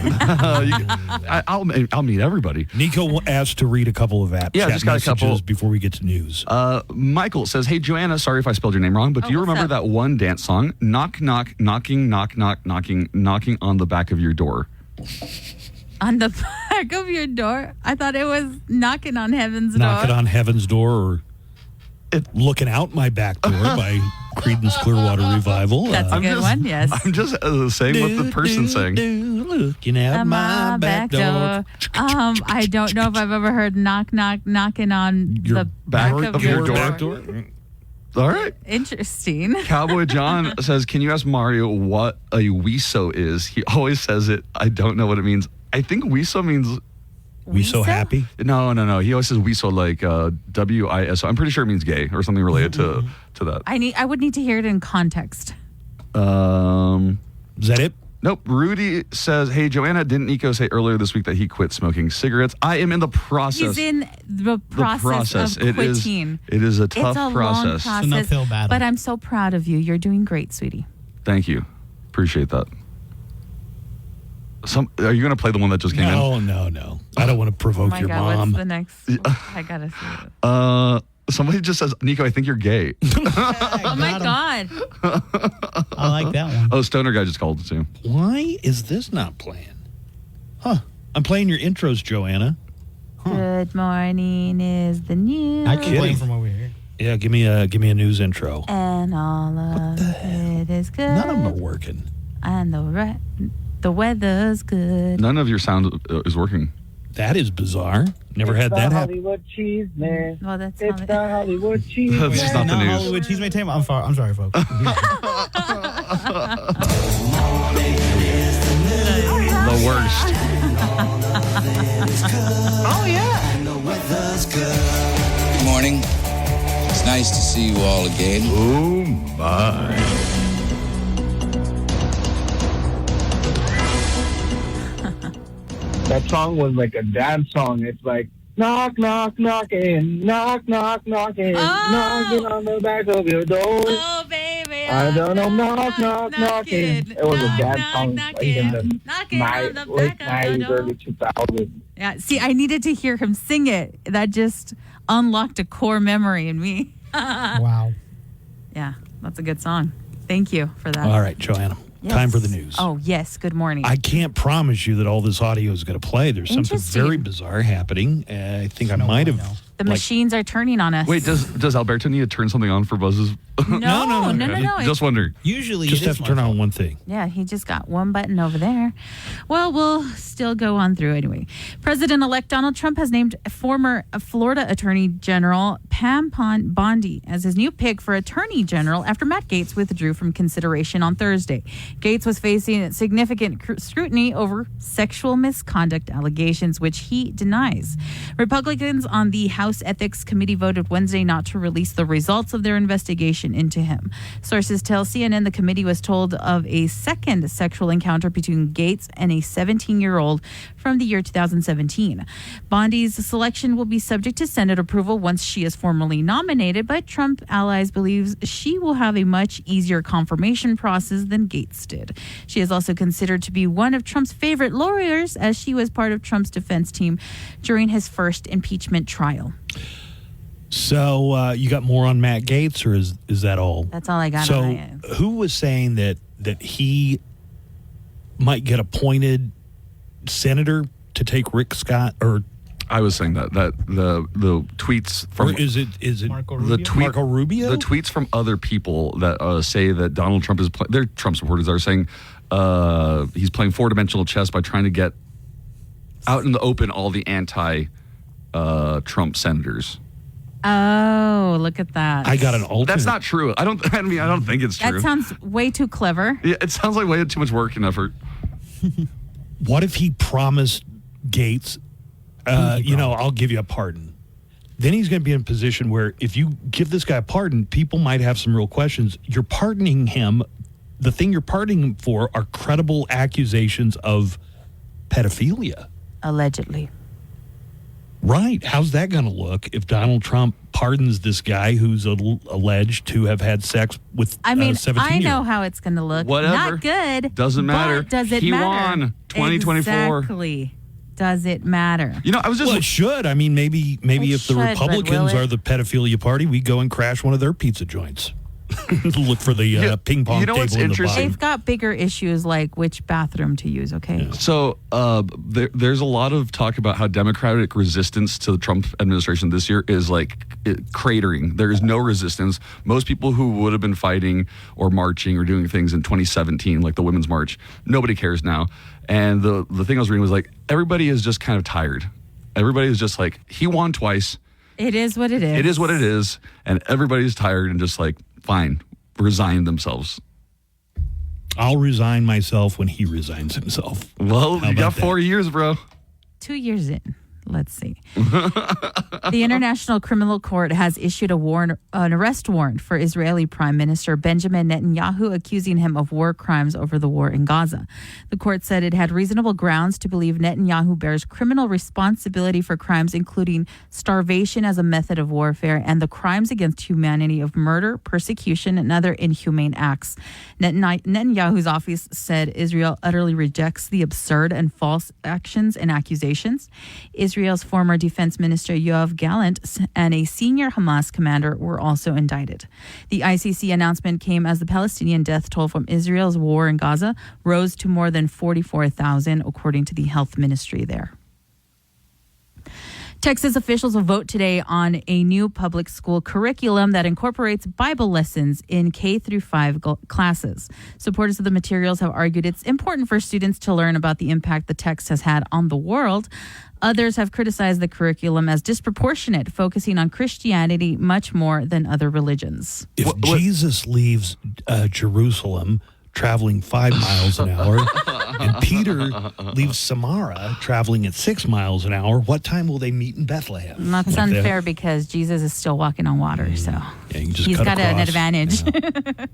I'll meet everybody.
Nico asked to read a couple of apps.
Yeah, just got a couple
before we get to news.
Michael says, "Hey Joanna, sorry if I spelled your name wrong, but do you remember that one dance song, knock knock knocking knock knock knocking knocking on the back of your door?"
On the back of your door? I thought it was knocking on heaven's door.
Knocking on heaven's door, or looking out my back door by Creedence Clearwater Revival.
That's a good one, yes.
I'm just saying what the person saying.
Looking out my back door.
I don't know if I've ever heard knock knock knocking on the back of your door.
All right.
Interesting.
Cowboy John says, "Can you ask Mario what a weso is? He always says it. I don't know what it means. I think weso means."
We so happy?
No. He always says we so like WISO. I'm pretty sure it means gay or something related to that.
I would need to hear it in context.
Is that it?
Nope. Rudy says, "Hey Joanna, didn't Nico say earlier this week that he quit smoking cigarettes? I am in the process."
He's in the process of quitting.
It is a tough
Long
process.
process.
It's an uphill battle.
But I'm so proud of you. You're doing great, sweetie.
Thank you. Appreciate that. Are you going to play the one that just came in?
No. I don't want to provoke your mom.
What's the next? I gotta see it.
Somebody just says, "Nico, I think you're gay."
Oh my God.
I like that one.
Oh, Stoner guy just called too.
Why is this not playing? I'm playing your intros, Joanna.
Good morning is the news.
I can play from over here.
Yeah, give me a news intro.
And all of it is good.
None of them are working.
And the weather's good.
None of your sound is working.
That is bizarre. Never had that happen.
Hollywood cheese man.
Well, that's
It's the Hollywood cheese man.
This is not the news.
Hollywood cheese man. I'm sorry, folks.
The worst.
Oh, yeah.
Good morning. It's nice to see you all again.
Oh, my.
That song was like a dance song. It's like, knock, knock, knocking, knock, knock, knocking, knocking on the back of your door.
Oh, baby.
I don't know, knock, knock, knocking. It was a dance song like in the late 90s, early 2000s.
Yeah, see, I needed to hear him sing it. That just unlocked a core memory in me.
Wow.
Yeah, that's a good song. Thank you for that.
All right, Joanna.
Yes.
Time for the news.
Oh, yes. Good morning.
I can't promise you that all this audio is going to play. There's something
Interesting.
very bizarre happening. I think I might have.
The machines are turning on us.
Wait, does Alberto need to turn something on for Buzz's?
No.
Just wondering.
Usually,
just have to turn on one thing.
Yeah, he just got one button over there. Well, we'll still go on through anyway. President-elect Donald Trump has named former Florida Attorney General Pam Bondi as his new pick for Attorney General after Matt Gaetz withdrew from consideration on Thursday. Gaetz was facing significant scrutiny over sexual misconduct allegations, which he denies. Republicans on the House Ethics Committee voted Wednesday not to release the results of their investigation injection into him. Sources tell CNN the committee was told of a second sexual encounter between Gates and a 17-year-old from the year 2017. Bondi's selection will be subject to Senate approval once she is formally nominated, but Trump allies believes she will have a much easier confirmation process than Gates did. She is also considered to be one of Trump's favorite lawyers, as she was part of Trump's defense team during his first impeachment trial.
So you got more on Matt Gaetz, or is that all?
That's all I got.
So
on it.
who was saying that he might get appointed senator to take Rick Scott? Or
I was saying that the tweets from
or is it
Marco
the
Rubio?
Marco Rubio?
The tweets from other people that say that Donald Trump is they're Trump supporters are saying he's playing four-dimensional chess by trying to get out in the open all the anti-Trump senators.
Oh, look at that.
I got an alternate.
That's not true. I don't think it's true.
That sounds way too clever.
Yeah, it sounds like way too much work and effort.
What if he promised Gates, I'll give you a pardon? Then he's going to be in a position where if you give this guy a pardon, people might have some real questions. You're pardoning him. The thing you're pardoning him for are credible accusations of pedophilia.
Allegedly.
Right. How's that going to look if Donald Trump pardons this guy who's alleged to have had sex with
I mean,
17
I know how it's going to look.
Whatever.
Not good.
Doesn't matter.
But does it
He
matter?
won 2024.
Exactly. Does it matter?
I was just...
Well, it should. I mean, maybe if the
should, but
Republicans
will it?
are the pedophilia party, we go and crash one of their pizza joints. Look for the ping pong table
what's
in the
interesting?
bottom.
They've got bigger issues like which bathroom to use, okay?
Yeah.
So there's a lot of talk about how Democratic resistance to the Trump administration this year is cratering. There is no resistance. Most people who would have been fighting or marching or doing things in 2017, like the Women's March, nobody cares now. And the thing I was reading was everybody is just kind of tired. Everybody is just he won twice.
It is what it is.
It is what it is. And everybody's tired and just fine, resign themselves.
I'll resign myself when he resigns himself.
Well,
How
you got
about that?
4 years, bro.
2 years in. Let's see. The International Criminal Court has issued an arrest warrant for Israeli Prime Minister Benjamin Netanyahu, accusing him of war crimes over the war in Gaza. The court said it had reasonable grounds to believe Netanyahu bears criminal responsibility for crimes including starvation as a method of warfare and the crimes against humanity of murder, persecution, and other inhumane acts. Netanyahu's office said Israel utterly rejects the absurd and false actions and accusations. Israel's former defense minister Yoav Gallant and a senior Hamas commander were also indicted. The ICC announcement came as the Palestinian death toll from Israel's war in Gaza rose to more than 44,000, according to the health ministry there. Texas officials will vote today on a new public school curriculum that incorporates Bible lessons in K-5 classes. Supporters of the materials have argued it's important for students to learn about the impact the text has had on the world. Others have criticized the curriculum as disproportionate, focusing on Christianity much more than other religions.
If Jesus leaves Jerusalem traveling 5 miles an hour and Peter leaves Samara traveling at 6 miles an hour, what time will they meet in Bethlehem?
That's unfair because Jesus is still walking on water, so
you can just
he's
cut
got an
across.
advantage.
Yeah.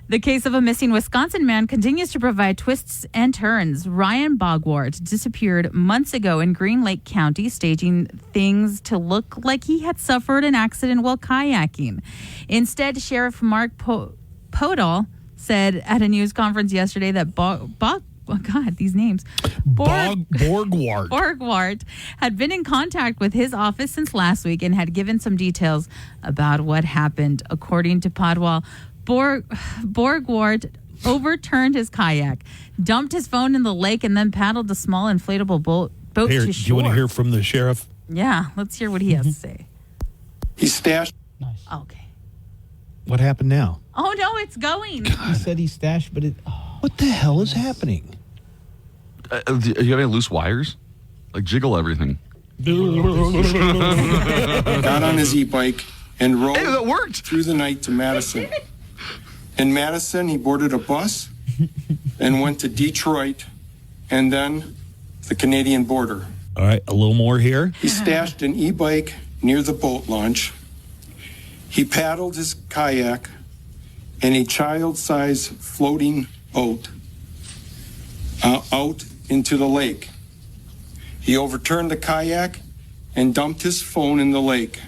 The case of a missing Wisconsin man continues to provide twists and turns. Ryan Bogwart disappeared months ago in Green Lake County, staging things to look like he had suffered an accident while kayaking. Instead, Sheriff Mark Podol said at a news conference yesterday that Borgwart had been in contact with his office since last week and had given some details about what happened. According to Podwall, Borgwart overturned his kayak, dumped his phone in the lake, and then paddled a small inflatable boat
Here,
to
do
shore.
you want to hear from the sheriff?
Yeah, let's hear what he has to say.
He stashed.
Okay.
What happened now?
Oh, no, it's going.
He said he stashed, but it...
What the hell is happening?
Do you have any loose wires? jiggle everything.
Got on his e-bike and rode
that worked.
through the night to Madison. In Madison, he boarded a bus and went to Detroit and then the Canadian border.
All right, a little more here.
He stashed an e-bike near the boat launch. He paddled his kayak in a child-sized floating boat out into the lake. He overturned the kayak and dumped his phone in the lake.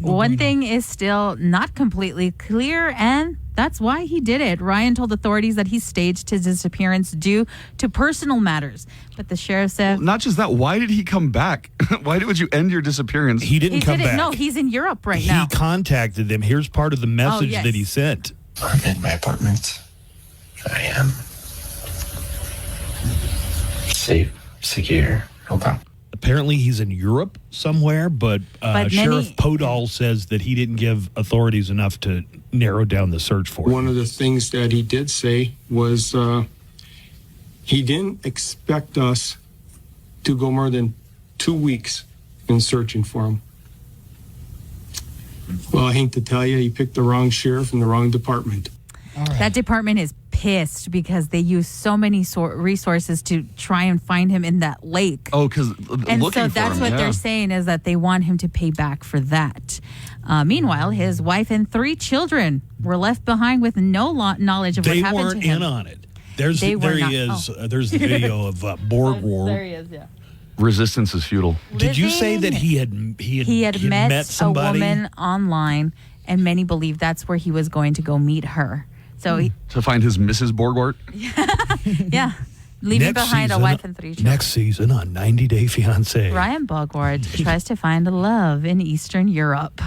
One thing is still not completely clear, and that's why he did it. Ryan told authorities that he staged his disappearance due to personal matters. But the sheriff said...
Not just that, why did he come back? Why would you end your disappearance?
He didn't come back.
No, he's in Europe right now.
He contacted them. Here's part of the message
yes.
that he sent.
I'm in my apartment. I am safe, secure, no problem.
Apparently, he's in Europe somewhere, but Sheriff Podol says that he didn't give authorities enough to narrow down the search for him.
One of the things that he did say was he didn't expect us to go more than 2 weeks in searching for him. Well, I hate to tell you, he picked the wrong sheriff and the wrong department.
That department is pissed because they use so many resources to try and find him in that lake.
Oh, because
And
looking
so
for
that's
him,
what
yeah.
they're saying is that they want him to pay back for that. Meanwhile, his wife and 3 children were left behind with no knowledge of
They
what happened
weren't
to him.
in on it. There
They were
he
not.
is.
Oh.
There's the video of Borg War.
There he is, yeah.
Resistance is futile.
Did you say that he had met somebody?
a woman online, and many believe that's where he was going to go meet her. So,
To find his Mrs. Borgwart?
yeah, leaving
Next
behind a
season-
wife and 3 children.
Next season on 90 Day Fiancé.
Ryan Bogward tries to find love in Eastern Europe.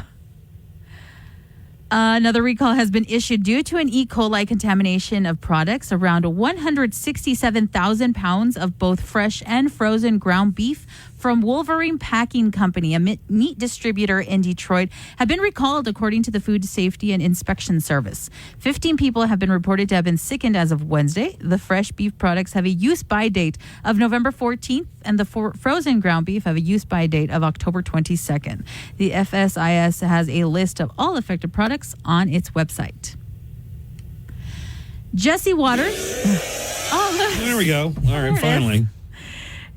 Another recall has been issued due to an E. coli contamination of products. Around 167,000 pounds of both fresh and frozen ground beef from Wolverine Packing Company, a meat distributor in Detroit, have been recalled according to the Food Safety and Inspection Service. 15 people have been reported to have been sickened as of Wednesday. The fresh beef products have a use-by date of November 14th, and the frozen ground beef have a use-by date of October 22nd. The FSIS has a list of all affected products on its website. Jesse Waters.
There we go. All
There it
right,
is.
finally.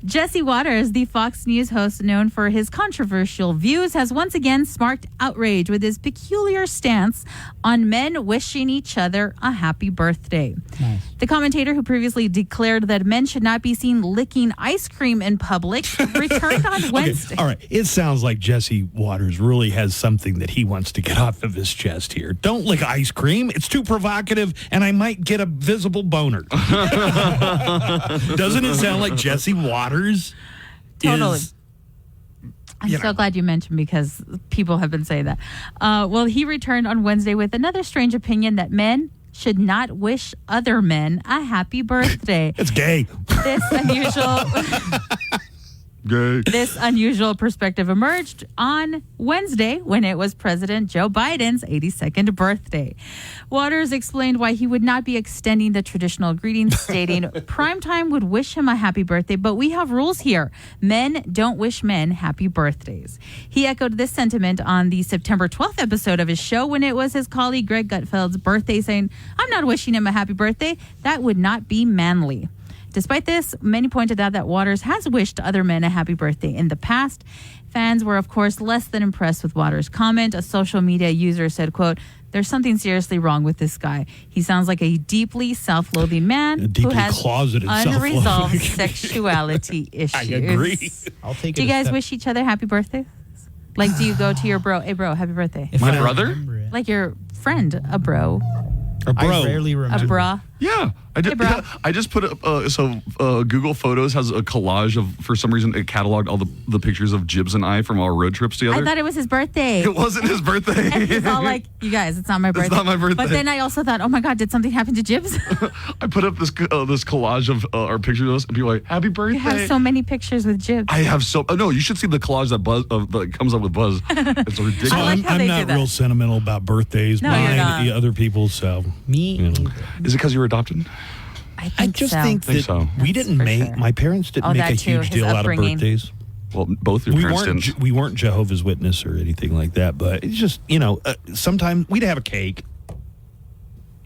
Jesse Waters, the Fox News host known for his controversial views, has once again sparked outrage with his peculiar stance on men wishing each other a happy birthday.
Nice.
The commentator, who previously declared that men should not be seen licking ice cream in public, returned on Wednesday.
All right. It sounds like Jesse Waters really has something that he wants to get off of his chest here. Don't lick ice cream. It's too provocative, and I might get a visible boner. Doesn't it sound like Jesse Waters?
Totally.
Is,
I'm so glad you mentioned, because people have been saying that. Well, he returned on Wednesday with another strange opinion that men should not wish other men a happy birthday.
It's gay.
This unusual perspective emerged on Wednesday when it was President Joe Biden's 82nd birthday. Waters explained why he would not be extending the traditional greetings, stating, "Primetime would wish him a happy birthday, but we have rules here. Men don't wish men happy birthdays." He echoed this sentiment on the September 12th episode of his show when it was his colleague Greg Gutfeld's birthday, saying, "I'm not wishing him a happy birthday. That would not be manly." Despite this, many pointed out that Waters has wished other men a happy birthday in the past. Fans were, of course, less than impressed with Waters' comment. A social media user said, quote, "There's something seriously wrong with this guy. He sounds like a deeply self-loathing man who
deeply
has
closeted
unresolved
self-loathing.
sexuality issues."
I agree.
I'll take
Do
it
you
a
guys
step-
wish each other happy birthdays? Like, do you go to your bro, "Hey, bro, happy birthday"?
If
My
I
brother?
remember it.
Like your friend, a bro,
A bro.
I rarely
a
remember.
bra.
Yeah, I did.
Hey, bro.
I just put up. Google Photos has a collage of, for some reason, it cataloged all the pictures of Jibs and I from our road trips together.
I thought it was his birthday.
It wasn't his birthday.
And he's all like, "You guys, it's not my birthday."
It's not my birthday.
But then I also thought, "Oh my God, did something happen to Jibs?"
I put up this collage of our pictures of us, and people are like, "Happy birthday!"
You have so many pictures with Jibs.
I have so. Oh, no, you should see the collage that comes up with Buzz. It's ridiculous.
So
I like how
I'm
they
not
do that.
real sentimental about birthdays.
No, you're
Mine,
not.
other people's. So
Me?
you know.
Is it because you were adopted?
I just think that
so.
we didn't
for
make
sure.
my parents didn't
Oh,
make
that
a
too,
huge
his
deal out of
upbringing.
birthdays.
Well, both your parents didn't.
We weren't Jehovah's Witness or anything like that, but it's just sometimes we'd have a cake.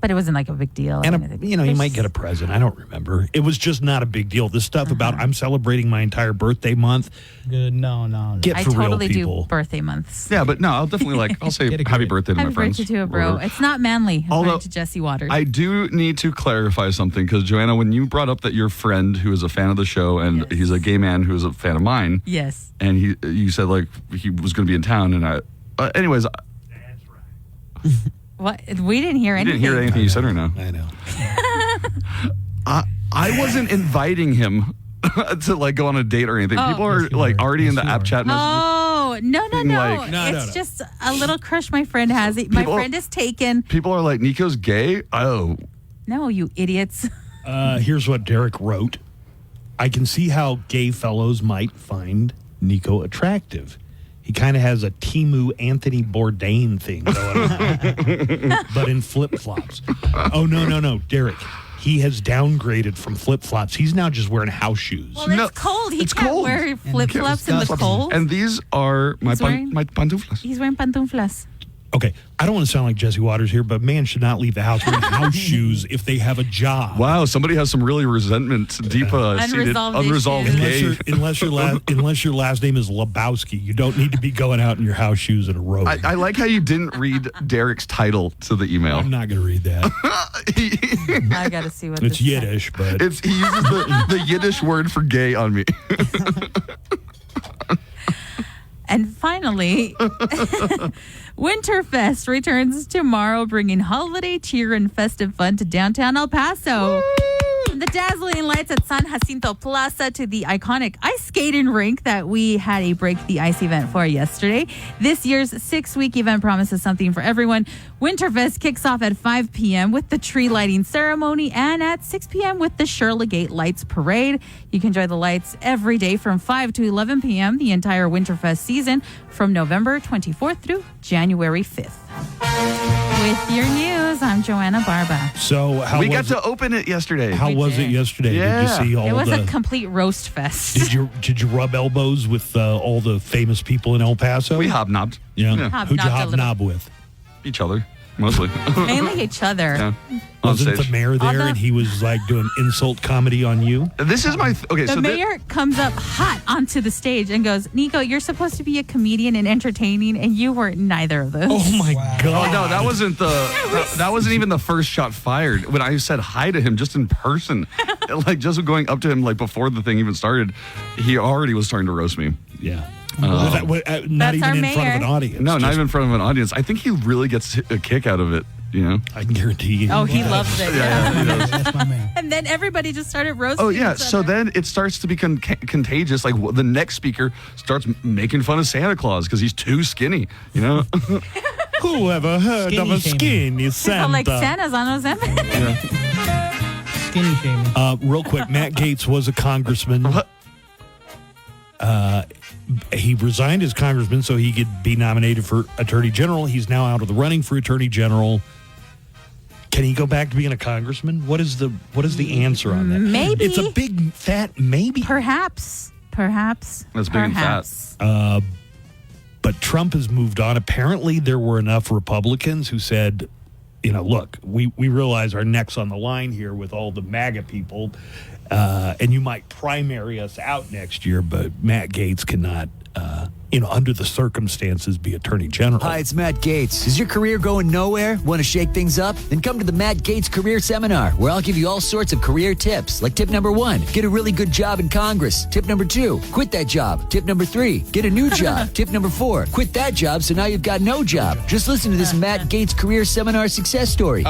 But it wasn't like a big deal.
And, you might get a present. I don't remember. It was just not a big deal. This stuff about I'm celebrating my entire birthday month.
Good. No.
Get
I
for
totally
real, people.
do birthday months.
Yeah, but no, I'll definitely I'll say happy birthday to
Happy
my friends.
birthday to a bro.
Whatever.
It's not manly,
Although,
according to Jesse Waters.
I do need to clarify something because Joanna, when you brought up that your friend who is a fan of the show and he's a gay man who is a fan of mine,
yes,
and you said like he was going to be in town, and anyways.
What? We didn't hear anything.
You didn't hear anything you said or no?
I know.
I wasn't inviting him to like go on a date or anything. People are like already in the app chat messages.
Oh, no.
Like-
It's just a little crush my friend has. My friend is taken.
People are like, Nico's gay? Oh.
No, you idiots.
Here's what Derek wrote. I can see how gay fellows might find Nico attractive. He kind of has a Timu Anthony Bourdain thing going on, but in flip-flops. Oh, no, Derek. He has downgraded from flip-flops. He's now just wearing house shoes.
Well, it's cold. He can't wear flip-flops in the cold.
And these are my pantuflas.
He's wearing pantuflas.
Okay, I don't want to sound like Jesse Waters here, but man should not leave the house wearing house shoes if they have a job.
Wow, somebody has some really resentment, deep unresolved gay.
Unless your last name is Lebowski, you don't need to be going out in your house shoes and a robe.
I like how you didn't read Derek's title to the email.
I'm not going to read that.
I got to see what
it's
this
Yiddish, but
he uses the Yiddish word for gay on me.
And finally, Winterfest returns tomorrow, bringing holiday cheer and festive fun to downtown El Paso. From the dazzling lights at San Jacinto Plaza to the iconic ice skating rink that we had a Break the Ice event for yesterday. This year's 6-week event promises something for everyone. Winterfest kicks off at 5 p.m. with the tree lighting ceremony and at 6 p.m. with the Shirley Gate Lights Parade. You can enjoy the lights every day from 5 to 11 p.m. the entire Winterfest season from November 24th through January 5th. With your news, I'm Joanna Barba.
So
we got to open it yesterday.
How was it yesterday?
Yeah.
Did you see all
It was a complete roast fest.
Did you rub elbows with all the famous people in El Paso?
We hobnobbed.
Yeah.
Hobnobbed
Who'd you
a
hobnob with?
Each other, mostly.
Mainly each other.
Yeah.
Wasn't the mayor there and he was like doing insult comedy on you?
This is my
The mayor comes up hot onto the stage and goes, Nico, you're supposed to be a comedian and entertaining, and you were neither of those.
Oh my God!
Oh no, that wasn't that wasn't even the first shot fired. When I said hi to him just in person, like just going up to him like before the thing even started, he already was starting to roast me.
Yeah.
Not
That's our
even in front of
mayor.
an audience.
No, not even in front of an audience. I think he really gets a kick out of it. You know,
I can guarantee you.
Oh, he loves it.
Yeah, he does.
That's my man.
And then everybody just started roasting.
Oh yeah,
each
so
other.
then it starts to become contagious. Like the next speaker starts making fun of Santa Claus because he's too skinny. You know.
Who ever heard of a skinny
It's all
Santa?
like Santa's on Ozempic.
Skinny shaming.
Real quick, Matt Gaetz was a congressman. He resigned as congressman so he could be nominated for attorney general. He's now out of the running for attorney general. Can he go back to being a congressman? What is the answer on that?
Maybe.
It's a big fat maybe.
Perhaps.
That's big and
fat. But Trump has moved on. Apparently, there were enough Republicans who said, look, we realize our neck's on the line here with all the MAGA people, and you might primary us out next year, but Matt Gaetz cannot, under the circumstances, be attorney general.
Hi, it's Matt Gaetz. Is your career going nowhere? Want to shake things up? Then come to the Matt Gaetz Career Seminar, where I'll give you all sorts of career tips. Like tip number 1, get a really good job in Congress. Tip number 2, quit that job. Tip number 3, get a new job. Tip number 4, quit that job so now you've got no job. Just listen to this Matt Gaetz Career Seminar success story.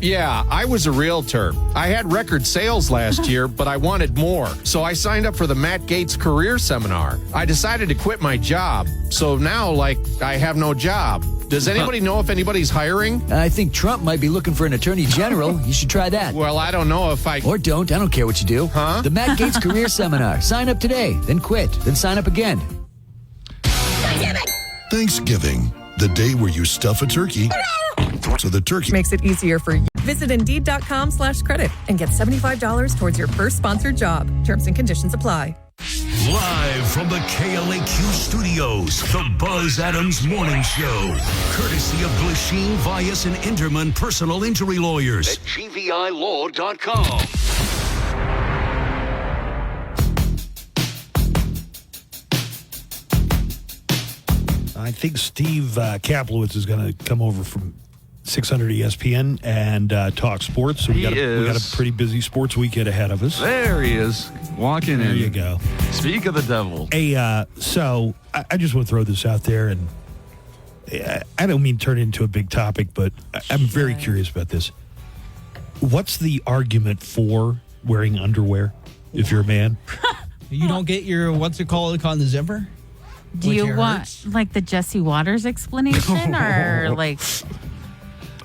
Yeah, I was a realtor. I had record sales last year, but I wanted more. So I signed up for the Matt Gaetz Career Seminar. I decided to quit my job. So now, I have no job. Does anybody know if anybody's hiring?
I think Trump might be looking for an attorney general. You should try that.
Well, I don't know if I...
Or don't. I don't care what you do.
Huh?
The Matt Gaetz Career Seminar. Sign up today, then quit, then sign up again.
Thanksgiving, the day where you stuff a turkey so the turkey
makes it easier for you. Visit Indeed.com/credit and get $75 towards your first sponsored job. Terms and conditions apply.
Live from the KLAQ studios, the Buzz Adams Morning Show. Courtesy of Glasheen, Vyas, and Enderman Personal Injury Lawyers at GVILaw.com.
I think Steve Kaplowitz is going to come over from 600 ESPN and talk sports. So we got a pretty busy sports weekend ahead of us.
There he is, walking in.
There you go.
Speak of the devil.
Hey, so I just want to throw this out there, and I don't mean turn it into a big topic, but I'm very curious about this. What's the argument for wearing underwear if you're a man?
You don't get your, what's it called on the zipper?
Do you want like the Jesse Waters explanation or like?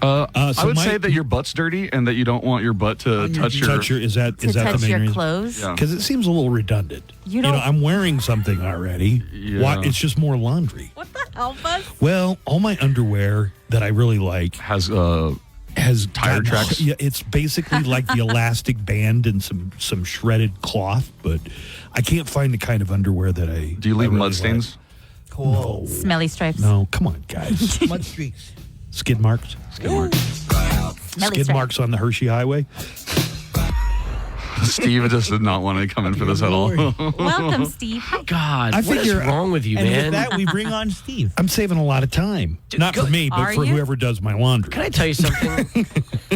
I would say that your butt's dirty and that you don't want your butt to touch your.
Is that the main
your
reason?
clothes?
Because it seems a little redundant.
You don't-
I'm wearing something already.
Yeah.
Why? It's just more laundry.
What the hell, Buzz?
Well, all my underwear that I really like
has
tire
tracks.
Yeah, it's basically like the elastic band and some shredded cloth, but I can't find the kind of underwear that I.
Do you leave
I really
mud stains?
Cool.
Smelly stripes.
No, come on, guys.
Mud streaks.
Skid marks.
Smelly
Skid
stripes.
marks on the Hershey Highway.
Steve just did not want to come in for this at all.
Welcome, Steve. Hi.
God,
I
what is
figure-
wrong with you,
And
man?
with that, we bring on Steve.
I'm saving a lot of time. Not for me, but
Are
for
you?
whoever does my laundry.
Can I tell you something?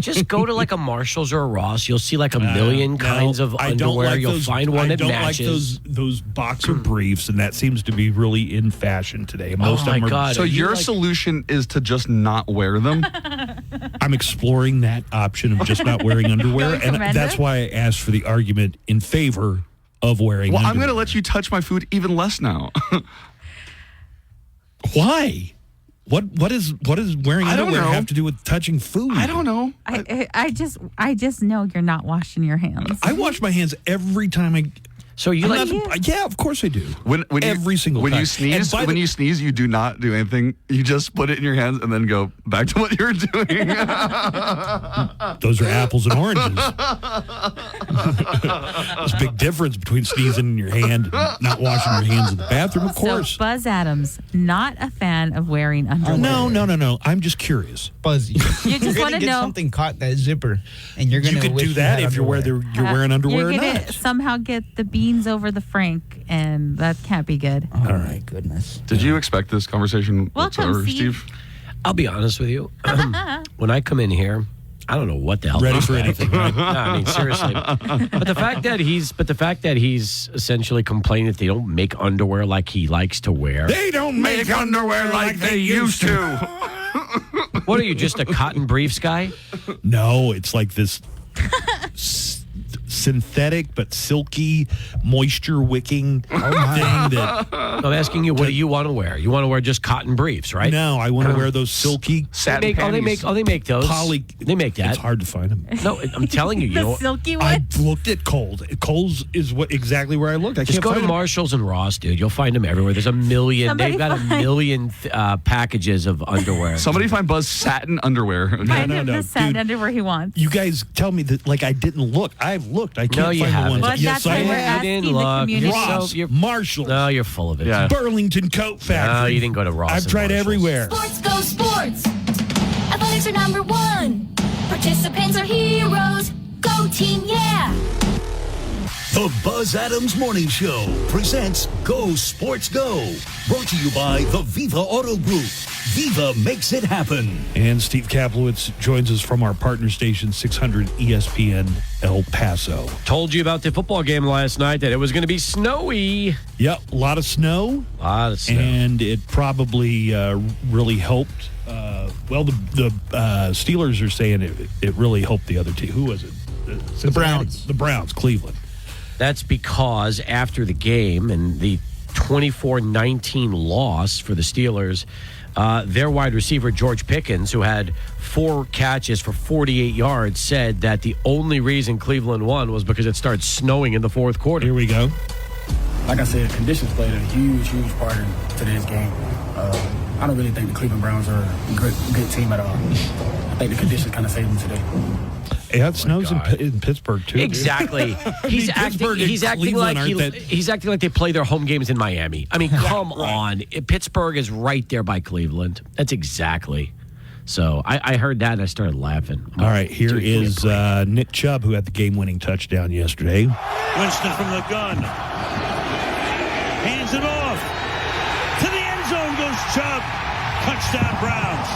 Just go to like a Marshalls or a Ross. You'll see like a million
No,
kinds of
I don't
underwear.
like
You'll
those-
find one
I
that
don't
matches.
like those boxer briefs, and that seems to be really in fashion today. Most of
my
them are.
God.
So
Are you
your
like-
solution is to just not wear them?
I'm exploring that option of just not wearing underwear,
Don't
and
recommend
that's
it?
why I asked for the argument in favor of wearing.
Well, I'm
underwear.
going to let you touch my food even less now.
Why? What is wearing
I don't
underwear
know.
have to do with touching food?
I don't know.
I just know you're not washing your hands.
I wash my hands every time I.
So you
I'm
like?
not- yeah, of course I do.
When
Every
you,
single
when
time.
you sneeze,
And by the-
you sneeze, you do not do anything. You just put it in your hands and then go back to what you were doing.
Those are apples and oranges. There's a big difference between sneezing in your hand and not washing your hands in the bathroom, of course.
So Buzz Adams, not a fan of wearing underwear.
No. I'm just curious.
Buzz,
You just
you're
want
gonna
to
get
know.
something caught in that zipper, and you're gonna.
You could
wish
do that
had
if you're
underwear.
wearing underwear
You're
or
gonna
not.
somehow get the beans over the Frank, and that can't be good.
Oh my goodness!
Did you expect this conversation
Welcome,
whatsoever,
Steve.
I'll be honest with you. When I come in here, I don't know what the hell.
Ready
to
for
expect.
anything, right?
No, I mean seriously. But the fact that he's essentially complaining that they don't make underwear like he likes to wear.
They don't make underwear like they used to.
What are you, just a cotton briefs guy?
No, it's like this synthetic but silky, moisture wicking thing that.
I'm asking you, what do you want to wear? You want to wear just cotton briefs, right?
No, I want to wear those silky
Satin
They make those.
poly.
They make that.
It's hard to find them.
No, I'm telling you, you
The
know.
silky
I
one.
looked at Kohl's. Kohl's is exactly where I looked. I
Just
can't
go to
find them.
Marshalls and Ross, dude. You'll find them everywhere. There's a million.
Somebody
They've got a
find-
million packages of underwear.
Somebody find Buzz satin underwear.
Find
no,
him
no,
the satin
dude.
underwear he wants.
You guys tell me that like I didn't look. I've looked. I can't
No, you
find
haven't.
the ones.
But
yes,
that's why
I
we're
have.
asking
didn't
the
look.
community.
Ross,
you're-
Marshall,
No, you're full of it.
Yeah.
Burlington Coat Factory.
No, you didn't go to Ross.
I've
and
tried
Marshalls.
everywhere.
Sports go sports. Athletics are number one. Participants are heroes. Go team, yeah.
The Buzz Adams Morning Show presents Go Sports Go. Brought to you by the Viva Auto Group. Viva makes it happen.
And Steve Kaplowitz joins us from our partner station, 600 ESPN El Paso.
Told you about the football game last night that it was going to be snowy.
Yep, a lot of snow.
A lot of snow.
And it probably really helped. The Steelers are saying it really helped the other team. Who was it?
The Browns.
The Browns, Cleveland.
That's because after the game and the 24-19 loss for the Steelers, their wide receiver, George Pickens, who had 4 catches for 48 yards, said that the only reason Cleveland won was because it started snowing in the fourth quarter.
Here we go.
Like I said, conditions played a huge part in today's game. I don't really think the Cleveland Browns are a good team at all. I think the conditions kind of saved them today.
Yeah, it snows in Pittsburgh too.
Exactly. He's acting like they play their home games in Miami. I mean, come on. Pittsburgh is right there by Cleveland. That's exactly. So I heard that and I started laughing.
All right, here is Nick Chubb, who had the game-winning touchdown yesterday.
Winston from the gun. Hands it off. To the end zone goes Chubb. Touchdown, Browns.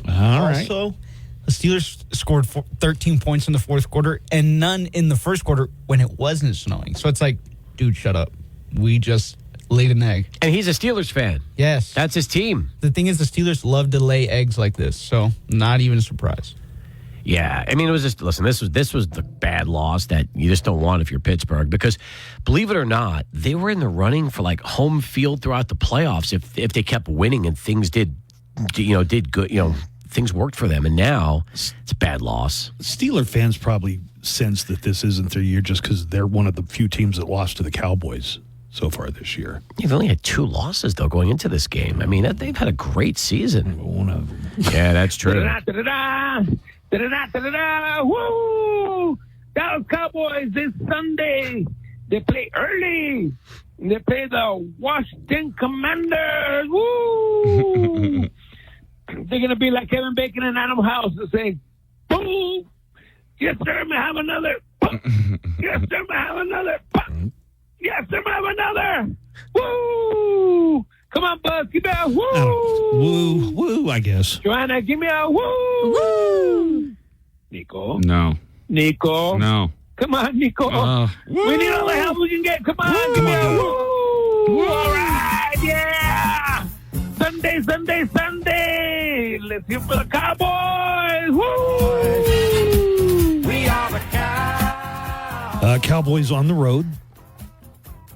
All right.
Also, the Steelers scored 13 points in the fourth quarter and none in the first quarter when it wasn't snowing. So it's like, dude, shut up. We just laid an egg.
And he's a Steelers fan.
Yes.
That's his team.
The thing is, the Steelers love to lay eggs like this, so not even a surprise.
Yeah, I mean, it was just, listen, this was the bad loss that you just don't want if you're Pittsburgh, because believe it or not, they were in the running for like home field throughout the playoffs if they kept winning and things did good, things worked for them, and now it's a bad loss.
Steeler fans probably sense that this isn't their year just because they're one of the few teams that lost to the Cowboys so far this year.
You've only had 2 losses, though, going into this game. I mean, they've had a great season.
One of them.
Yeah, that's true.
Woo! Dallas Cowboys this Sunday. They play early. They play the Washington Commanders. Woo! They're going to be like Kevin Bacon and Adam House and say, boom! Yes, sir, may I have another? Yes, sir, may I have another? Yes, sir, may I have another? Woo! Come on, Buzz, give me a woo!
Woo, I guess.
Joanna, give me a woo! Woo! Nico?
No.
Nico?
No.
Come on, Nico. We need all the help we can get. Come on, give me a woo! All right, yeah! Sunday. Let's hear for the Cowboys. Woo! We are the
Cowboys on the road.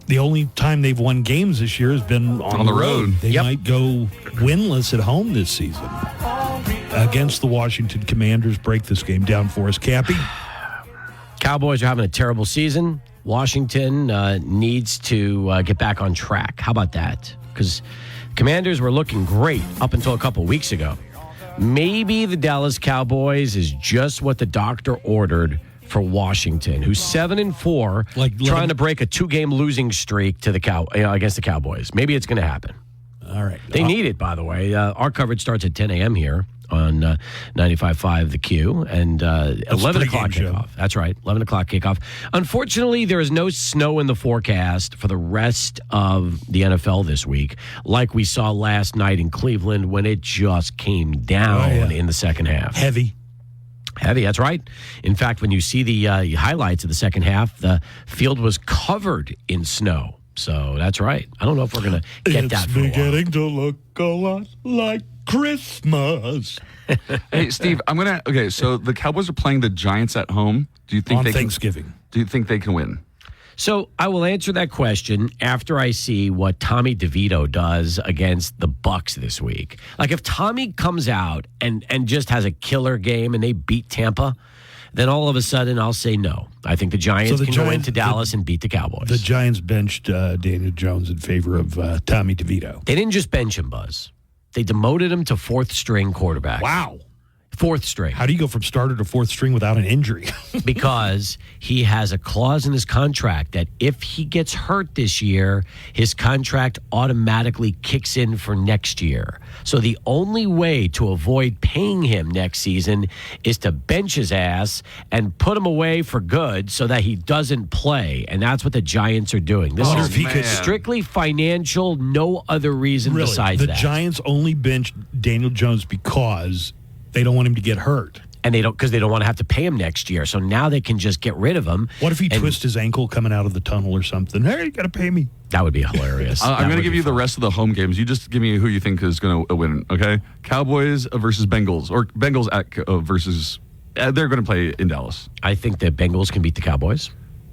The only time they've won games this year has been on the road. They might go winless at home this season. Against the Washington Commanders. Break this game down for us, Cappy.
Cowboys are having a terrible season. Washington needs to get back on track. How about that? Because Commanders were looking great up until a couple weeks ago. Maybe the Dallas Cowboys is just what the doctor ordered for Washington, who's 7-4, trying to break a 2-game losing streak to the against the Cowboys. Maybe it's going to happen.
All right.
They need it, by the way. Our coverage starts at 10 a.m. here on 95.5 The Q, and 11 o'clock kickoff. That's right, 11 o'clock kickoff. Unfortunately, there is no snow in the forecast for the rest of the NFL this week, like we saw last night in Cleveland when it just came down in the second half.
Heavy,
that's right. In fact, when you see the highlights of the second half, the field was covered in snow. So that's right. I don't know if we're going to get that for a while.
It's beginning to look a lot like Christmas.
Hey, Steve, so the Cowboys are playing the Giants at home. Do you think
Thanksgiving.
Do you think they can win?
So I will answer that question after I see what Tommy DeVito does against the Bucs this week. Like if Tommy comes out and just has a killer game and they beat Tampa, then all of a sudden I'll say no. I think the Giants can go into Dallas and beat the Cowboys.
The Giants benched Daniel Jones in favor of Tommy DeVito.
They didn't just bench him, Buzz. They demoted him to 4th string quarterback.
Wow.
4th string.
How do you go from starter to 4th string without an injury?
Because he has a clause in his contract that if he gets hurt this year, his contract automatically kicks in for next year. So the only way to avoid paying him next season is to bench his ass and put him away for good so that he doesn't play. And that's what the Giants are doing. This is strictly financial, no other reason besides that.
The Giants only benched Daniel Jones because they don't want him to get hurt.
And they don't want to have to pay him next year. So now they can just get rid of him.
What if he twists his ankle coming out of the tunnel or something? Hey, you got to pay me.
That would be hilarious.
I'm going to give you the rest of the home games. You just give me who you think is going to win, okay? Cowboys versus Bengals, or Bengals versus... they're going to play in Dallas.
I think the Bengals can beat the Cowboys.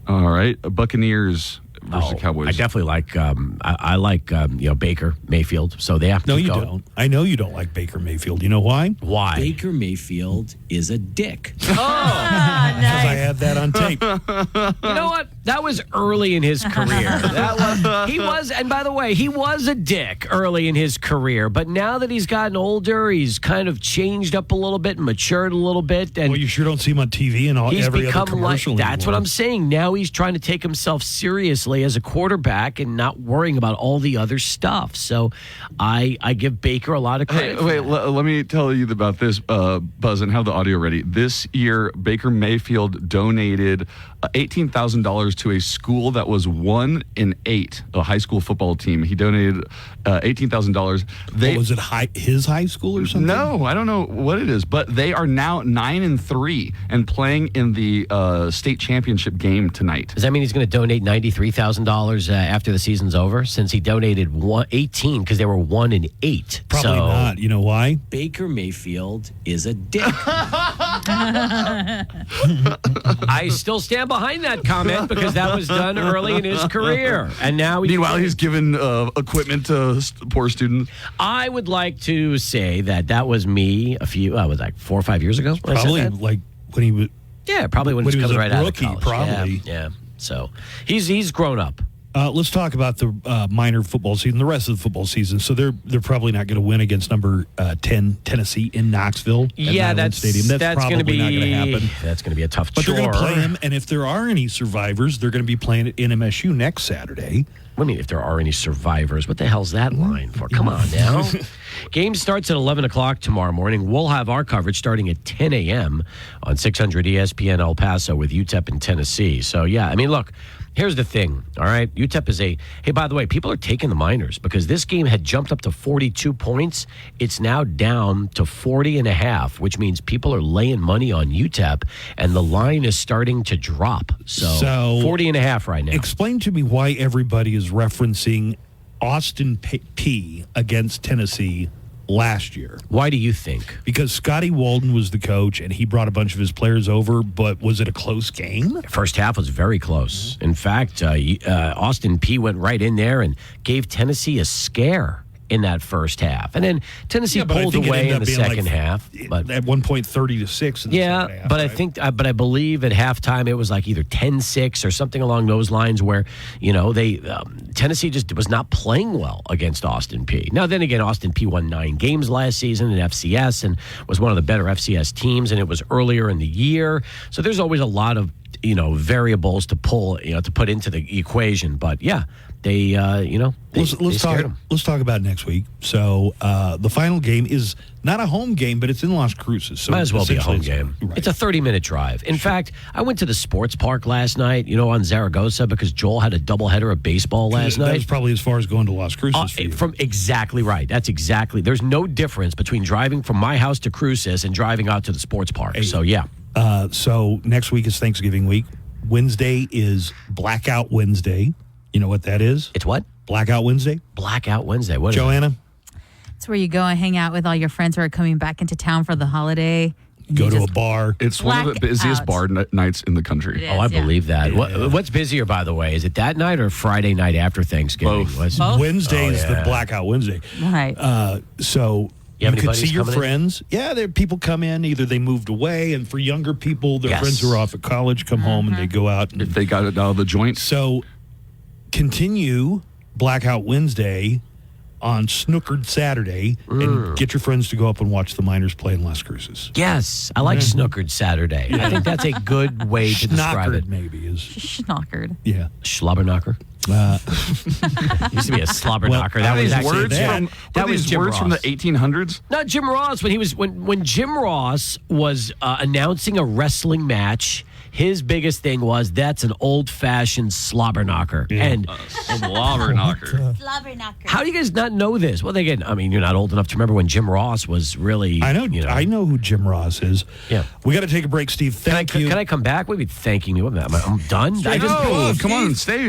All right. Buccaneers versus Cowboys.
I definitely like I like Baker Mayfield. So they have to
No, you don't. I know you don't like Baker Mayfield. You know why?
Why?
Baker Mayfield is a dick.
Oh,
because I had that on tape.
You know what? That was early in his career. He was, and by the way, he was a dick early in his career. But now that he's gotten older, he's kind of changed up a little bit and matured a little bit. And
well, you sure don't see him on TV and
he's
every
become
other commercial.
That's what I'm saying. Now he's trying to take himself seriously as a quarterback and not worrying about all the other stuff. So I give Baker a lot of credit.
Hey, wait, let me tell you about this, Buzz, and have the audio ready. This year, Baker Mayfield donated $18,000 to a school that was 1 in 8, a high school football team. He donated $18,000.
Was it his high school or something?
No, I don't know what it is, but they are now 9-3 and playing in the state championship game tonight.
Does that mean he's going to donate $93,000 after the season's over? Since he donated 18 because they were 1 in 8.
Probably not. You know why?
Baker Mayfield is a dick. I still stand behind that comment because that was done early in his career, and now
meanwhile he's given equipment to poor students.
I would like to say that was me was like 4 or 5 years ago. when I said
Probably
that.
like when he was.
Yeah, probably when he was
was
coming
a
right out
rookie,
of college.
probably.
Yeah. So he's grown up.
Let's talk about the minor football season, the rest of the football season. So they're probably not going to win against number 10 Tennessee in Knoxville.
Yeah,
that's stadium. That's
going to
probably
be
not going to happen.
That's going to be a tough
But
chore.
they're going to play him, and if there are any survivors, they're going to be playing at NMSU next Saturday.
I mean, if there are any survivors, what the hell's that line for? Come on now. Game starts at 11 o'clock tomorrow morning. We'll have our coverage starting at 10 a.m. on 600 ESPN El Paso with UTEP in Tennessee. So, yeah, I mean, look, here's the thing, all right? UTEP is hey, by the way, people are taking the Miners because this game had jumped up to 42 points. It's now down to 40.5, which means people are laying money on UTEP, and the line is starting to drop. So 40.5 right now.
Explain to me why everybody is referencing Austin P against Tennessee last year.
Why do you think?
Because Scotty Walden was the coach and he brought a bunch of his players over, but was it a close game?
First half was very close. In fact, Austin P went right in there and gave Tennessee a scare in that first half. And then Tennessee pulled away in the second half. But
at one point, 30-6 in the second half.
But
right?
I believe at halftime it was like either 10-6 or something along those lines where, they Tennessee just was not playing well against Austin P. Now, then again, Austin P won 9 games last season in FCS and was one of the better FCS teams, and it was earlier in the year. So there's always a lot of, variables to pull, to put into the equation. But yeah, they
let's talk about next week. So the final game is not a home game, but it's in Las Cruces. So
might as well be a home game.
Right.
It's a 30-minute drive. In fact, I went to the sports park last night, on Zaragoza because Joel had a doubleheader of baseball last night.
That was probably as far as going to Las Cruces for you.
Exactly right. That's exactly. There's no difference between driving from my house to Cruces and driving out to the sports park. So yeah.
So next week is Thanksgiving week. Wednesday is Blackout Wednesday. You know what that is?
It's what?
Blackout Wednesday.
Blackout Wednesday. What is
Joanna?
It's where you go and hang out with all your friends who are coming back into town for the holiday.
Go to a bar.
It's one of the busiest bar nights in the country.
It is,
I believe that.
Yeah.
What's busier, by the way? Is it that night or Friday night after Thanksgiving?
Both?
Wednesday is the Blackout Wednesday.
Right.
So
You have any
could
buddies
see your
coming in?
friends. Yeah, there people come in. Either they moved away, and for younger people, their friends who are off at college come home and they go out. And,
If they got it out of the joint.
so continue Blackout Wednesday on Snookered Saturday and get your friends to go up and watch the Miners play in Las Cruces.
Yes, I like Snookered Saturday. I think that's a good way to describe it.
Schnockered maybe is.
Schnockered.
Yeah.
Schlobberknocker. Used to be a slobberknocker.
Are
That was
these
actually
words from,
that
were
was
these
Jim
words
Ross.
from the 1800s?
No, Jim Ross when Jim Ross was announcing a wrestling match. His biggest thing was that's an old-fashioned slobberknocker. And
Slobberknocker.
how do you guys not know this? Well, again, I mean, you're not old enough to remember when Jim Ross was really.
I know who Jim Ross is.
Yeah.
We got to take a break, Steve. Thank you.
Can I come back? We'd be thanking you. I'm done.
Come on, stay.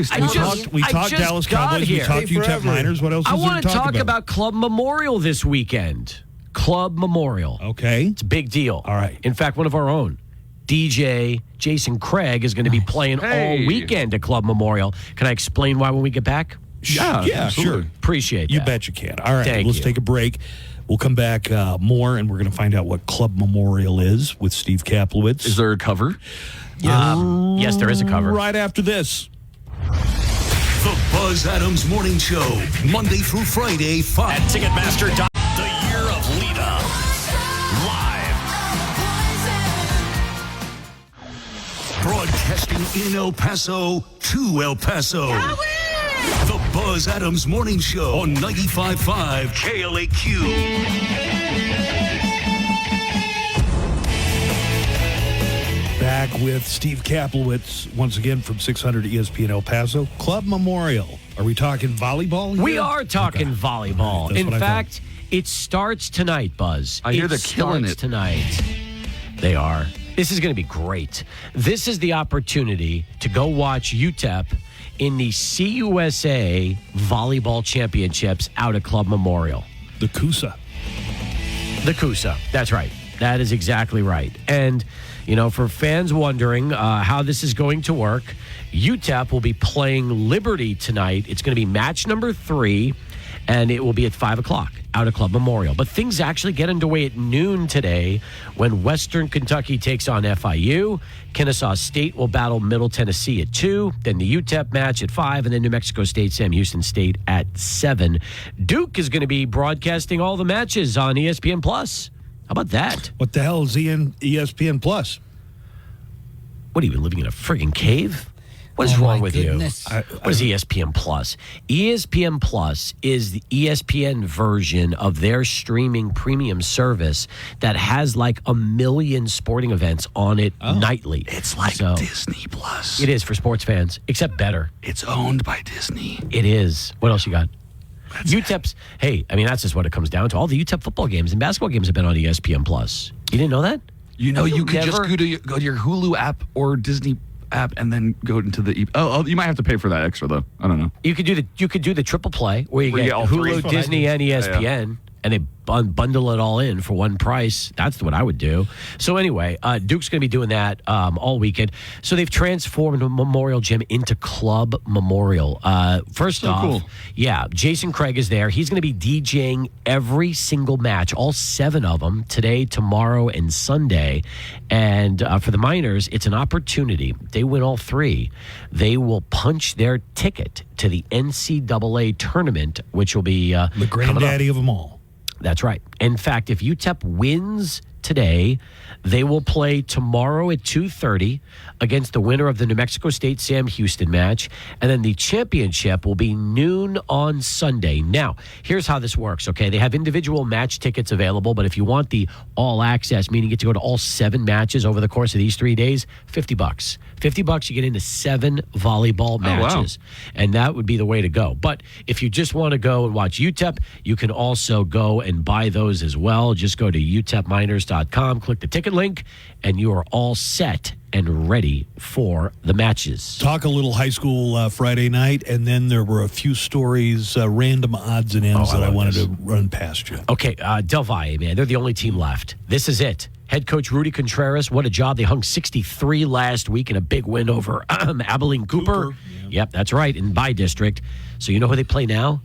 We talked Dallas Cowboys. We talked UTEP Miners. What else is
I
there
want
to
to talk about Club Memorial this weekend. Club Memorial.
Okay.
It's a big deal.
All right.
In fact, one of our own, DJ Jason Craig, is going to be playing all weekend at Club Memorial. Can I explain why when we get back?
Yeah, sure.
Appreciate that.
You bet you can. All right, let's take a break. We'll come back more, and we're going to find out what Club Memorial is with Steve Kaplowitz.
Is there a cover?
Yes, there is a cover.
Right after this.
The Buzz Adams Morning Show, Monday through Friday, 5
at Ticketmaster. The Year of Lita. Live.
Broadcasting in El Paso to El Paso. The Buzz Adams Morning Show on 95.5 KLAQ.
Back with Steve Kaplowitz, once again from 600 ESPN El Paso. Club Memorial. Are we talking volleyball here?
We are talking volleyball.
That's
In
what I
fact, it starts tonight, Buzz.
I hear they're killing it
tonight. They are. This is going to be great. This is the opportunity to go watch UTEP in the CUSA Volleyball Championships out at Club Memorial.
The CUSA.
The CUSA. That's right. That is exactly right. And, you know, for fans wondering how this is going to work, UTEP will be playing Liberty tonight. It's going to be match number 3, and it will be at 5 o'clock out at Club Memorial. But things actually get underway at noon today when Western Kentucky takes on FIU. Kennesaw State will battle Middle Tennessee at 2. Then the UTEP match at 5. And then New Mexico State, Sam Houston State at 7. Duke is going to be broadcasting all the matches on ESPN+. How about that?
What the hell is ESPN Plus?
What are you, living in a friggin' cave? What is wrong with you? What is ESPN Plus? ESPN Plus is the ESPN version of their streaming premium service that has like 1 million sporting events on it nightly.
It's like Disney Plus.
It is for sports fans, except better.
It's owned by Disney.
It is. What else you got? UTEP's, hey, I mean, that's just what it comes down to. All the UTEP football games and basketball games have been on ESPN Plus. You didn't know that?
You know, you could just go to your Hulu app or Disney app and then go into the you might have to pay for that extra though. I don't know.
You could do the triple play where you get
all three.
Hulu, Disney, and ESPN.
Yeah.
And they bundle it all in for one price. That's what I would do. So anyway, Duke's going to be doing that all weekend. So they've transformed Memorial Gym into Club Memorial. First off, cool. Yeah, Jason Craig is there. He's going to be DJing every single match, all 7 of them, today, tomorrow, and Sunday. And for the Miners, it's an opportunity. They win all 3. They will punch their ticket to the NCAA tournament, which will be
the granddaddy of them all.
That's right. In fact, if UTEP wins today, they will play tomorrow at 2:30 against the winner of the New Mexico State Sam Houston match. And then the championship will be noon on Sunday. Now, here's how this works, okay? They have individual match tickets available, but if you want the all access, meaning you get to go to all 7 matches over the course of these 3 days, $50. $50, you get into 7 volleyball matches. Wow. And that would be the way to go. But if you just want to go and watch UTEP, you can also go and buy those as well. Just go to utepminers.com, click the ticket link, and you are all set and ready for the matches.
Talk a little high school Friday night, and then there were a few stories, random odds and ends that I wanted to run past you.
Okay, Del Valle, man, they're the only team left. This is it. Head coach Rudy Contreras, what a job. They hung 63 last week in a big win over Abilene Cooper. Yep, that's right, in By District. So you know who they play now?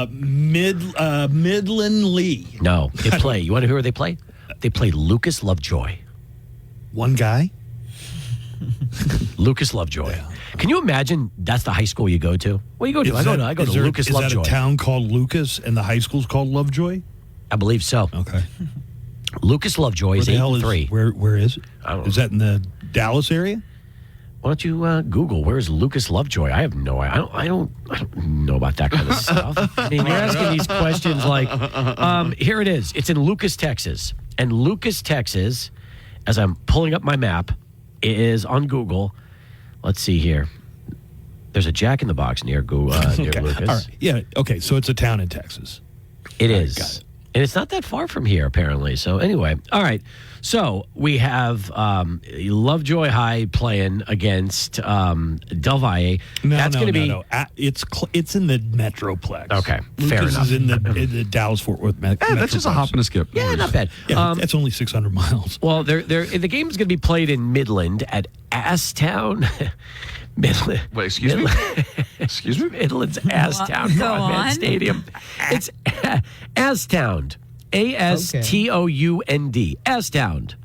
Midland Lee.
No, they play. You want to hear who they play? They play Lucas Lovejoy.
One guy?
Lucas Lovejoy. Yeah. Can you imagine that's the high school you go to? Well, you go to. I go to Lucas Lovejoy.
Is that a town called Lucas and the high school's called Lovejoy?
I believe so.
Okay.
Lucas Lovejoy is 8-3.
Where is it? Is that in the Dallas area?
Why don't you Google where's Lucas Lovejoy? I have no idea. I don't know about that kind of stuff. I mean, you're asking these questions like, here it is. It's in Lucas, Texas. And Lucas, Texas, as I'm pulling up my map, is on Google. Let's see here. There's a Jack in the Box near Google, near Lucas.
All right. Yeah, okay, so it's a town in Texas.
It is. Got it. And it's not that far from here, apparently. So anyway, all right. So we have Lovejoy High playing against Del Valle. That's going to be.
No. It's in the Metroplex.
Okay,
Lucas
fair enough.
Is in the Dallas-Fort Worth Metroplex.
That's just a hop and a skip.
Yeah, not bad.
Yeah, that's only 600 miles.
Well, the game is going to be played in Midland at ass town. Midland.
Wait, excuse me? Excuse me?
Midland's ass town.
Go
Broadband
on.
Stadium. It's ass town. ASTOUND. Ass town.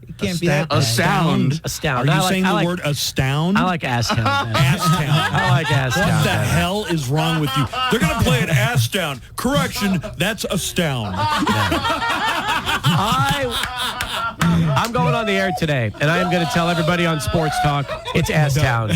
It can't be that bad.
Astound.
Astound.
Are you saying the word astound?
I like ass town.
Ass town.
I like ass
What
town.
the hell is wrong with you? They're going to play it ass down. Correction, that's astound.
I'm going on the air today, and I am going to tell everybody on Sports Talk it's ass town.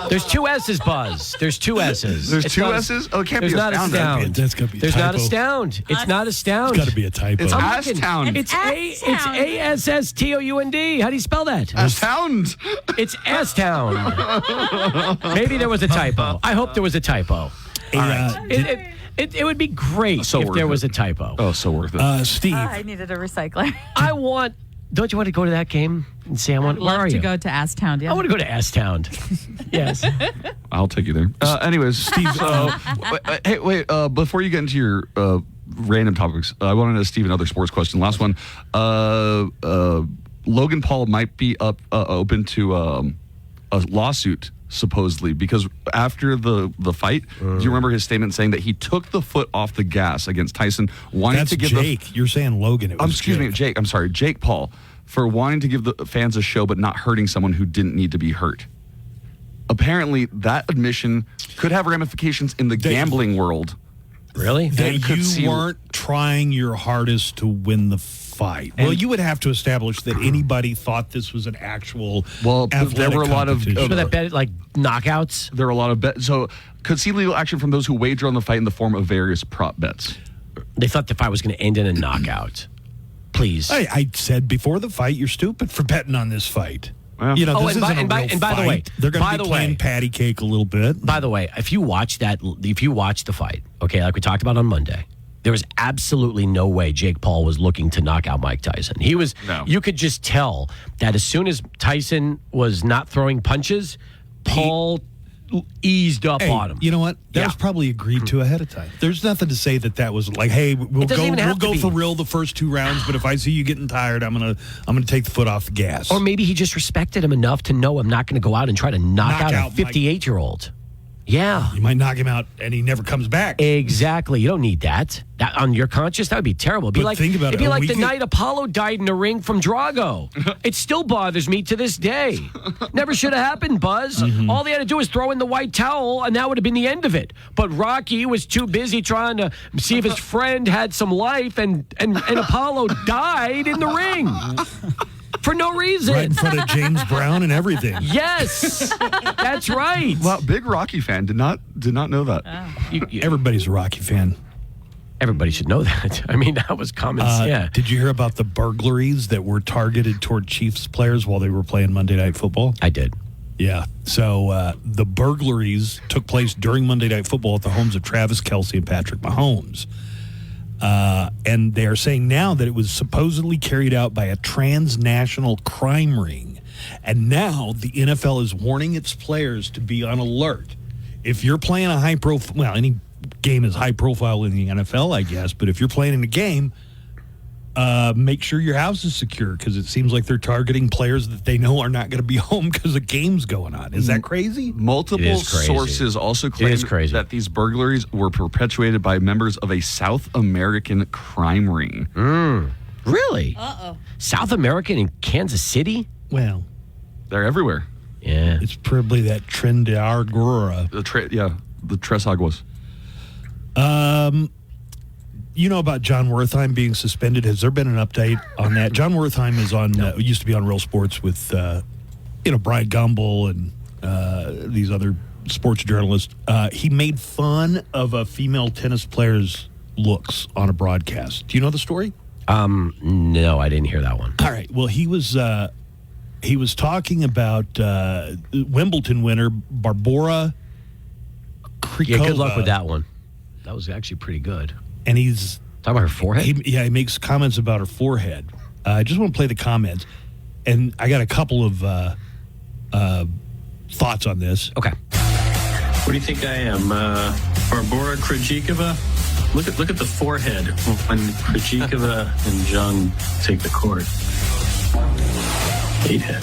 There's two S's, Buzz. There's two S's.
There's
It's
two
not
S's? Oh, it can't
there's
be
not
astound.
astound.
That's gotta be a
There's not
typo.
astound. It's not astound.
It's got to be a typo.
It's
I'm
ass
looking.
town.
It's ASSTOUND. How do you spell that?
Astound.
It's ass town. Maybe there was a typo. I hope there was a typo. It would be great if there was a typo.
Oh, so worth it.
Steve.
I needed a recycler.
Don't you want to go to that game and say, where
Love
are
to
you?
go to Ass Town. Yeah.
I want to go to Ass Town. Yes.
I'll take you there. Anyways, Steve. Wait. Before you get into your random topics, I wanted to ask Steve another sports question. Last one. Logan Paul might be open to a lawsuit, supposedly, because after the fight, do you remember his statement saying that he took the foot off the gas against Tyson, wanting
That's
to give
Jake. You're saying Logan. It was
Jake. I'm sorry, Jake Paul, for wanting to give the fans a show but not hurting someone who didn't need to be hurt. Apparently, that admission could have ramifications in the gambling world.
Really?
That you weren't trying your hardest to win the fight. Well, you would have to establish that anybody thought this was an actual.
Well, there were a lot of
that bet like knockouts.
There were a lot of bets. So, could see legal action from those who wager on the fight in the form of various prop bets.
They thought the fight was going to end in a knockout. Please.
I said before the fight, you're stupid for betting on this fight.
Yeah.
You know, this
and by
isn't a real
the
fight.
way,
They're going to be playing patty cake a little bit.
By the way, if you watch the fight, okay, like we talked about on Monday, there was absolutely no way Jake Paul was looking to knock out Mike Tyson. He was.
No.
You could just tell that as soon as Tyson was not throwing punches, Paul eased up on him.
You know what? That was probably agreed to ahead of time. There's nothing to say that was like, hey, we'll go for real the first 2 rounds, but if I see you getting tired, I'm gonna take the foot off the gas.
Or maybe he just respected him enough to know I'm not going to go out and try to knock out a
Mike.
58-year-old. Yeah.
You might knock him out and he never comes back.
Exactly. You don't need that. That on your conscience, that would be terrible. It'd be
But think about
it'd
it.
be
A
like the
week-
night Apollo died in the ring from Drago. It still bothers me to this day. Never should have happened, Buzz. All they had to do was throw in the white towel, and that would have been the end of it. But Rocky was too busy trying to see if his friend had some life, and Apollo died in the ring. For no reason.
Right in front of James Brown and everything.
Yes, that's right.
Wow, big Rocky fan. Did not know that.
Everybody's a Rocky fan.
Everybody should know that. I mean, that was common sense. Yeah.
Did you hear about the burglaries that were targeted toward Chiefs players while they were playing Monday Night Football?
I did.
Yeah. So the burglaries took place during Monday Night Football at the homes of Travis Kelce and Patrick Mahomes. And they are saying now that it was supposedly carried out by a transnational crime ring. And now the NFL is warning its players to be on alert. If you're playing a high-profile, any game is high-profile in the NFL, I guess, but if you're playing in a game, make sure your house is secure, because it seems like they're targeting players that they know are not going to be home because the game's going on. Is that crazy?
Multiple sources also claim that these burglaries were perpetuated by members of a South American crime ring.
Really?
Uh-oh.
South American in Kansas City?
Well,
they're everywhere.
Yeah.
It's probably that Trendiagora.
The Tres Aguas.
You know about John Wertheim being suspended. Has there been an update on that? John Wertheim is on used to be on Real Sports with Brian Gumbel and these other sports journalists. He made fun of a female tennis player's looks on a broadcast. Do you know the story?
No, I didn't hear that one.
All right. Well, he was talking about Wimbledon winner Barbora Krikova.
Yeah, good luck with that one. That was actually pretty good.
And he's
talking about her forehead.
He makes comments about her forehead. I just want to play the comments, and I got a couple of thoughts on this.
Okay.
What do you think I am, Barbora Krejcikova? Look at the forehead when Krejcikova and John take the court. 8 head.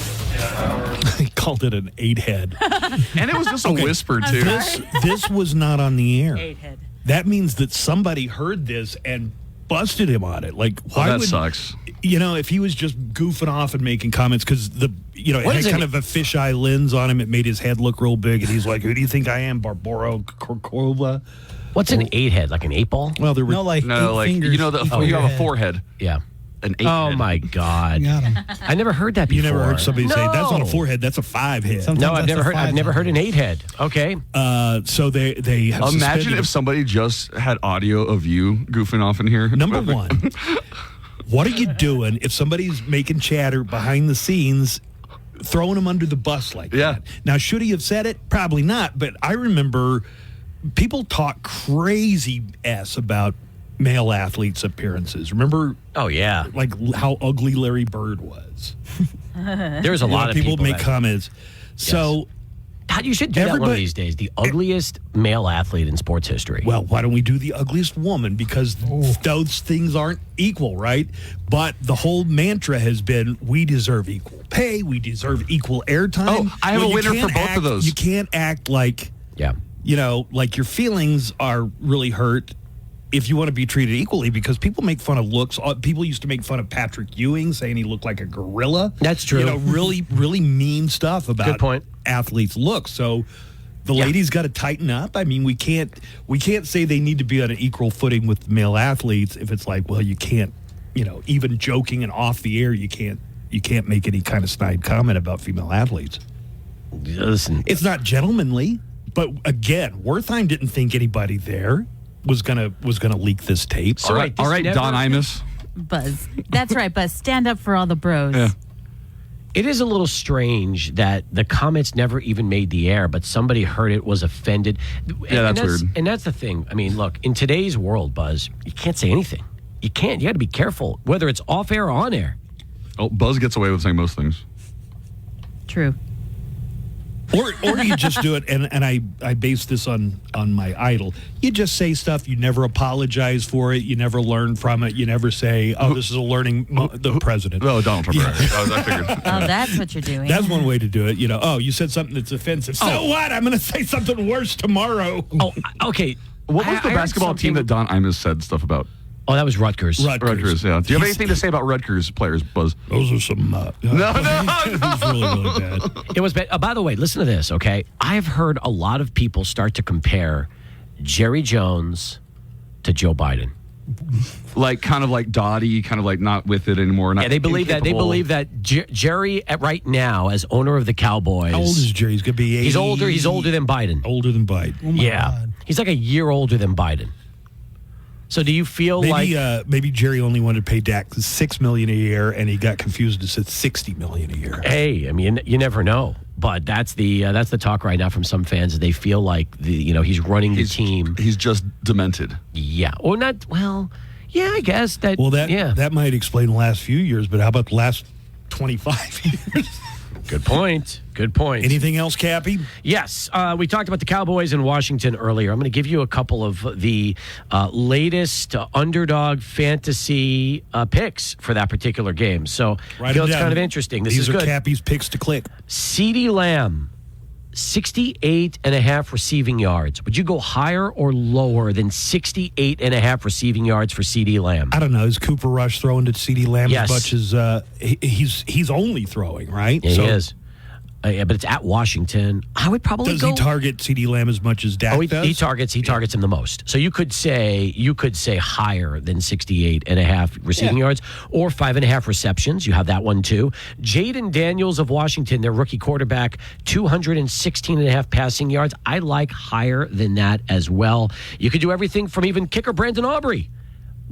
He called it an 8-head.
And it was just a whisper, too.
This was not on the air.
8-head.
That means that somebody heard this and busted him on it. Like, why
that
would,
sucks.
If he was just goofing off and making comments because it
What
had
is it?
kind of a fisheye lens on him. It made his head look real big, and he's like, "Who do you think I am, Barbaro Korkova?"
What's an 8-head? Like an 8-ball?
Well, there were
eight fingers.
you have a forehead.
Yeah.
An 8
Oh
head.
my God!
Got him.
I never heard that before.
You never heard somebody say that's not a
No.
4-head, that's a 5-head.
Sometimes
No, I've
that's
never
a
heard. I've never heard an 8-head. Okay.
So they have
Imagine
suspended
if somebody just had audio of you goofing off in here.
Number one, what are you doing if somebody's making chatter behind the scenes, throwing them under the bus like that? Now, should he have said it? Probably not. But I remember people talk crazy ass about male athletes' appearances. Remember?
Oh yeah.
Like how ugly Larry Bird was.
There's a lot of
people make
that-
comments. So.
God, you should do that one of these days. The ugliest male athlete in sports history.
Well, why don't we do the ugliest woman? Because those things aren't equal, right? But the whole mantra has been, we deserve equal pay, we deserve equal airtime.
Oh, I have a
you
winner
can't
for both of those.
You can't act like, like your feelings are really hurt if you want to be treated equally, because people make fun of looks. People used to make fun of Patrick Ewing, saying he looked like a gorilla.
That's true.
Really, really mean stuff about
Good point.
athletes' looks. So the ladies got to tighten up. I mean, we can't say they need to be on an equal footing with male athletes if it's like, well, you can't, even joking and off the air, you can't make any kind of snide comment about female athletes.
Listen,
it's not gentlemanly. But again, Wertheim didn't think anybody there was gonna leak this tape.
So wait,
all right, Don Imus.
Buzz. That's right, Buzz. Stand up for all the bros.
Yeah.
It is a little strange that the comments never even made the air, but somebody heard it, was offended.
Yeah, that's weird.
And that's the thing. I mean, look, in today's world, Buzz, you can't say anything. You can't. You got to be careful, whether it's off air or on air.
Oh, Buzz gets away with saying most things.
True.
Or you just do it, and I base this on my idol. You just say stuff, you never apologize for it, you never learn from it, you never say, oh, this is a learning the president.
Oh, Donald Trump. Right. I figured.
Oh, that's what you're doing.
That's one way to do it. Oh, you said something that's offensive. So what? I'm going to say something worse tomorrow.
Oh, okay.
What was the basketball team that Don Imus said stuff about?
Oh, that was Rutgers.
Rutgers, yeah. Do you have anything to say about Rutgers players, Buzz?
Those are some...
No.
It was really, really bad.
It was bad. By the way, listen to this, okay? I've heard a lot of people start to compare Jerry Jones to Joe Biden.
Like, kind of like Dottie, kind of like not with it anymore. Not
Yeah, they believe that. They
incapable.
believe that Jerry, right now, as owner of the Cowboys...
How old is Jerry? He's going to be 80.
He's older. He's older than Biden.
Older than Biden.
Oh my God.
He's like a year older than Biden. So do you feel
maybe Jerry only wanted to pay Dak $6 million a year, and he got confused and said $60 million a year?
Hey, I mean, you never know, but that's the talk right now from some fans. They feel like he's running the team.
He's just demented.
Yeah, or not. Well, yeah, I guess that.
Well, that might explain the last few years, but how about the last 25 years?
Good point. Good point.
Anything else, Cappy?
Yes. We talked about the Cowboys in Washington earlier. I'm going to give you a couple of the latest underdog fantasy picks for that particular game. So I feel it's kind of interesting.
These are
good.
Cappy's picks to click.
CeeDee Lamb, 68.5 receiving yards. Would you go higher or lower than 68.5 receiving yards for CeeDee Lamb?
I don't know. Is Cooper Rush throwing to CeeDee Lamb
Yes.
as much as he's only throwing, right?
Yeah, he is. Yeah, but it's at Washington. I would probably
Does
go.
he target CeeDee Lamb as much as Dak does?
He targets him the most. So you could say higher than 68.5 receiving yards or 5.5 receptions. You have that one too. Jaden Daniels of Washington, their rookie quarterback, 216.5 passing yards. I like higher than that as well. You could do everything from even kicker Brandon Aubrey.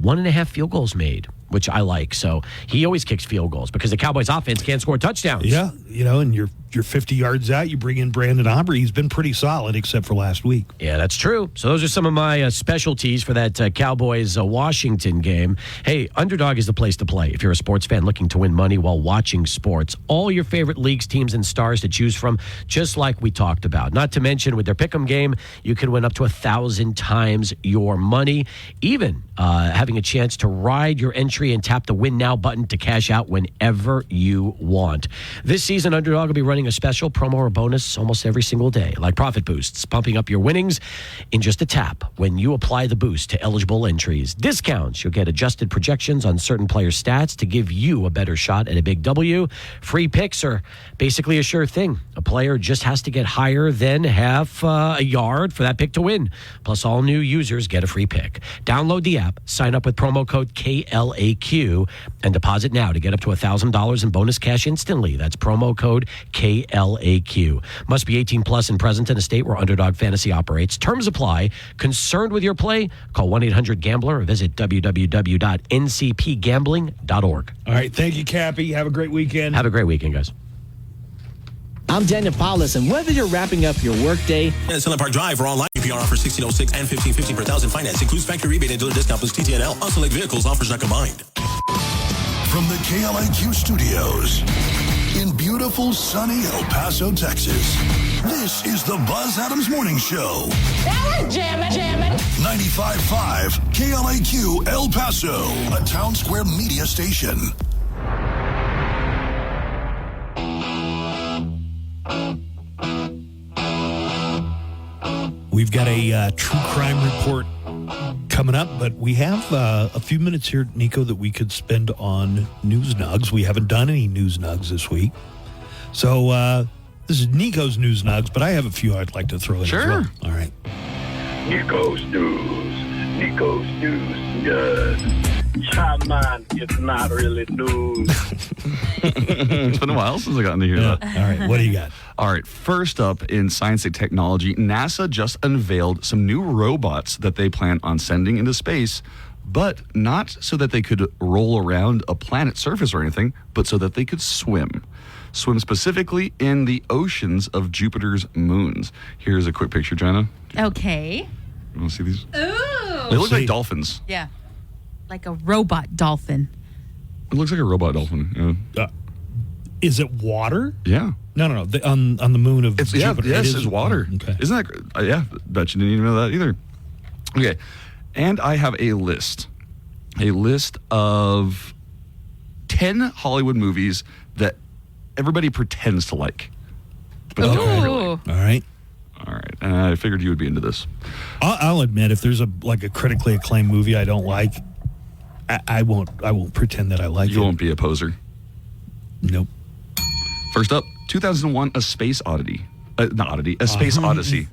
1.5 field goals made, which I like. So he always kicks field goals because the Cowboys offense can't score touchdowns.
Yeah, and you're 50 yards out, you bring in Brandon Aubrey. He's been pretty solid except for last week.
Yeah, that's true. So those are some of my specialties for that Cowboys-Washington game. Hey, Underdog is the place to play if you're a sports fan looking to win money while watching sports. All your favorite leagues, teams, and stars to choose from, just like we talked about. Not to mention, with their Pick'em game, you can win up to 1,000 times your money. Even having a chance to ride your entry and tap the Win Now button to cash out whenever you want. This season, Underdog will be running a special promo or bonus almost every single day, like Profit Boosts, pumping up your winnings in just a tap when you apply the boost to eligible entries. Discounts. You'll get adjusted projections on certain players' stats to give you a better shot at a big W. Free picks are basically a sure thing. A player just has to get higher than half a yard for that pick to win. Plus, all new users get a free pick. Download the app, sign up with promo code KLAQ, and deposit now to get up to $1,000 in bonus cash instantly. That's promo code KLAQ. Must be 18 plus and present in a state where Underdog Fantasy operates. Terms apply. Concerned with your play? Call 1-800-GAMBLER or visit www.ncpgambling.org.
All right. Thank you, Cappy. Have a great weekend.
Have a great weekend, guys.
I'm Daniel Paulus, and whether you're wrapping up your workday...
At Silent Park Drive for online APR offer 1606 and 1550 per thousand finance. Includes factory rebate and dealer discount plus TTNL. On select vehicles, offers not combined.
From the KLAQ studios in beautiful, sunny El Paso, Texas, this is the Buzz Adams Morning Show.
That was jamming.
95.5 KLAQ El Paso, a Town Square media station.
We've got a true crime report coming up, but we have a few minutes here, Nico, that we could spend on News Nugs. We haven't done any News Nugs this week. So this is Nico's News Nugs, but I have a few I'd like to throw in as well. All right.
Nico's News. Man, it's not really news.
It's been a while since I got into here.
All right, what do you got?
All right, first up in science and technology, NASA just unveiled some new robots that they plan on sending into space, but not so that they could roll around a planet's surface or anything, but so that they could swim. Swim specifically in the oceans of Jupiter's moons. Here's a quick picture, Jenna.
Okay.
You want to see these?
Ooh.
They look like dolphins.
Yeah. Like a robot dolphin.
It looks like a robot dolphin. Yeah.
Is it water?
Yeah.
No. On the moon of Jupiter.
Yes, it's water.
Okay.
Isn't that great? Yeah, bet you didn't even know that either. Okay. And I have a list of 10 Hollywood movies that everybody pretends to like. But don't really.
All right.
And I figured you would be into this.
I'll admit, if there's a critically acclaimed movie I don't like, I won't pretend that I like it.
You won't be a poser.
Nope.
First up, 2001, A Space Oddity. A Space Odyssey.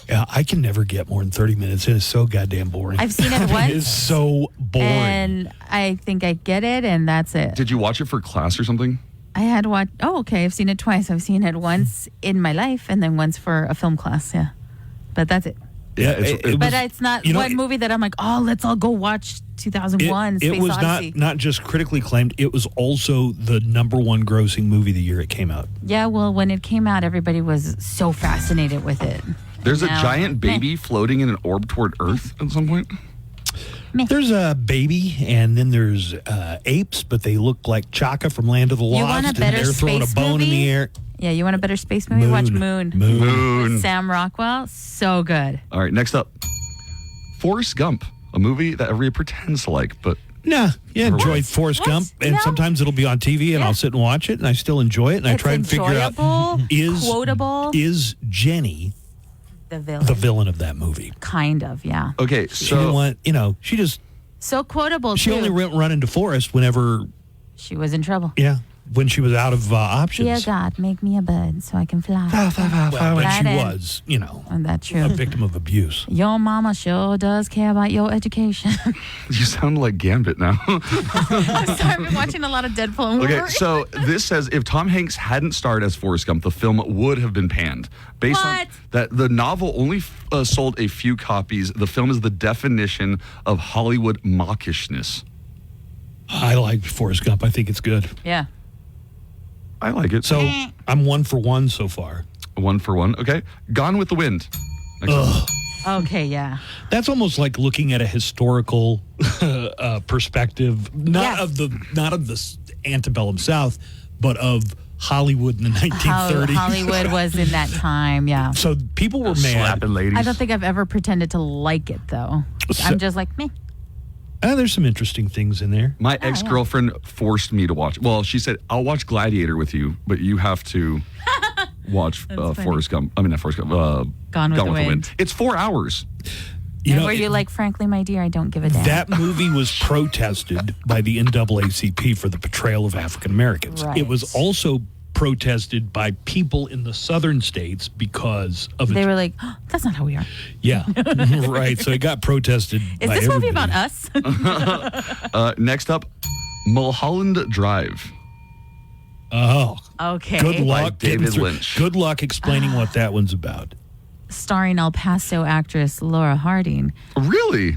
Yeah, I can never get more than 30 minutes in. It's so goddamn boring.
I've seen it once.
It's so boring.
And I think I get it, and that's it.
Did you watch it for class or something?
I had watched. Oh, okay. I've seen it twice. I've seen it once in my life, and then once for a film class. Yeah, but that's it.
Yeah,
but it's not one movie that I'm like, oh, let's all go watch 2001.
It was
Odyssey.
not just critically acclaimed. It was also the #1 grossing movie the year it came out.
Yeah, well, when it came out, everybody was so fascinated with it.
There's a giant baby floating in an orb toward Earth at some point.
There's a baby, and then there's apes, but they look like Chaka from Land of the Lost.
You want a better
and they're throwing a
space
bone
movie?
in the air.
Yeah, you want a better space movie? Watch Moon. With Sam Rockwell. So good.
All right, next up, Forrest Gump, a movie that everybody pretends to like, but
Enjoyed Forrest Gump, and sometimes it'll be on TV, and I'll sit and watch it, and I still enjoy it, and I try and figure out
quotable.
Is Jenny
the villain?
The villain of that movie?
Kind of, yeah.
Okay,
so she just
so quotable.
She
too.
only run into Forrest whenever
she was in trouble.
Yeah. When she was out of options.
Dear God, make me a bird so I can fly.
Well, when she was,
that's true.
a victim of abuse.
Your mama sure does care about your education.
You sound like Gambit now.
I'm sorry, I've been watching a lot of Deadpool and
Okay,
Wolverine.
so this says if Tom Hanks hadn't starred as Forrest Gump, the film would have been panned. Based on that, the novel only sold a few copies. The film is the definition of Hollywood mawkishness.
I like Forrest Gump. I think it's good.
Yeah.
I like it.
So I'm 1 for 1 so far.
1 for 1. Okay. Gone with the Wind.
Okay, yeah.
That's almost like looking at a historical perspective, not of the antebellum South, but of Hollywood in the 1930s.
How Hollywood was in that time, yeah.
So people were mad.
Slapping ladies.
I don't think I've ever pretended to like it, though. I'm just like, meh.
There's some interesting things in there.
My ex-girlfriend forced me to watch. Well, she said, I'll watch Gladiator with you, but you have to watch Forrest Gump. I mean, not Forrest Gump.
Gone with the Wind.
It's 4 hours.
Were you like, frankly, my dear, I don't give a damn.
That movie was protested by the NAACP for the portrayal of African Americans.
Right.
It was also protested by people in the southern states because of
They were like, oh, that's not how we are.
Yeah, right. So it got protested.
Is
by
this movie
everybody.
about us?
Next up, Mulholland Drive.
Oh,
Okay.
Good luck,
By
getting
David
through-
Lynch.
Good luck explaining what that one's about.
Starring El Paso actress Laura Harding.
Really?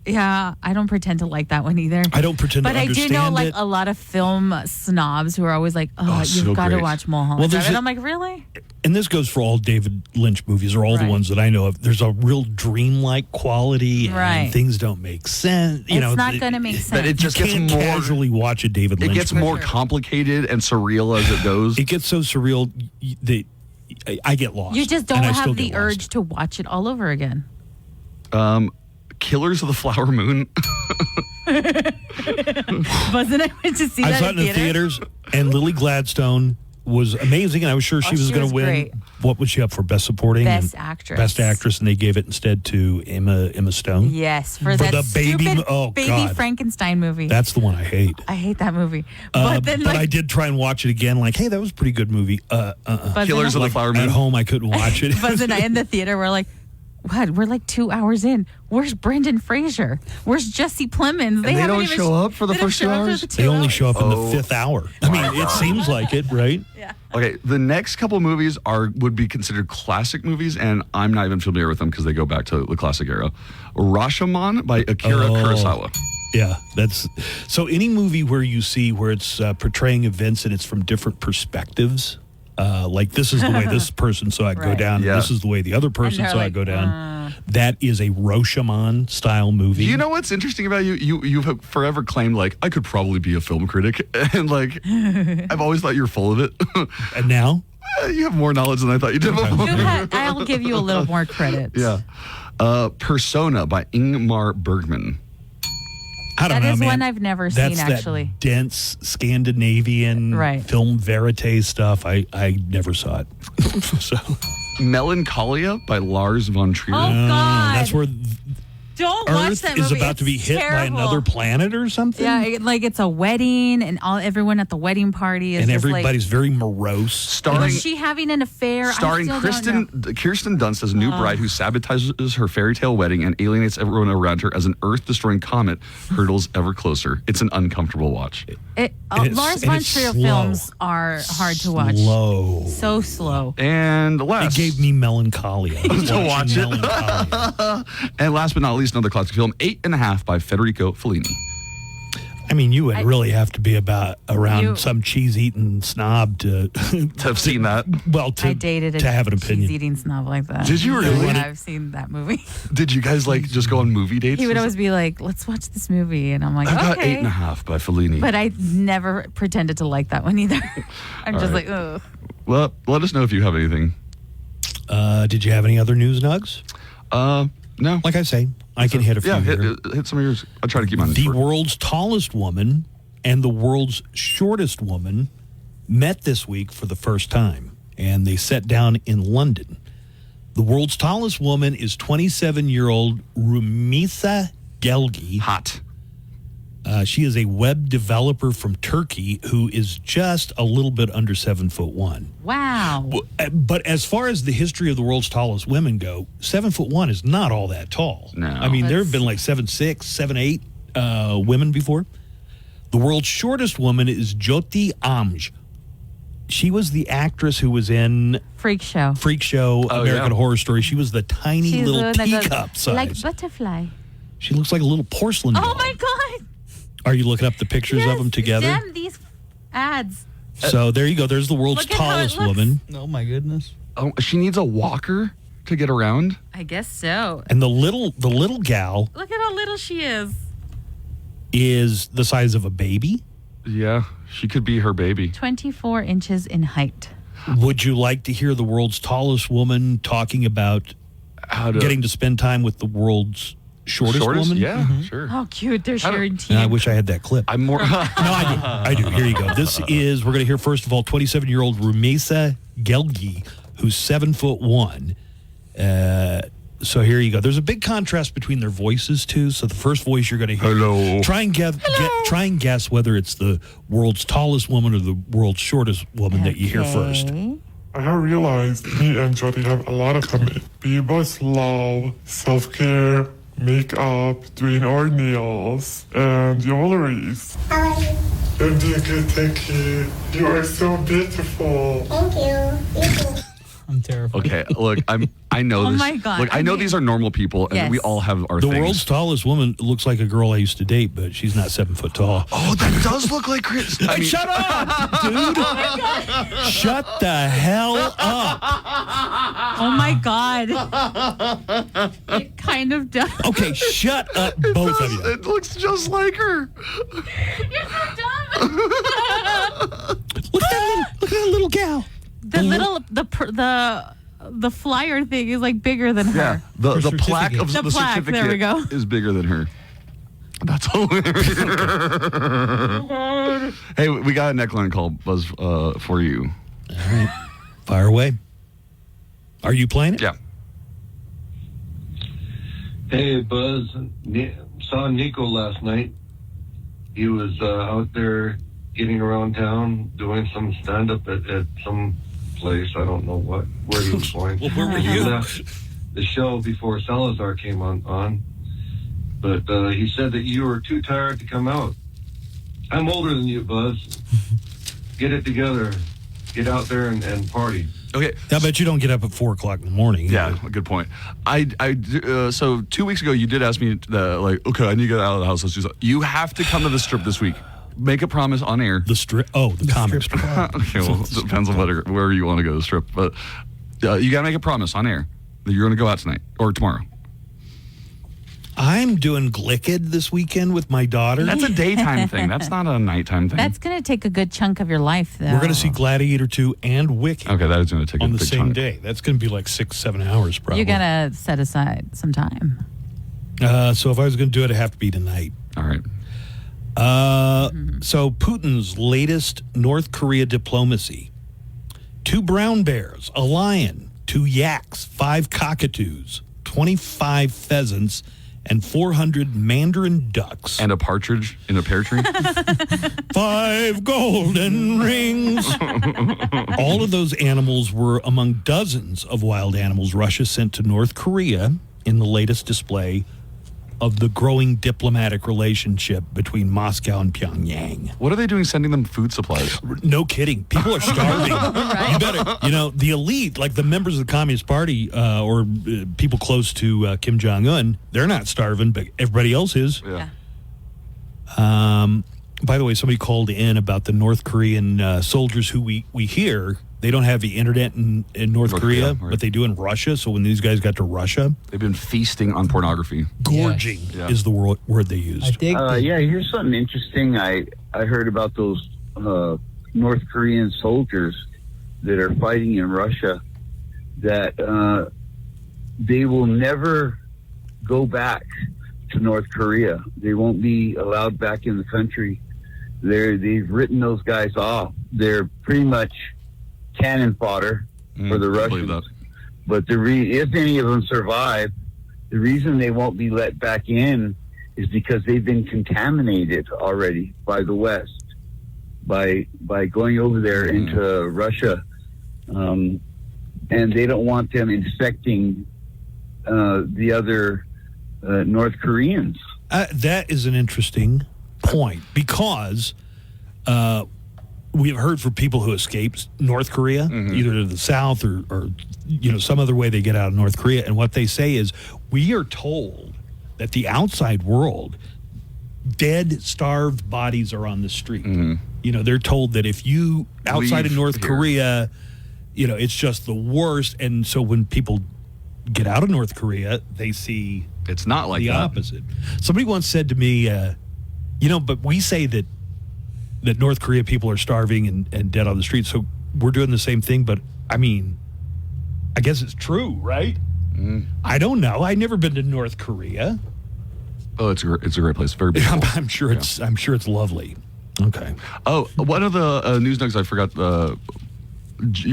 Yeah, I don't pretend to like that one either.
I don't pretend
But
to
I do
understand
know like
it.
a lot of film snobs who are always like, oh, you've
so
got to
great.
watch Mulholland
Well,
Drive.
there's
And
a-
I'm like, really?
And this goes for all David Lynch movies, or all the
Right.
ones that I know of. There's a real dreamlike quality, and
Right.
things don't make sense. You
It's
know,
not gonna make
But
sense.
it just
you
gets
can't
more.
casually watch a David
It
Lynch
gets
movie.
more complicated and surreal as it goes.
It gets so surreal that I get lost.
You just don't
and I still
have the
get lost.
urge to watch it all over again.
Killers of the Flower Moon.
Wasn't I went to see
I
that
saw it in the theaters, and Lily Gladstone was amazing, and I was sure she was
she
going
was
to win.
great.
What was she up for? Best Supporting,
Best
and
Actress.
Best Actress, and they gave it instead to Emma Stone.
Yes, for
For
that
the baby-
stupid
oh,
baby
God.
Frankenstein movie.
That's the one I hate.
I hate that movie. But then,
but
like,
I did try and watch it again. Like, hey, that was a pretty good movie.
But
Killers
then-
of the Flower
At
Moon.
home, I couldn't watch it.
Buzz and I in the theater were like, what? We're like 2 hours in. Where's Brendan Fraser? Where's Jesse Plemons?
they
haven't
don't
even
show up for the
they don't
first
show
2
up for
hours?
the 2
They only
hours.
show up in
Oh,
the 5th hour. I mean, it seems like it, right?
Yeah.
Okay, the next couple movies would be considered classic movies, and I'm not even familiar with them because they go back to the classic era. Rashomon by Akira Kurosawa.
Yeah, that's so. Any movie where you see where it's portraying events and it's from different perspectives, like this is the way this person saw it go
Right.
down,
Yeah.
and this is the way the other person
they're
saw
like,
it go down. That is a Rashomon style movie.
Do you know what's interesting about you? You've forever claimed like I could probably be a film critic, and like I've always thought you're full of it.
And now,
You have more knowledge than I thought you did before.
I'll give you a little more credit.
Yeah. Persona by Ingmar Bergman.
I don't
That
know,
is
man.
one I've never
That's
seen,
that
actually.
dense Scandinavian
Right.
film verite stuff. I never saw it. So
Melancholia by Lars von Trier.
Oh, God.
that's where
Don't watch
Earth
that
is
movie.
about to be
It's
hit by
terrible.
another planet or something.
Yeah, like it's a wedding, and everyone at the wedding party is
and
just
everybody's
like,
very morose.
Starring
was she having an affair?
Starring
I still don't know.
Kirsten Dunst as a new bride who sabotages her fairy tale wedding and alienates everyone around her as an Earth-destroying comet hurtles ever closer. It's an uncomfortable watch.
Lars von Trier films are hard to watch.
Slow.
So slow.
And last,
It gave me melancholia
to watch it.
Melancholia.
And last but not least, another classic film, 8.5 by Federico Fellini.
I mean, you would really have to be around
You-
some cheese-eating snob to
have seen that.
Well,
I dated
to have an opinion.
cheese-eating snob like that.
Did you really?
Yeah, I've seen that movie.
Did you guys like just go on movie dates?
He would always be like, "Let's watch this movie," and I'm like,
I got
"Okay."
8.5 by Fellini.
But I never pretended to like that one either. I'm
All
just
right.
like, ugh.
Well, let us know if you have anything.
Did you have any other news, Nugs?
No.
Like I say, I can hit a few.
Yeah,
here.
hit some of yours. I'll try to keep mine
The
short.
world's tallest woman and the world's shortest woman met this week for the first time, and they sat down in London. The world's tallest woman is 27-year-old Rumisa Gelgi.
Hot.
She is a web developer from Turkey who is just a little bit under 7'1".
Wow.
But as far as the history of the world's tallest women go, 7'1" is not all that tall.
No.
I mean, there have been like 7'6", 7'8" women before. The world's shortest woman is Jyoti Amj. She was the actress who was in
Freak Show.
American Horror Story. She was the tiny
She's
little
like a-
teacup size.
like butterfly.
She looks like a little porcelain doll.
Oh my God.
Are you looking up the pictures of them together?
Damn these ads.
So there you go. There's the world's
Look at how it
tallest
looks.
woman.
Oh my goodness.
Oh, she needs a walker to get around.
I guess so.
And the little gal
Look at how little she is.
is the size of a baby.
Yeah, she could be her baby.
24 inches in height.
Would you like to hear the world's tallest woman talking about
How to
getting to spend time with the world's shortest woman?
Yeah, sure.
Oh, cute. They're sharing
And I
team.
wish I had that clip.
I'm more.
No, I do. Here you go. This is, we're going to hear first of all, 27-year-old Rumesa Gelgi, who's 7'1". So here you go. There's a big contrast between their voices too. So the first voice you're going to hear.
Hello.
Try and guess whether it's the world's tallest woman or the world's shortest woman that you hear first.
I have realized me and Jody have a lot of common. We both love self-care, makeup, doing our nails, and jewelries. And being good, thank you. You are so beautiful.
Thank you. You too.
I'm terrified.
Okay, look, I know
Oh
this.
my God,
Look, I know these are normal people, and
Yes.
we all have our
The
things.
world's tallest woman looks like a girl I used to date, but she's not 7 foot tall.
Oh, that does look like Chris. I mean,
Shut up, dude! Shut the hell up!
Oh my God. It kind of does.
Okay, shut up, both of you.
It looks just like her.
You're so dumb.
Look at that little gal.
The flyer thing is like bigger than her.
Yeah, the plaque of
The
the
plaque,
certificate
there we go.
is bigger than her. That's hilarious. Hey, we got a neckline call, Buzz, for you.
All right, fire away. Are you playing it?
Yeah.
Hey, Buzz. Saw Nico last night. He was out there getting around town doing some stand-up at some place. I don't know where he was going.
Well, where were
He
you?
left the show before Salazar came on. But he said that you were too tired to come out. I'm older than you, Buzz. Get it together. Get out there and party.
Okay.
I bet you don't get up at 4 o'clock in the morning.
Yeah, good point. So 2 weeks ago, you did ask me, okay, I need to get out of the house. Let's do something. You have to come to the strip this week. Make a promise on air.
The strip? Oh, the comic strip.
Okay, well, it depends on where you want to go to the strip. But you got to make a promise on air that you're going to go out tonight or tomorrow.
I'm doing Glicked this weekend with my daughter.
That's a daytime thing. That's not a nighttime thing.
That's going to take a good chunk of your life, though.
We're going to see Gladiator 2 and Wicked.
Okay, that is going to take
on
a
the
big
same
chunk.
day. That's going to be like 6-7 hours, probably.
You're going to set aside some time.
So if I was going to do it, it'd have to be tonight.
All right.
So Putin's latest North Korea diplomacy: 2 brown bears, a lion, 2 yaks, 5 cockatoos, 25 pheasants, and 400 mandarin ducks.
And a partridge in a pear tree?
5 golden rings. All of those animals were among dozens of wild animals Russia sent to North Korea in the latest display of the growing diplomatic relationship between Moscow and Pyongyang.
What are they doing sending them food supplies?
No kidding. People are starving. You better, the elite, like the members of the Communist Party or people close to Kim Jong-un, they're not starving, but everybody else is.
Yeah.
By the way, somebody called in about the North Korean soldiers who we hear. They don't have the internet in North Korea,
right.
but they do in Russia. So when these guys got to Russia,
they've been feasting on pornography.
Gorging is the word they used.
Yeah, here's something interesting. I heard about those North Korean soldiers that are fighting in Russia, that they will never go back to North Korea. They won't be allowed back in the country. They've written those guys off. They're pretty much cannon fodder for the Russians. But if any of them survive, the reason they won't be let back in is because they've been contaminated already by the West, by going over there into Russia, and they don't want them infecting the other North Koreans.
That is an interesting point because we've heard from people who escaped North Korea, either to the south or some other way they get out of North Korea. And what they say is, we are told that the outside world, dead, starved bodies are on the street. They're told that if you, outside of North Korea, it's just the worst. And so when people get out of North Korea, they see
it's not like
the opposite. Somebody once said to me, but we say that North Korea people are starving and dead on the street, so we're doing the same thing. But I mean, I guess it's true, right? I don't know. I've never been to North Korea.
Oh, it's a great place. Very beautiful.
I'm sure it's lovely. Okay.
Oh, one of the news nuggets I forgot. You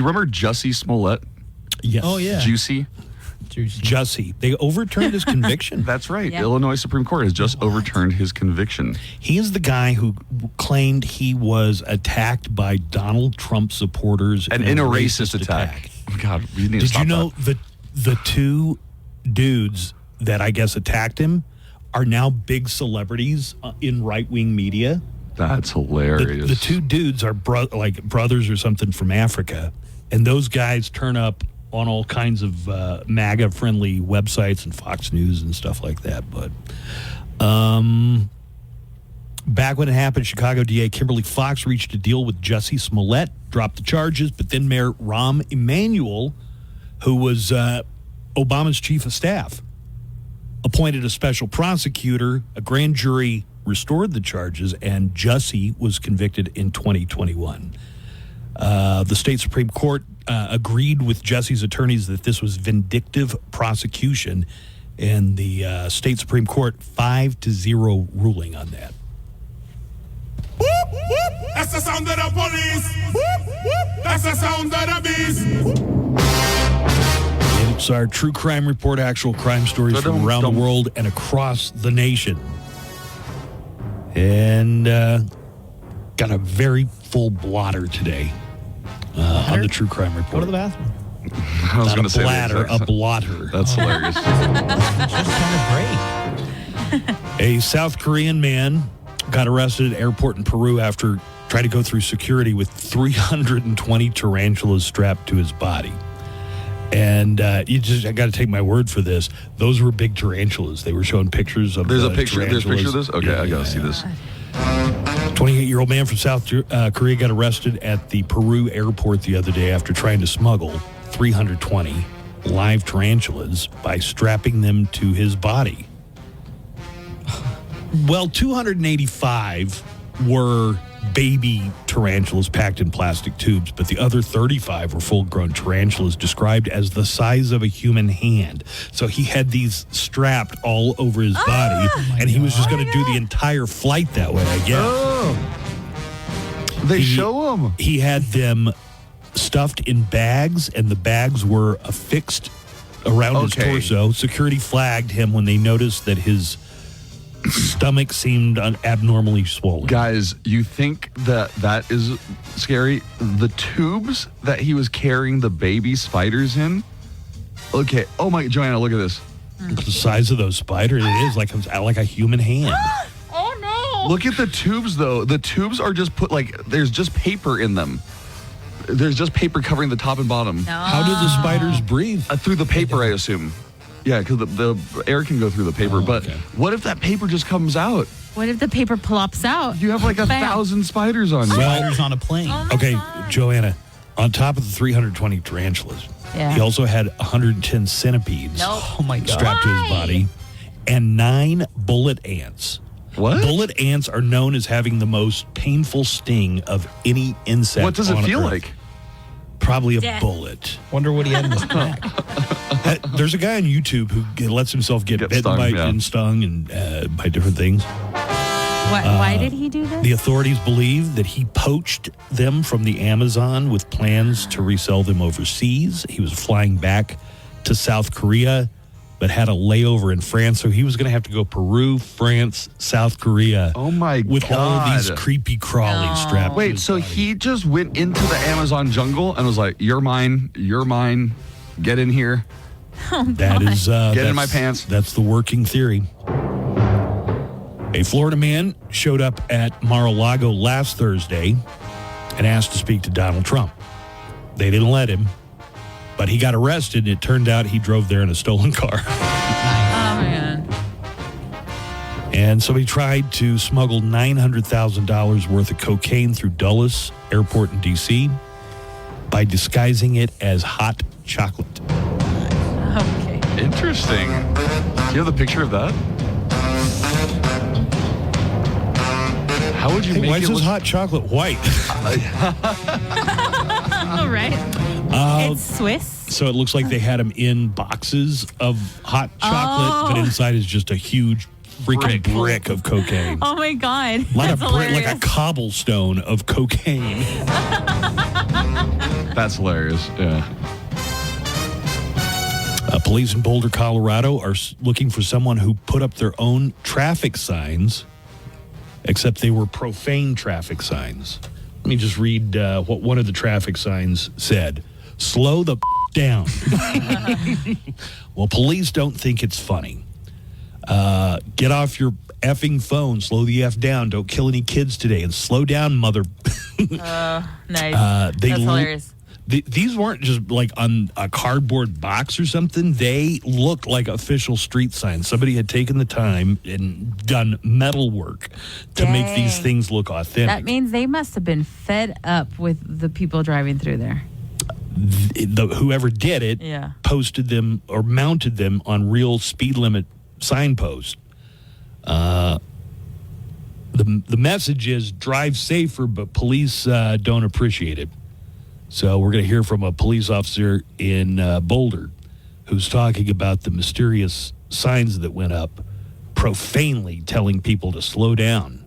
remember Jussie Smollett?
Yes.
Oh, yeah.
Juicy.
Jussie. They overturned his conviction.
That's right.
Yeah.
Illinois Supreme Court has just overturned his conviction.
He is the guy who claimed he was attacked by Donald Trump supporters
And in a racist attack. Oh, God, we need to
Did
stop
you know
that.
the two dudes that I guess attacked him are now big celebrities in right-wing media?
That's hilarious.
The two dudes are like brothers or something from Africa, and those guys turn up on all kinds of MAGA-friendly websites and Fox News and stuff like that. But back when it happened, Chicago DA Kimberly Fox reached a deal with Jussie Smollett, dropped the charges, but then Mayor Rahm Emanuel, who was Obama's chief of staff, appointed a special prosecutor. A grand jury restored the charges, and Jussie was convicted in 2021. The state Supreme Court agreed with Jussie's attorneys that this was vindictive prosecution, and the state Supreme Court 5-0 ruling on that.
That's the sound of the police. That's the sound of the beast.
It's our true crime report, actual crime stories from around the world and across the nation. And got a very full blotter today on the true crime report.
Go to the bathroom.
I was going to say
bladder, a blotter.
That's hilarious.
A South Korean man got arrested at an airport in Peru after trying to go through security with 320 tarantulas strapped to his body. And I got to take my word for this. Those were big tarantulas. They were showing pictures of
There's a picture. There's a picture of
tarantulas.
this. Okay, I got to see this.
28-year-old man from South Korea got arrested at the Peru airport the other day after trying to smuggle 320 live tarantulas by strapping them to his body. Well, 285 were baby tarantulas packed in plastic tubes, but the other 35 were full-grown tarantulas described as the size of a human hand. So he had these strapped all over his body, and he was just going to do the entire flight that way, I guess.
They show them.
He had them stuffed in bags, and the bags were affixed around his torso. Security flagged him when they noticed that his stomach seemed abnormally swollen.
Guys, you think that is scary? The tubes that he was carrying the baby spiders in? Okay. Oh my, Joanna, look at this.
The size of those spiders, it is like a human hand.
Oh no!
Look at the tubes, though. The tubes are just there's just paper in them. There's just paper covering the top and bottom.
No.
How do the spiders breathe?
Through the paper, I assume. Yeah, because the air can go through the paper. But what if that paper just comes out?
What if the paper plops out?
You have like 1,000 spiders on you.
Spiders on a plane.
Okay, Joanna, on top of the 320 tarantulas,
Yeah.
he also had 110 centipedes
Oh my God.
strapped to his body and 9 bullet ants.
What?
Bullet ants are known as having the most painful sting of any insect.
What does it
on
feel
Earth.
like?
Probably a
Death.
bullet.
Wonder what he had in his pack.
There's a guy on YouTube who lets himself get bitten
stung,
and stung and by different things.
Why did he do this?
The authorities believe that he poached them from the Amazon with plans to resell them overseas. He was flying back to South Korea, but had a layover in France. So he was going to have to go Peru, France, South Korea.
Oh my
with
God.
all of these creepy crawlies strapped. to
Wait,
his
so
body.
he just went into the Amazon jungle and was like, "You're mine, get in here."
That is
Get in my
that's-
pants.
That's the working theory. A Florida man showed up at Mar-a-Lago last Thursday and asked to speak to Donald Trump. They didn't let him, but he got arrested. It turned out he drove there in a stolen car.
Oh man.
And so he tried to smuggle $900,000 worth of cocaine through Dulles Airport in D.C. by disguising it as hot chocolate.
Okay.
Interesting. Do you have the picture of that? How would you
Hey,
make
why
it
is this
look-
hot chocolate white?
All right. It's Swiss.
So it looks like they had them in boxes of hot chocolate, but inside is just a huge freaking brick of cocaine.
Oh my God.
A lot
That's
of brick,
hilarious.
like a cobblestone of cocaine.
That's hilarious. Yeah.
Police in Boulder, Colorado are looking for someone who put up their own traffic signs, except they were profane traffic signs. Let me just read what one of the traffic signs said. Slow the down. Well, police don't think it's funny. Get off your effing phone. Slow the F down. Don't kill any kids today. And slow down, mother.
Nice.
That's
hilarious.
These weren't just like on a cardboard box or something. They looked like official street signs. Somebody had taken the time and done metal work to make these things look authentic.
That means they must have been fed up with the people driving through there.
Whoever did it
Yeah.
posted them or mounted them on real speed limit signposts. The message is drive safer, but police don't appreciate it. So we're going to hear from a police officer in Boulder who's talking about the mysterious signs that went up, profanely telling people to slow down.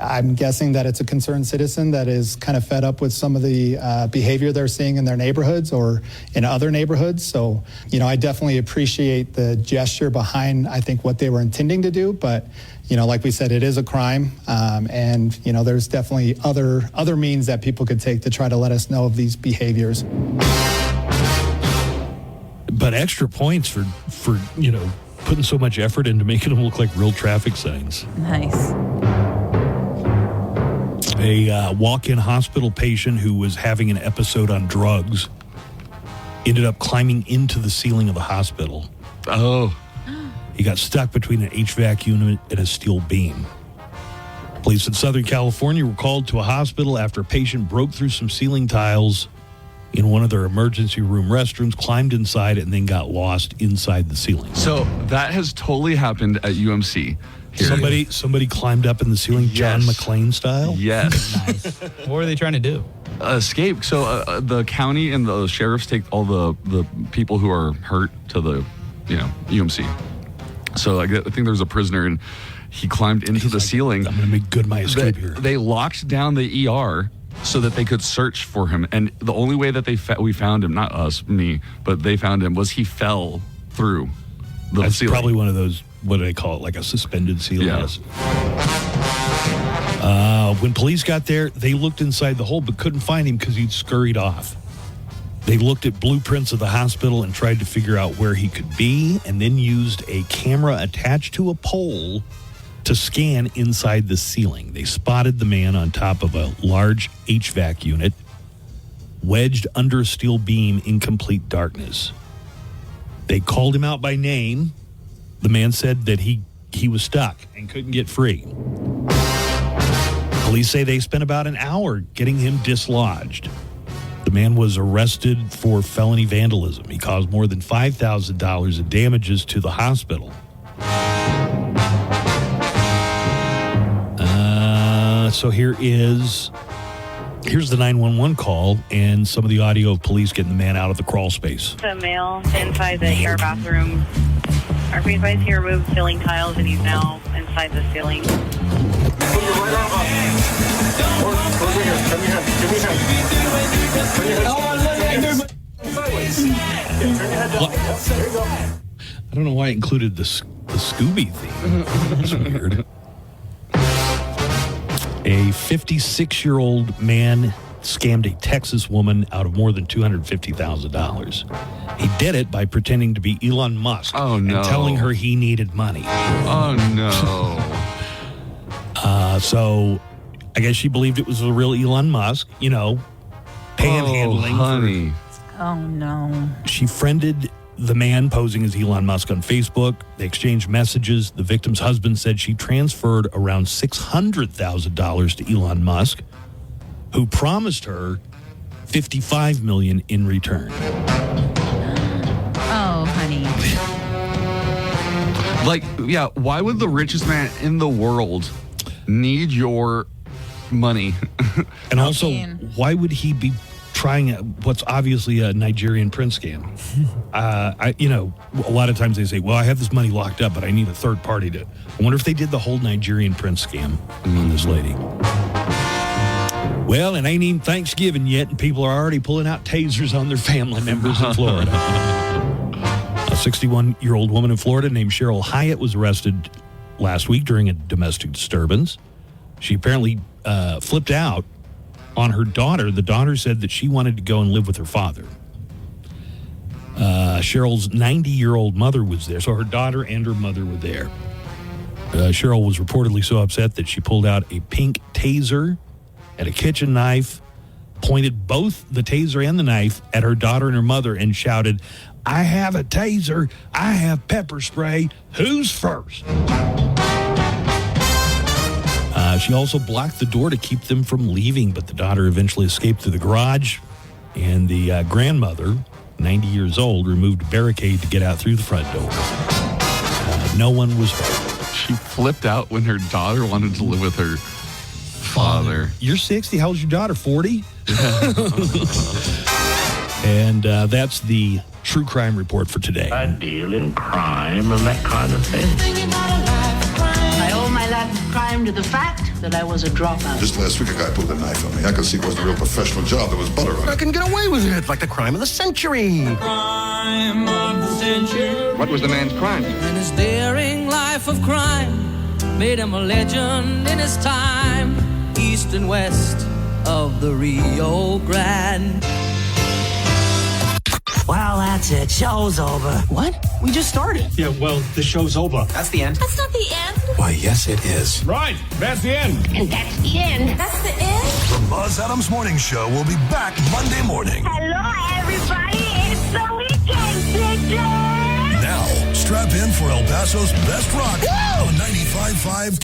I'm guessing that it's a concerned citizen that is kind of fed up with some of the behavior they're seeing in their neighborhoods or in other neighborhoods. So, I definitely appreciate the gesture behind, I think, what they were intending to do. But, like we said, it is a crime. And, there's definitely other means that people could take to try to let us know of these behaviors.
But extra points for putting so much effort into making them look like real traffic signs.
Nice.
A walk-in hospital patient who was having an episode on drugs ended up climbing into the ceiling of the hospital.
Oh.
He got stuck between an HVAC unit and a steel beam. Police in Southern California were called to a hospital after a patient broke through some ceiling tiles in one of their emergency room restrooms, climbed inside, and then got lost inside the ceiling.
So that has totally happened at UMC. Here.
Somebody climbed up in the ceiling, John McClane style?
Yes.
Nice. What were they trying to do?
Escape. So the county and the sheriffs take all the people who are hurt to the, UMC. So I think there was a prisoner and he climbed into the ceiling.
I'm going to make good my escape here.
They locked down the ER so that they could search for him. And the only way that we found him, not us, me, but they found him, was he fell through the
That's
ceiling.
probably one of those, what do they call it, like a suspended ceiling?
Yes.
When police got there, they looked inside the hole but couldn't find him because he'd scurried off. They looked at blueprints of the hospital and tried to figure out where he could be, and then used a camera attached to a pole to scan inside the ceiling. They spotted the man on top of a large HVAC unit, wedged under a steel beam in complete darkness. They called him out by name. The man said that he was stuck and couldn't get free. Police say they spent about an hour getting him dislodged. The man was arrested for felony vandalism. He caused more than $5,000 in damages to the hospital. So here's the 911 call and some of the audio of police getting the man out of the crawl space.
The male inside the ER bathroom. Our advice here removed ceiling tiles, and he's now inside the ceiling.
I don't know why I included the Scooby theme. That's weird. A 56-year-old man scammed a Texas woman out of more than $250,000. He did it by pretending to be Elon Musk and telling her he needed money.
Oh, no.
So I guess she believed it was the real Elon Musk, panhandling.
Oh, honey.
Oh, no.
She friended the man posing as Elon Musk on Facebook. They exchanged messages. The victim's husband said she transferred around $600,000 to Elon Musk, who promised her $55 million in return.
Oh, honey.
Why would the richest man in the world need your money?
And also, why would he be trying what's obviously a Nigerian prince scam. A lot of times they say, well, I have this money locked up, but I need a third party to. I wonder if they did the whole Nigerian prince scam on this lady. Well, it ain't even Thanksgiving yet, and people are already pulling out tasers on their family members in Florida. A 61-year-old woman in Florida named Cheryl Hyatt was arrested last week during a domestic disturbance. She apparently flipped out on her daughter. The daughter said that she wanted to go and live with her father. Cheryl's 90-year-old mother was there, so her daughter and her mother were there. Cheryl was reportedly so upset that she pulled out a pink taser and a kitchen knife, pointed both the taser and the knife at her daughter and her mother, and shouted, "I have a taser, I have pepper spray, who's first?" She also blocked the door to keep them from leaving, but the daughter eventually escaped through the garage, and the grandmother, 90 years old, removed a barricade to get out through the front door. No one was hurt.
She flipped out when her daughter wanted to live with her father.
You're 60. How old's your daughter? 40? And that's the true crime report for today.
I deal in crime and that kind of thing.
I owe my life of crime to the fact that I was a dropout.
Just last week, a guy pulled a knife on me. I could see it wasn't a real professional job. There was butter on it.
I can get away with it, like the crime of the century.
Crime of the century.
What was the man's crime?
And his daring life of crime made him a legend in his time, east and west of the Rio Grande.
Well, that's it. Show's over.
What? We just started.
Yeah, well, the show's over.
That's the end.
That's not the end.
Why, yes, it is.
Right, that's the end.
And that's the end. That's the end.
The Buzz Adams Morning Show will be back Monday morning.
Hello, everybody. It's the weekend, bitches.
Now, strap in for El Paso's best rock on 95.5